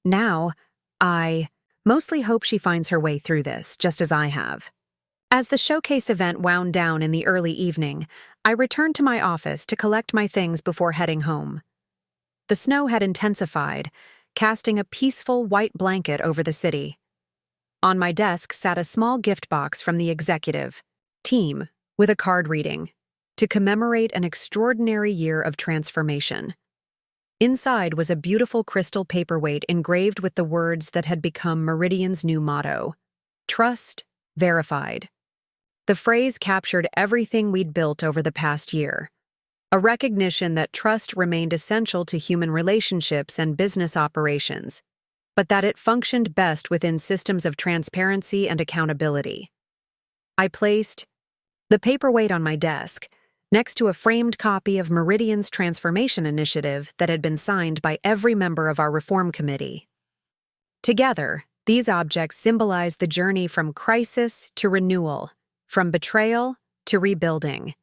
[SPEAKER 1] Now, I mostly hope she finds her way through this, just as I have." As the showcase event wound down in the early evening, I returned to my office to collect my things before heading home. The snow had intensified, casting a peaceful white blanket over the city. On my desk sat a small gift box from the executive team with a card reading, "To commemorate an extraordinary year of transformation." Inside was a beautiful crystal paperweight engraved with the words that had become Meridian's new motto: "Trust, verified." The phrase captured everything we'd built over the past year. A recognition that trust remained essential to human relationships and business operations, but that it functioned best within systems of transparency and accountability. I placed the paperweight on my desk, next to a framed copy of Meridian's transformation initiative that had been signed by every member of our reform committee. Together, these objects symbolize the journey from crisis to renewal, from betrayal to rebuilding.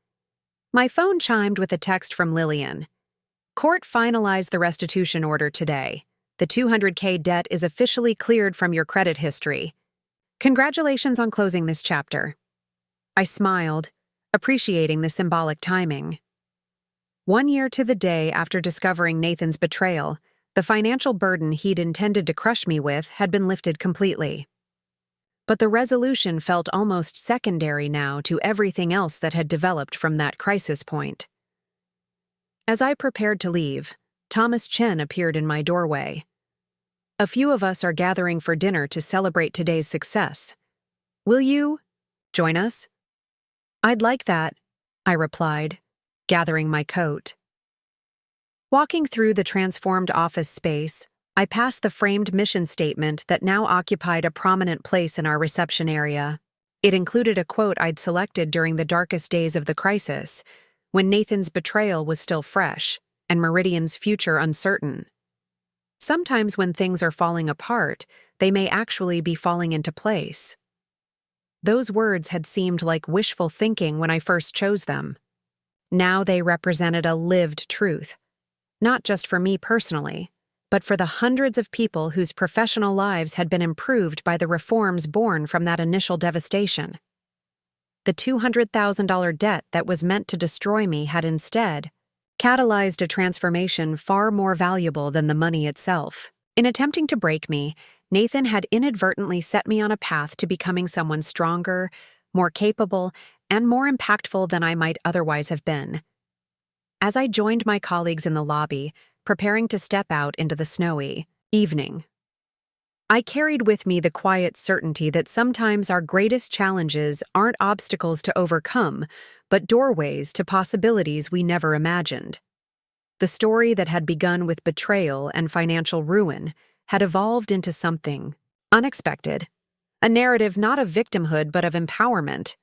[SPEAKER 1] My phone chimed with a text from Lillian. "Court finalized the restitution order today. The $200K debt is officially cleared from your credit history. Congratulations on closing this chapter." I smiled, appreciating the symbolic timing. 1 year to the day after discovering Nathan's betrayal, the financial burden he'd intended to crush me with had been lifted completely. But the resolution felt almost secondary now to everything else that had developed from that crisis point. As I prepared to leave, Thomas Chen appeared in my doorway. "A few of us are gathering for dinner to celebrate today's success. Will you join us?" "I'd like that," I replied, gathering my coat. Walking through the transformed office space, I passed the framed mission statement that now occupied a prominent place in our reception area. It included a quote I'd selected during the darkest days of the crisis, when Nathan's betrayal was still fresh and Meridian's future uncertain. Sometimes when things are falling apart, they may actually be falling into place. Those words had seemed like wishful thinking when I first chose them. Now they represented a lived truth, not just for me personally, but for the hundreds of people whose professional lives had been improved by the reforms born from that initial devastation. The $200,000 debt that was meant to destroy me had instead catalyzed a transformation far more valuable than the money itself. In attempting to break me, Nathan had inadvertently set me on a path to becoming someone stronger, more capable, and more impactful than I might otherwise have been. As I joined my colleagues in the lobby, preparing to step out into the snowy evening, I carried with me the quiet certainty that sometimes our greatest challenges aren't obstacles to overcome, but doorways to possibilities we never imagined. The story that had begun with betrayal and financial ruin had evolved into something unexpected, a narrative not of victimhood but of empowerment,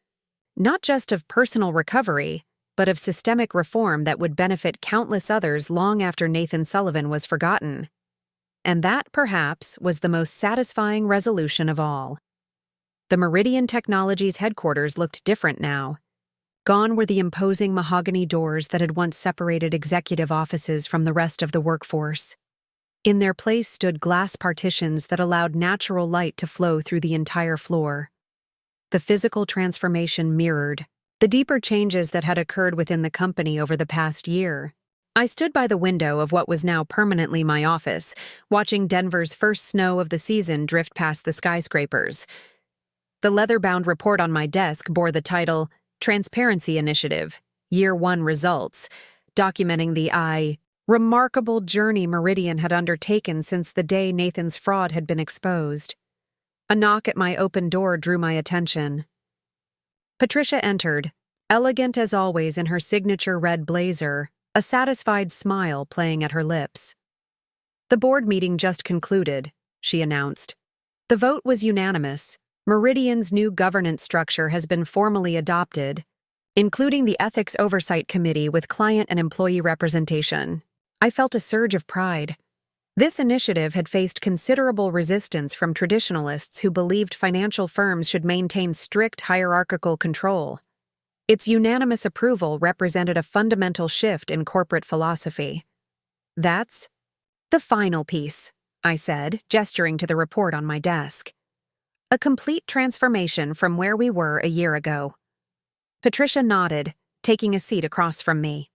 [SPEAKER 1] not just of personal recovery, but of systemic reform that would benefit countless others long after Nathan Sullivan was forgotten. And that, perhaps, was the most satisfying resolution of all. The Meridian Technologies headquarters looked different now. Gone were the imposing mahogany doors that had once separated executive offices from the rest of the workforce. In their place stood glass partitions that allowed natural light to flow through the entire floor. The physical transformation mirrored the deeper changes that had occurred within the company over the past year. I stood by the window of what was now permanently my office, watching Denver's first snow of the season drift past the skyscrapers. The leather-bound report on my desk bore the title, Transparency Initiative, Year 1 Results, documenting the remarkable journey Meridian had undertaken since the day Nathan's fraud had been exposed. A knock at my open door drew my attention. Patricia entered, elegant as always in her signature red blazer, a satisfied smile playing at her lips. "The board meeting just concluded," she announced. "The vote was unanimous. Meridian's new governance structure has been formally adopted, including the Ethics Oversight Committee with client and employee representation." I felt a surge of pride. This initiative had faced considerable resistance from traditionalists who believed financial firms should maintain strict hierarchical control. Its unanimous approval represented a fundamental shift in corporate philosophy. "That's the final piece," I said, gesturing to the report on my desk. "A complete transformation from where we were a year ago." Patricia nodded, taking a seat across from me.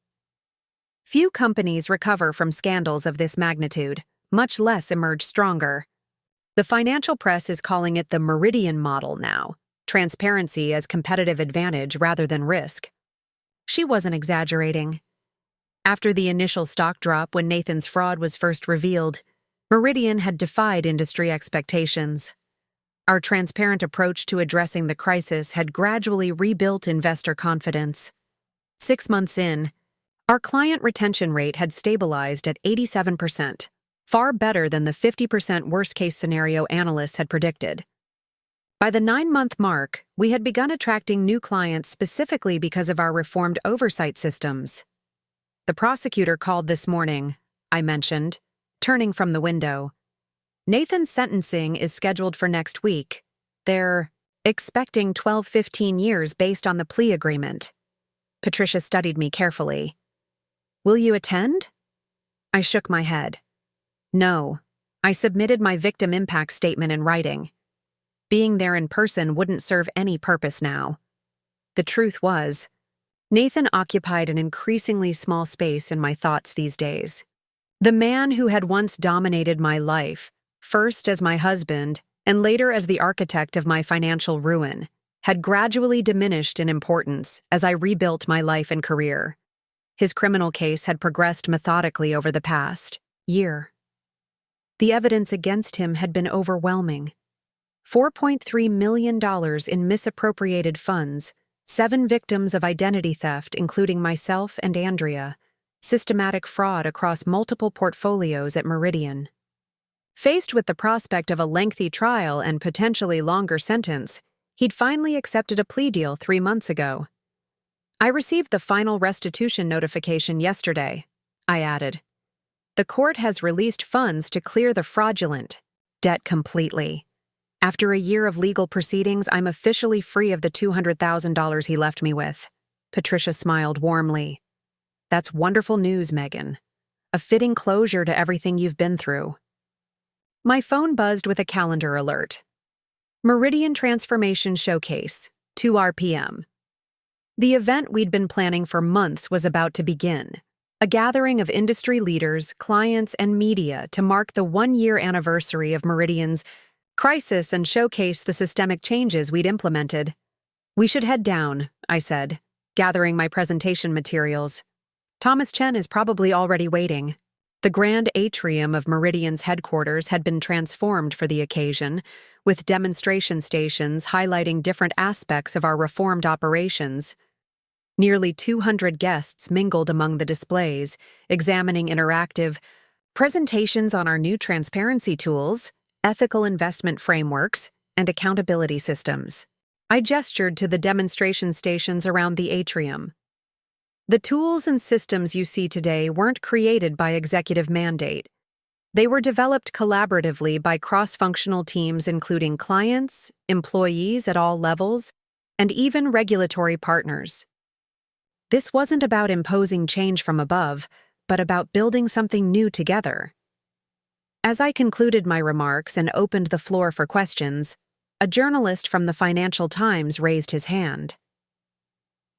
[SPEAKER 1] Few companies recover from scandals of this magnitude, much less emerge stronger. The financial press is calling it the Meridian model now, transparency as competitive advantage rather than risk. She wasn't exaggerating. After the initial stock drop when Nathan's fraud was first revealed, Meridian had defied industry expectations. Our transparent approach to addressing the crisis had gradually rebuilt investor confidence. 6 months in, our client retention rate had stabilized at 87%, far better than the 50% worst-case scenario analysts had predicted. By the 9-month mark, we had begun attracting new clients specifically because of our reformed oversight systems. "The prosecutor called this morning," I mentioned, turning from the window. "Nathan's sentencing is scheduled for next week. They're expecting 12-15 years based on the plea agreement." Patricia studied me carefully. "Will you attend?" I shook my head. "No." I submitted my victim impact statement in writing. Being there in person wouldn't serve any purpose now. The truth was, Nathan occupied an increasingly small space in my thoughts these days. The man who had once dominated my life, first as my husband and later as the architect of my financial ruin, had gradually diminished in importance as I rebuilt my life and career. His criminal case had progressed methodically over the past year. The evidence against him had been overwhelming. $4.3 million in misappropriated funds, 7 victims of identity theft, including myself and Andrea, systematic fraud across multiple portfolios at Meridian. Faced with the prospect of a lengthy trial and potentially longer sentence, he'd finally accepted a plea deal 3 months ago. "I received the final restitution notification yesterday," I added. "The court has released funds to clear the fraudulent debt completely. After a year of legal proceedings, I'm officially free of the $200,000 he left me with." Patricia smiled warmly. "That's wonderful news, Megan. A fitting closure to everything you've been through." My phone buzzed with a calendar alert. Meridian Transformation Showcase, 2 p.m. The event we'd been planning for months was about to begin. A gathering of industry leaders, clients, and media to mark the 1-year anniversary of Meridian's crisis and showcase the systemic changes we'd implemented. "We should head down," I said, gathering my presentation materials. "Thomas Chen is probably already waiting." The grand atrium of Meridian's headquarters had been transformed for the occasion, with demonstration stations highlighting different aspects of our reformed operations. Nearly 200 guests mingled among the displays, examining interactive presentations on our new transparency tools, ethical investment frameworks, and accountability systems. I gestured to the demonstration stations around the atrium. "The tools and systems you see today weren't created by executive mandate. They were developed collaboratively by cross-functional teams including clients, employees at all levels, and even regulatory partners. This wasn't about imposing change from above, but about building something new together. As I concluded my remarks and opened the floor for questions, a journalist from the Financial Times raised his hand.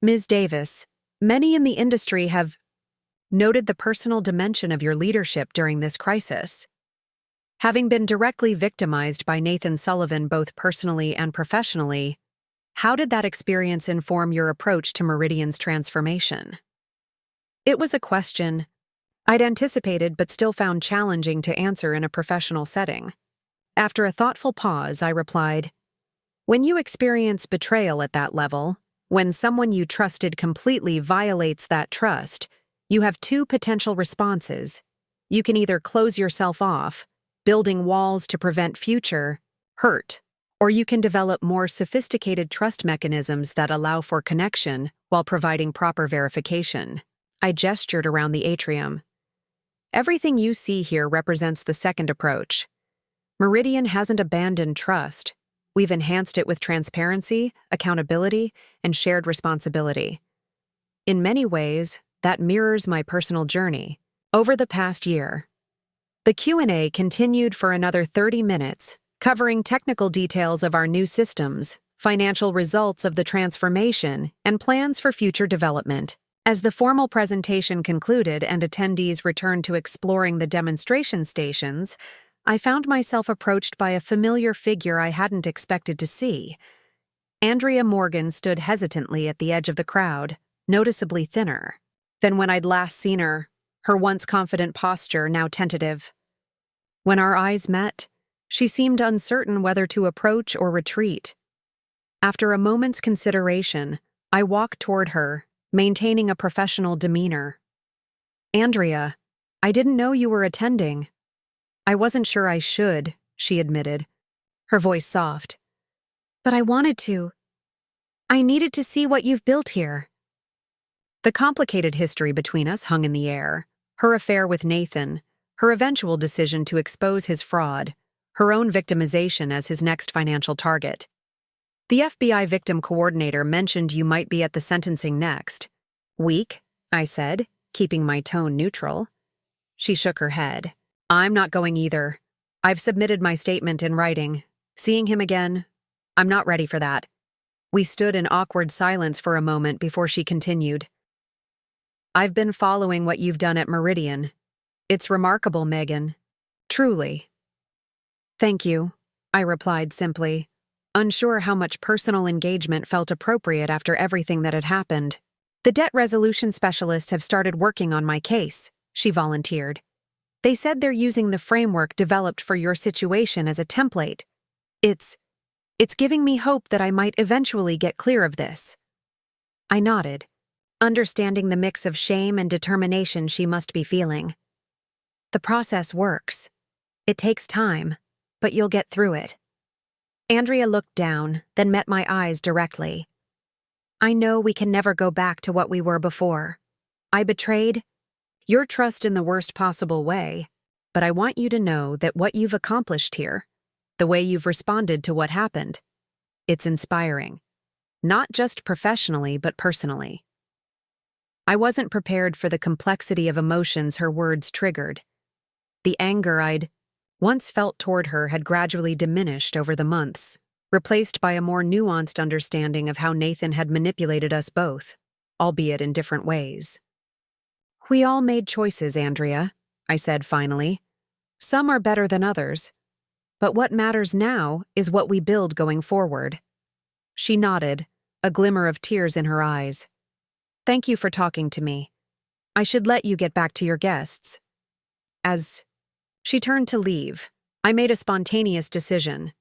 [SPEAKER 1] Ms. Davis, many in the industry have noted the personal dimension of your leadership during this crisis. Having been directly victimized by Nathan Sullivan both personally and professionally, how did that experience inform your approach to Meridian's transformation? It was a question I'd anticipated but still found challenging to answer in a professional setting. After a thoughtful pause, I replied, "When you experience betrayal at that level, when someone you trusted completely violates that trust, you have two potential responses. You can either close yourself off, building walls to prevent future hurt, or you can develop more sophisticated trust mechanisms that allow for connection while providing proper verification." I gestured around the atrium. "Everything you see here represents the second approach. Meridian hasn't abandoned trust. We've enhanced it with transparency, accountability, and shared responsibility. In many ways, that mirrors my personal journey over the past year." The Q&A continued for another 30 minutes, covering technical details of our new systems, financial results of the transformation, and plans for future development. As the formal presentation concluded and attendees returned to exploring the demonstration stations, I found myself approached by a familiar figure I hadn't expected to see. Andrea Morgan stood hesitantly at the edge of the crowd, noticeably thinner than when I'd last seen her, her once confident posture now tentative. When our eyes met, she seemed uncertain whether to approach or retreat. After a moment's consideration, I walked toward her, maintaining a professional demeanor. "Andrea, I didn't know you were attending." "I wasn't sure I should," she admitted, her voice soft. "But I wanted to. I needed to see what you've built here." The complicated history between us hung in the air. Her affair with Nathan, her eventual decision to expose his fraud, her own victimization as his next financial target. "The FBI victim coordinator mentioned you might be at the sentencing next week," I said, keeping my tone neutral. She shook her head. "I'm not going either. I've submitted my statement in writing. Seeing him again, I'm not ready for that." We stood in awkward silence for a moment before she continued. "I've been following what you've done at Meridian. It's remarkable, Megan. Truly." "Thank you," I replied simply, unsure how much personal engagement felt appropriate after everything that had happened. "The debt resolution specialists have started working on my case," she volunteered. "They said they're using the framework developed for your situation as a template. It's giving me hope that I might eventually get clear of this." I nodded, understanding the mix of shame and determination she must be feeling. "The process works. It takes time, but you'll get through it." Andrea looked down, then met my eyes directly. "I know we can never go back to what we were before. I betrayed your trust in the worst possible way, but I want you to know that what you've accomplished here, the way you've responded to what happened, it's inspiring. Not just professionally, but personally." I wasn't prepared for the complexity of emotions her words triggered. The anger I'd once felt toward her had gradually diminished over the months, replaced by a more nuanced understanding of how Nathan had manipulated us both, albeit in different ways. "We all made choices, Andrea," I said finally. "Some are better than others. But what matters now is what we build going forward." She nodded, a glimmer of tears in her eyes. "Thank you for talking to me. I should let you get back to your guests." As she turned to leave, I made a spontaneous decision.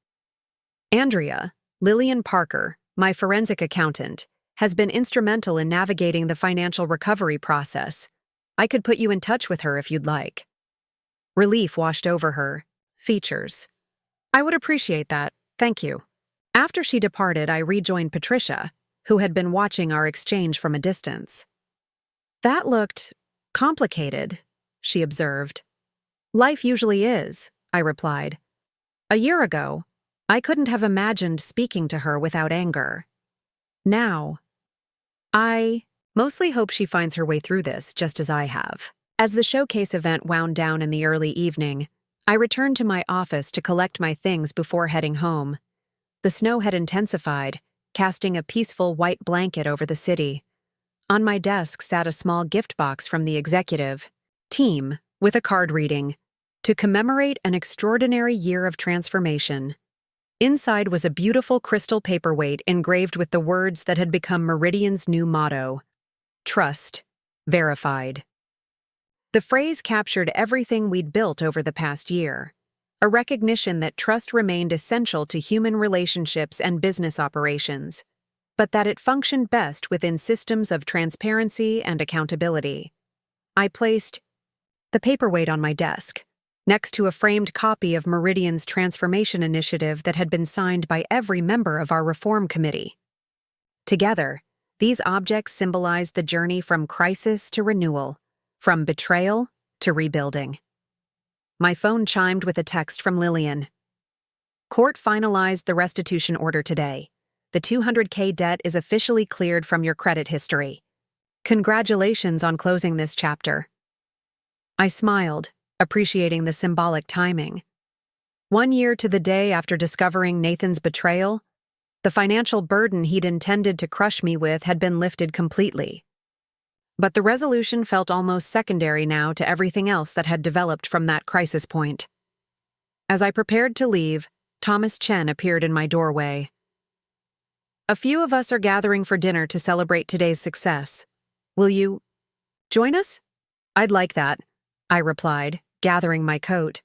[SPEAKER 1] "Andrea, Lillian Parker, my forensic accountant, has been instrumental in navigating the financial recovery process. I could put you in touch with her if you'd like." Relief washed over her features. "I would appreciate that, thank you." After she departed, I rejoined Patricia, who had been watching our exchange from a distance. "That looked complicated," she observed. "Life usually is," I replied. "A year ago, I couldn't have imagined speaking to her without anger. Now, I Mostly hope she finds her way through this, just as I have. As the showcase event wound down in the early evening, I returned to my office to collect my things before heading home. The snow had intensified, casting a peaceful white blanket over the city. On my desk sat a small gift box from the executive team with a card reading, "To commemorate an extraordinary year of transformation." Inside was a beautiful crystal paperweight engraved with the words that had become Meridian's new motto: Trust, verified. The phrase captured everything we'd built over the past year, a recognition that trust remained essential to human relationships and business operations, but that it functioned best within systems of transparency and accountability. I placed the paperweight on my desk, next to a framed copy of Meridian's transformation initiative that had been signed by every member of our reform committee. Together, these objects symbolized the journey from crisis to renewal, from betrayal to rebuilding. My phone chimed with a text from Lillian. "Court finalized the restitution order today. The $200K debt is officially cleared from your credit history. Congratulations on closing this chapter." I smiled, appreciating the symbolic timing. 1 year to the day after discovering Nathan's betrayal, the financial burden he'd intended to crush me with had been lifted completely. But the resolution felt almost secondary now to everything else that had developed from that crisis point. As I prepared to leave, Thomas Chen appeared in my doorway. "A few of us are gathering for dinner to celebrate today's success. Will you join us?" "I'd like that," I replied, gathering my coat.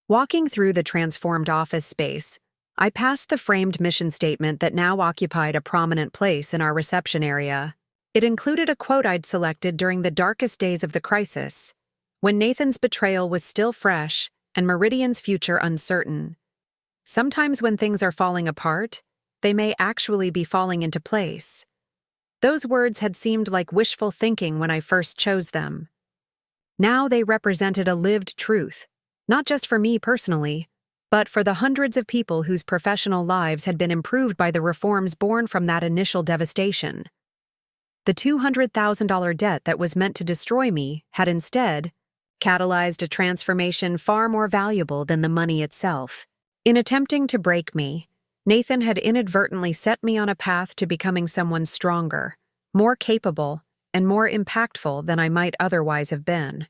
[SPEAKER 1] Walking through the transformed office space, I passed the framed mission statement that now occupied a prominent place in our reception area. It included a quote I'd selected during the darkest days of the crisis, when Nathan's betrayal was still fresh and Meridian's future uncertain. Sometimes when things are falling apart, they may actually be falling into place. Those words had seemed like wishful thinking when I first chose them. Now they represented a lived truth, not just for me personally, but for the hundreds of people whose professional lives had been improved by the reforms born from that initial devastation. The $200,000 debt that was meant to destroy me had instead catalyzed a transformation far more valuable than the money itself. In attempting to break me, Nathan had inadvertently set me on a path to becoming someone stronger, more capable, and more impactful than I might otherwise have been.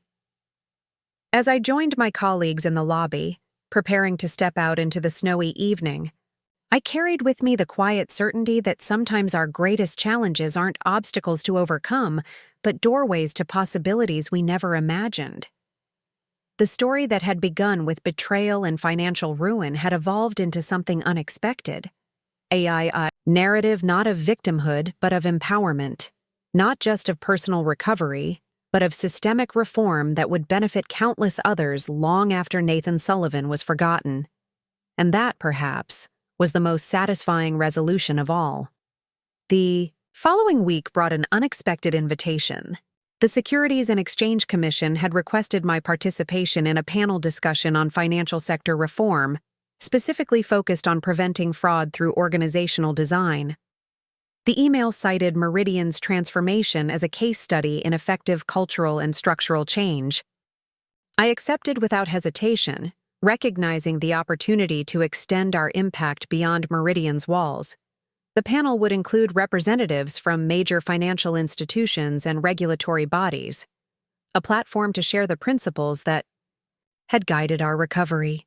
[SPEAKER 1] As I joined my colleagues in the lobby, preparing to step out into the snowy evening, I carried with me the quiet certainty that sometimes our greatest challenges aren't obstacles to overcome, but doorways to possibilities we never imagined. The story that had begun with betrayal and financial ruin had evolved into something unexpected. A narrative not of victimhood, but of empowerment. Not just of personal recovery, but of systemic reform that would benefit countless others long after Nathan Sullivan was forgotten. And that, perhaps, was the most satisfying resolution of all. The following week brought an unexpected invitation. The Securities and Exchange Commission had requested my participation in a panel discussion on financial sector reform, specifically focused on preventing fraud through organizational design. The email cited Meridian's transformation as a case study in effective cultural and structural change. I accepted without hesitation, recognizing the opportunity to extend our impact beyond Meridian's walls. The panel would include representatives from major financial institutions and regulatory bodies, a platform to share the principles that had guided our recovery.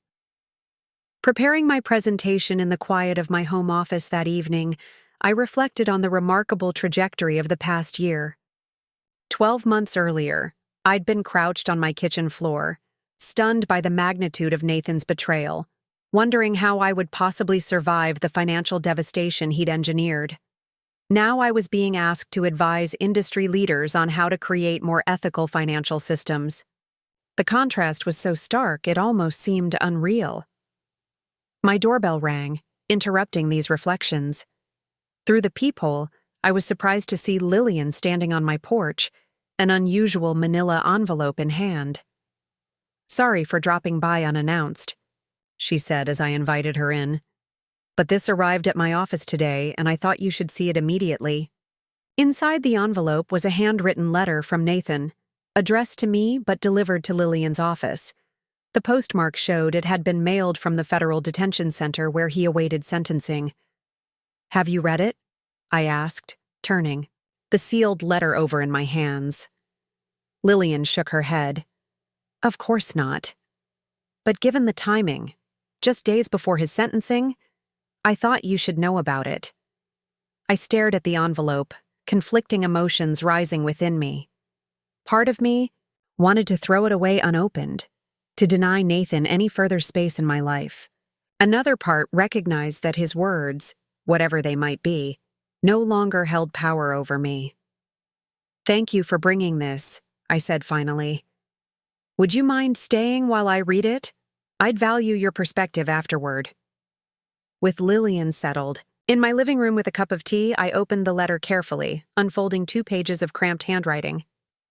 [SPEAKER 1] Preparing my presentation in the quiet of my home office that evening, I reflected on the remarkable trajectory of the past year. 12 months earlier, I'd been crouched on my kitchen floor, stunned by the magnitude of Nathan's betrayal, wondering how I would possibly survive the financial devastation he'd engineered. Now I was being asked to advise industry leaders on how to create more ethical financial systems. The contrast was so stark it almost seemed unreal. My doorbell rang, interrupting these reflections. Through the peephole, I was surprised to see Lillian standing on my porch, an unusual manila envelope in hand. "Sorry for dropping by unannounced," she said as I invited her in. "But this arrived at my office today, and I thought you should see it immediately." Inside the envelope was a handwritten letter from Nathan, addressed to me but delivered to Lillian's office. The postmark showed it had been mailed from the federal detention center where he awaited sentencing. "Have you read it?" I asked, turning, the sealed letter over in my hands. Lillian shook her head. "Of course not. But given the timing, just days before his sentencing, I thought you should know about it." I stared at the envelope, conflicting emotions rising within me. Part of me wanted to throw it away unopened, to deny Nathan any further space in my life. Another part recognized that his words, whatever they might be, no longer held power over me. "Thank you for bringing this," I said finally. "Would you mind staying while I read it? I'd value your perspective afterward." With Lillian settled, in my living room with a cup of tea, I opened the letter carefully, unfolding 2 pages of cramped handwriting.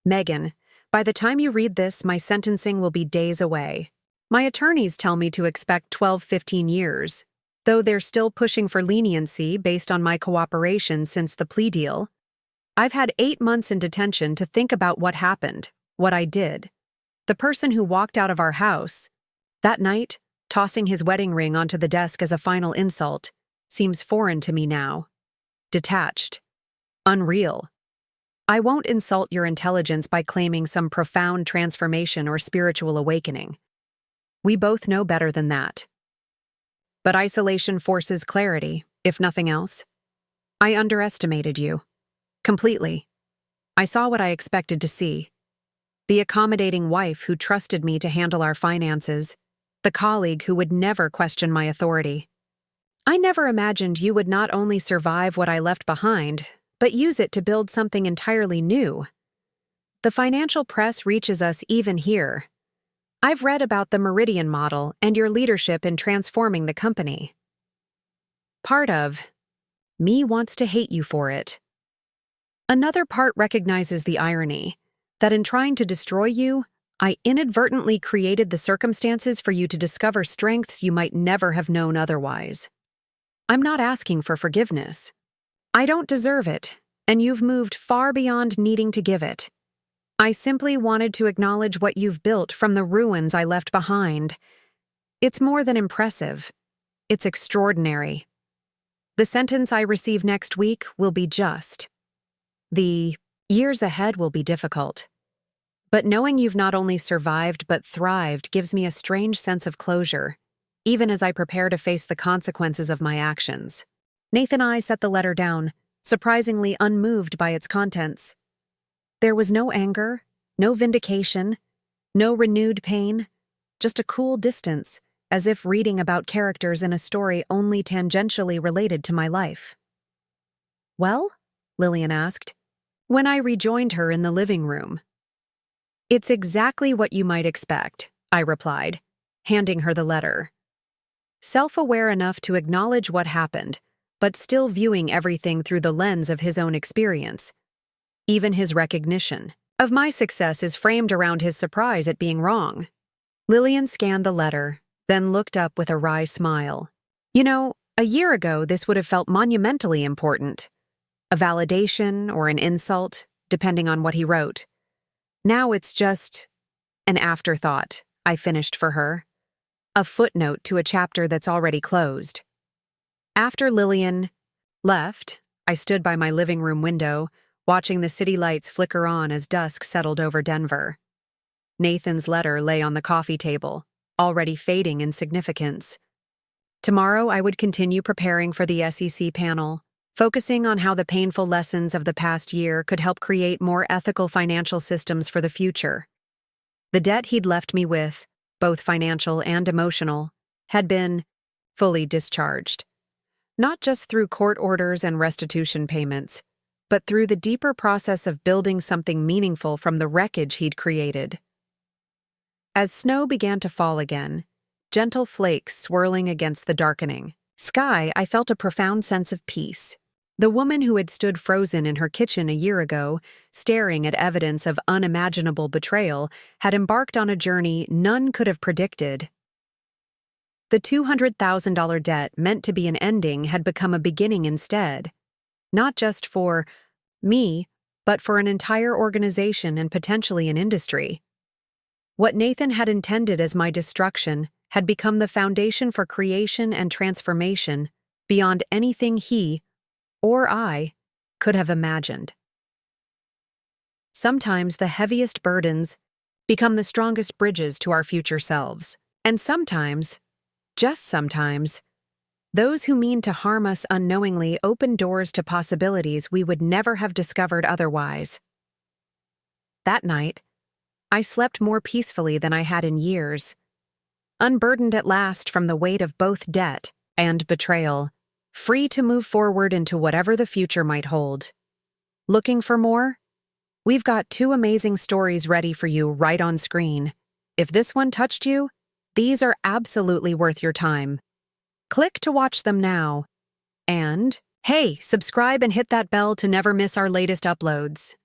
[SPEAKER 1] "Megan, by the time you read this, my sentencing will be days away. My attorneys tell me to expect 12-15 years, though they're still pushing for leniency based on my cooperation since the plea deal. I've had 8 months in detention to think about what happened, what I did. The person who walked out of our house, that night, tossing his wedding ring onto the desk as a final insult, seems foreign to me now. Detached. Unreal. I won't insult your intelligence by claiming some profound transformation or spiritual awakening. We both know better than that. But isolation forces clarity, if nothing else. I underestimated you. Completely. I saw what I expected to see. The accommodating wife who trusted me to handle our finances, the colleague who would never question my authority. I never imagined you would not only survive what I left behind, but use it to build something entirely new. The financial press reaches us even here. I've read about the Meridian model and your leadership in transforming the company. Part of me wants to hate you for it. Another part recognizes the irony that in trying to destroy you, I inadvertently created the circumstances for you to discover strengths you might never have known otherwise. I'm not asking for forgiveness. I don't deserve it, and you've moved far beyond needing to give it. I simply wanted to acknowledge what you've built from the ruins I left behind. It's more than impressive. It's extraordinary. The sentence I receive next week will be just. The years ahead will be difficult. But knowing you've not only survived but thrived gives me a strange sense of closure, even as I prepare to face the consequences of my actions. Nathan and I set the letter down, surprisingly unmoved by its contents. There was no anger, no vindication, no renewed pain, just a cool distance, as if reading about characters in a story only tangentially related to my life. "Well?" Lillian asked, when I rejoined her in the living room. "It's exactly what you might expect," I replied, handing her the letter. Self-aware enough to acknowledge what happened, but still viewing everything through the lens of his own experience. Even his recognition of my success is framed around his surprise at being wrong. Lillian scanned the letter, then looked up with a wry smile. "You know, a year ago this would have felt monumentally important. A validation or an insult, depending on what he wrote. Now it's just an afterthought," I finished for her. A footnote to a chapter that's already closed. After Lillian left, I stood by my living room window, watching the city lights flicker on as dusk settled over Denver. Nathan's letter lay on the coffee table, already fading in significance. Tomorrow I would continue preparing for the SEC panel, focusing on how the painful lessons of the past year could help create more ethical financial systems for the future. The debt he'd left me with, both financial and emotional, had been fully discharged. Not just through court orders and restitution payments, but through the deeper process of building something meaningful from the wreckage he'd created. As snow began to fall again, gentle flakes swirling against the darkening sky, I felt a profound sense of peace. The woman who had stood frozen in her kitchen a year ago, staring at evidence of unimaginable betrayal, had embarked on a journey none could have predicted. The $200,000 debt meant to be an ending had become a beginning instead, not just for me, but for an entire organization and potentially an industry. What Nathan had intended as my destruction had become the foundation for creation and transformation beyond anything he, or I, could have imagined. Sometimes the heaviest burdens become the strongest bridges to our future selves. And sometimes, just sometimes, those who mean to harm us unknowingly open doors to possibilities we would never have discovered otherwise. That night, I slept more peacefully than I had in years, unburdened at last from the weight of both debt and betrayal, free to move forward into whatever the future might hold. Looking for more? We've got 2 amazing stories ready for you right on screen. If this one touched you, these are absolutely worth your time. Click to watch them now. And, hey, subscribe and hit that bell to never miss our latest uploads.